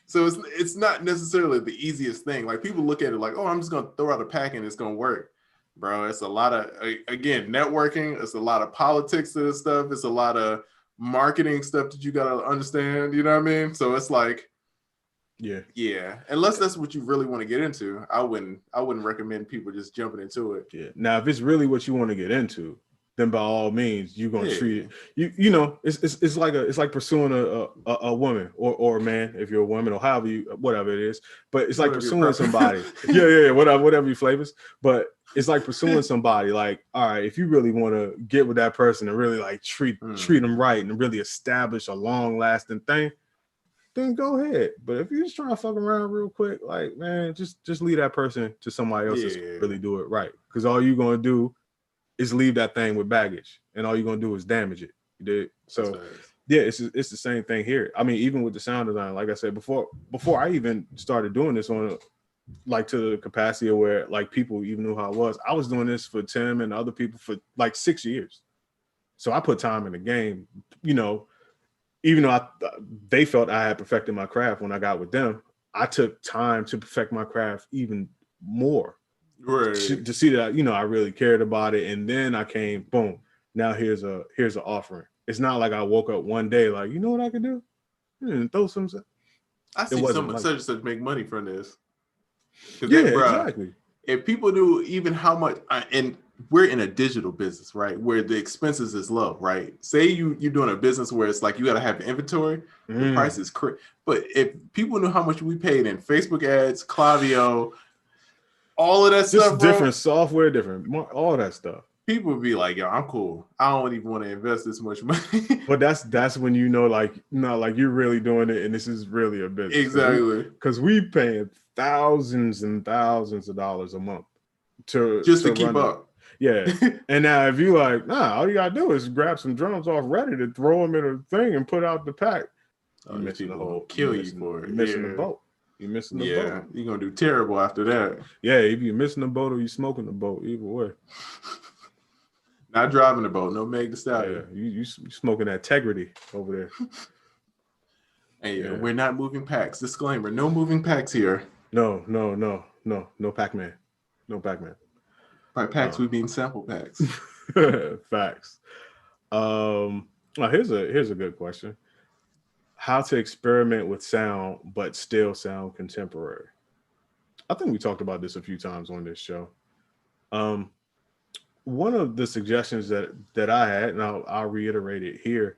Speaker 3: So it's not necessarily the easiest thing. Like people look at it like, oh, I'm just going to throw out a pack and it's going to work. Bro, it's a lot of, again, networking. It's a lot of politics to this stuff. It's a lot of marketing stuff that you got to understand. You know what I mean? So it's like, yeah. Unless that's what you really want to get into, I wouldn't recommend people just jumping into it.
Speaker 1: Yeah. Now, if it's really what you want to get into, then by all means, you're gonna treat it. You know, it's like pursuing a woman or a man if you're a woman or whatever it is. But it's like pursuing somebody. yeah, whatever your flavors. But it's like pursuing somebody. Like, all right, if you really want to get with that person and really like treat them right and really establish a long lasting thing, then go ahead. But if you're just trying to fuck around real quick, like, man, just leave that person to somebody else that's really do it right. Because all you're gonna do is leave that thing with baggage, and all you're gonna do is damage it. You did. So yeah, it's the same thing here. I mean, even with the sound design, like I said before I even started doing this on like to the capacity of where like people even knew how I was doing this for Tim and other people for like 6 years. So I put time in the game, you know, even though they felt I had perfected my craft when I got with them. I took time to perfect my craft even more.
Speaker 3: Right.
Speaker 1: To see that, you know, I really cared about it. And then I came, boom, now here's an offering. It's not like I woke up one day like, you know what I could do? Throw some.
Speaker 3: I see someone such and such make money from this.
Speaker 1: Yeah, exactly.
Speaker 3: If people knew even how much, and we're in a digital business, right? Where the expenses is low, right? Say you're doing a business where it's like you got to have inventory, the price is crazy. But if people knew how much we paid in Facebook ads, Klaviyo, all of that stuff,
Speaker 1: just different software, all that stuff.
Speaker 3: People would be like, yo, I'm cool. I don't even want to invest this much money.
Speaker 1: But that's when you know, like, no, like you're really doing it and this is really a business.
Speaker 3: Exactly.
Speaker 1: Because we paying thousands and thousands of dollars a month to
Speaker 3: keep up.
Speaker 1: Yeah. And now if you like, nah, all you gotta do is grab some drums off Reddit and throw them in a thing and put out the pack.
Speaker 3: You're missing the whole kill you for it.
Speaker 1: You're missing the boat. You're missing the boat.
Speaker 3: Yeah, you're gonna do terrible after that.
Speaker 1: Yeah, if you're missing the boat or you're smoking the boat, either way.
Speaker 3: Not driving the boat, no Meg Thee Stallion.
Speaker 1: Yeah, you smoking that integrity over there.
Speaker 3: Hey, we're not moving packs. Disclaimer: no moving packs here.
Speaker 1: No Pac-Man. No Pac-Man.
Speaker 3: By packs, we mean sample packs.
Speaker 1: Facts. Here's a good question. How to experiment with sound but still sound contemporary. I think we talked about this a few times on this show. One of the suggestions that I had, and I'll reiterate it here,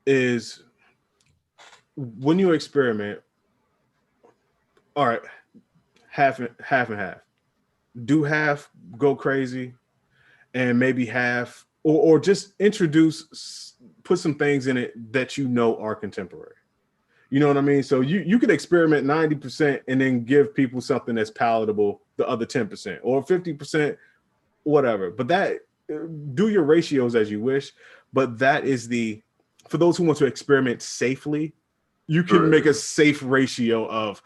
Speaker 1: is when you experiment, all right, half and half. Do half go crazy and maybe half or just put some things in it that you know are contemporary. You know what I mean? So you could experiment 90% and then give people something that's palatable the other 10% or 50%, whatever. But that, do your ratios as you wish. But that is for those who want to experiment safely, you can make a safe ratio of,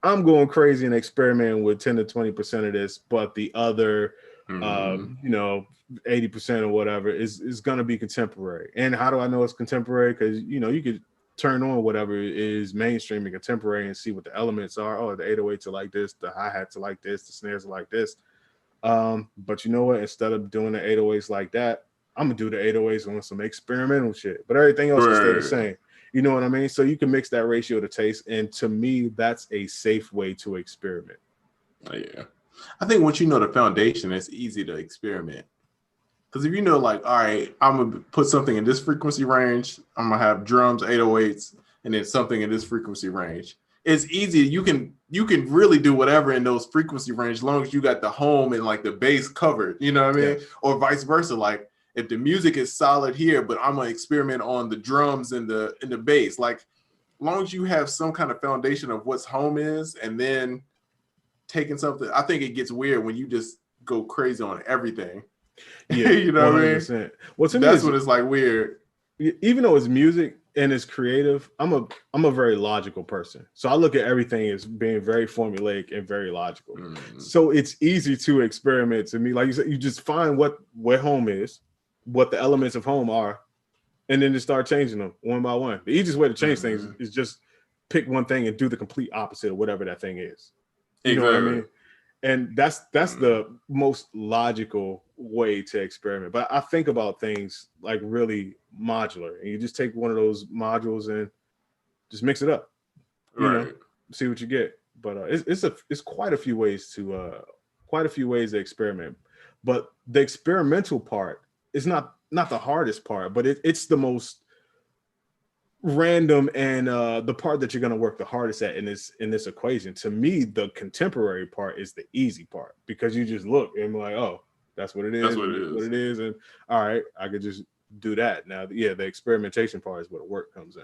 Speaker 1: I'm going crazy and experimenting with 10 to 20% of this, but the other, 80% or whatever is going to be contemporary. And how do I know it's contemporary? Because, you could turn on whatever is mainstream and contemporary and see what the elements are. Oh, the 808s are like this, the hi-hats are like this, the snares are like this. But you know what? Instead of doing the 808s like that, I'm gonna do the 808s on some experimental shit. But everything else will stay the same. You know what I mean? So you can mix that ratio to taste. And to me, that's a safe way to experiment.
Speaker 3: Yeah. I think once you know the foundation, it's easy to experiment. Because if you know, like, all right, I'm going to put something in this frequency range, I'm going to have drums, 808s, and then something in this frequency range. It's easy. You can really do whatever in those frequency range as long as you got the home and like the bass covered, you know what I mean? Yes. Or vice versa. Like if the music is solid here, but I'm going to experiment on the drums and the bass. Like as long as you have some kind of foundation of what's home is and then taking something, I think it gets weird when you just go crazy on everything.
Speaker 1: Yeah,
Speaker 3: you know
Speaker 1: 100%.
Speaker 3: what I mean?
Speaker 1: Well, to
Speaker 3: that's
Speaker 1: me,
Speaker 3: what it's like weird.
Speaker 1: Even though it's music and it's creative, I'm a very logical person. So I look at everything as being very formulaic and very logical. So it's easy to experiment to me. Like you said, you just find where home is, what the elements of home are, and then just start changing them one by one. The easiest way to change things is just pick one thing and do the complete opposite of whatever that thing is. You know what I mean? And that's the most logical way to experiment. But I think about things like really modular, and you just take one of those modules and just mix it up, you know, see what you get. But it's quite a few ways to experiment. But the experimental part is not the hardest part, but it's the most random and the part that you're going to work the hardest at in this equation. To me, the contemporary part is the easy part because you just look and be like, oh, that's what it is. That's what it is. And all right, I could just do that. Now, yeah, the experimentation part is where the work comes in.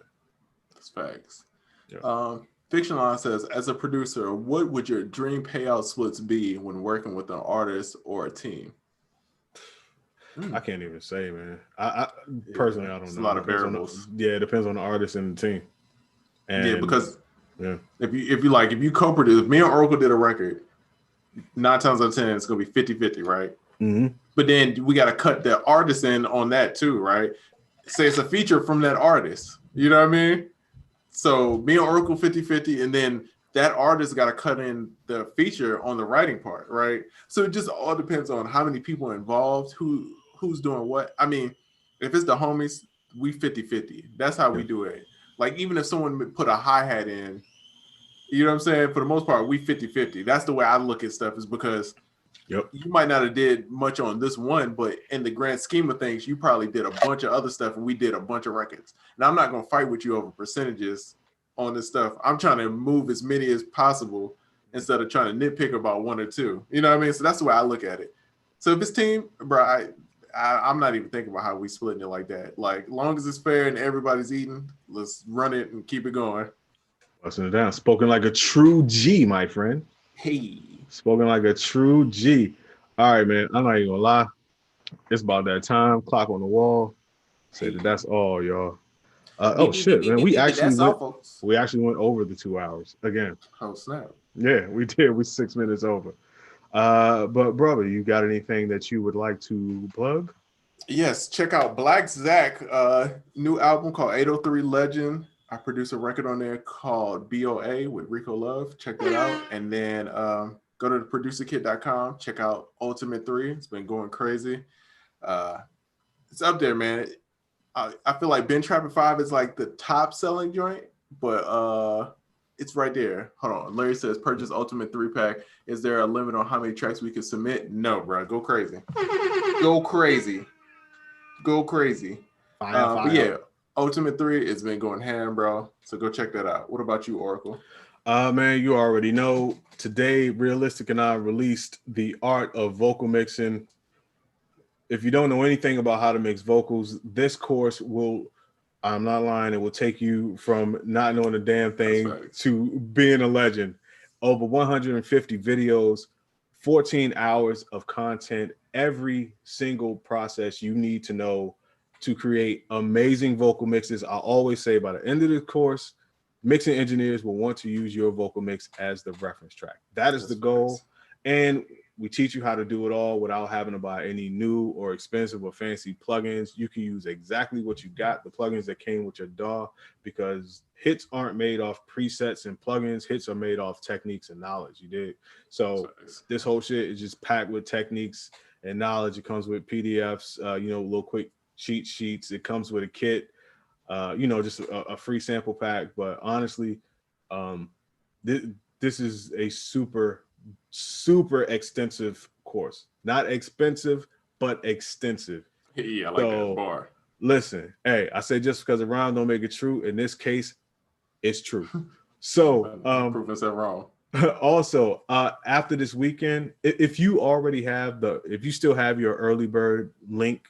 Speaker 3: That's facts. Yeah. Fiction Line says, as a producer, what would your dream payout splits be when working with an artist or a team?
Speaker 1: I can't even say, man. I personally, I don't know.
Speaker 3: It's a lot of variables.
Speaker 1: It depends on the artist and the team. And
Speaker 3: because if you co-produce, if me and Oracle did a record, 9 times out of 10, it's gonna be 50-50, right? Mm-hmm. But then we got to cut the artist in on that too, right? Say it's a feature from that artist. You know what I mean? So me and Oracle 50-50, and then that artist got to cut in the feature on the writing part, right? So it just all depends on how many people are involved, who's doing what. I mean, if it's the homies, we 50-50. That's how we do it. Like even if someone put a hi-hat in, you know what I'm saying? For the most part, we 50-50. That's the way I look at stuff, is because you might not have did much on this one, but in the grand scheme of things, you probably did a bunch of other stuff and we did a bunch of records. And I'm not going to fight with you over percentages on this stuff. I'm trying to move as many as possible instead of trying to nitpick about one or two. You know what I mean? So that's the way I look at it. So if it's team, bro, I'm not even thinking about how we splitting it like that. Like, long as it's fair and everybody's eating, let's run it and keep it going.
Speaker 1: Busting it down. Spoken like a true G, my friend.
Speaker 3: Hey.
Speaker 1: Spoken like a true G. All right, man. I'm not even gonna lie. It's about that time. Clock on the wall. Say that's all, y'all. Shit, man. We actually went over the 2 hours again.
Speaker 3: Oh, snap.
Speaker 1: Yeah, we did. We're 6 minutes over. But brother, you got anything that you would like to plug?
Speaker 3: Yes, check out Black Zach, new album called 803 Legend. I produce a record on there called BOA with Rico Love. Check that out. And then go to theproducerkit.com. Check out Ultimate 3. It's been going crazy. It's up there, man. I feel like Ben Trapper 5 is like the top selling joint, but it's right there. Hold on. Larry says, purchase Ultimate 3-pack. Is there a limit on how many tracks we can submit? No, bro. Go crazy. Go crazy. Go crazy. But yeah, Ultimate 3 has been going ham, bro. So go check that out. What about you, Oracle?
Speaker 1: Man, you already know. Today, Realistic and I released The Art of Vocal Mixing. if you don't know anything about how to mix vocals, this course will, I'm not lying, it will take you from not knowing a damn thing to being a legend. Over 150 videos, 14 hours of content, every single process you need to know to create amazing vocal mixes. I always say by the end of the course, mixing engineers will want to use your vocal mix as the reference track. That is the goal. And we teach you how to do it all without having to buy any new or expensive or fancy plugins. You can use exactly what you got, the plugins that came with your DAW, because hits aren't made off presets and plugins. Hits are made off techniques and knowledge. You did. So this whole shit is just packed with techniques and knowledge. It comes with PDFs, little quick cheat sheets. It comes with a kit, just a free sample pack. But honestly, this is a super extensive course. Not expensive, but extensive.
Speaker 3: Yeah, I like that bar.
Speaker 1: Listen, hey, I say just because a rhyme don't make it true. In this case, it's true. So
Speaker 3: prove us that wrong.
Speaker 1: Also, after this weekend, if you still have your early bird link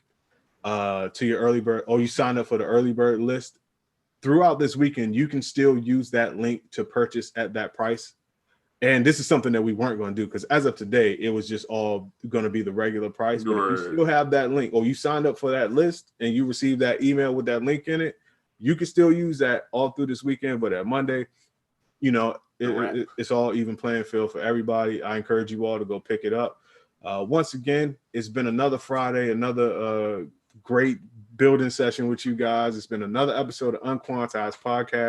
Speaker 1: to your early bird, or you sign up for the early bird list, throughout this weekend, you can still use that link to purchase at that price. And this is something that we weren't going to do, because as of today, it was just all going to be the regular price. But if you still have that link, or you signed up for that list and you received that email with that link in it, you can still use that all through this weekend. But at Monday, it's all even playing field for everybody. I encourage you all to go pick it up. Once again, it's been another Friday, another great building session with you guys. It's been another episode of UnQuantized Podcast.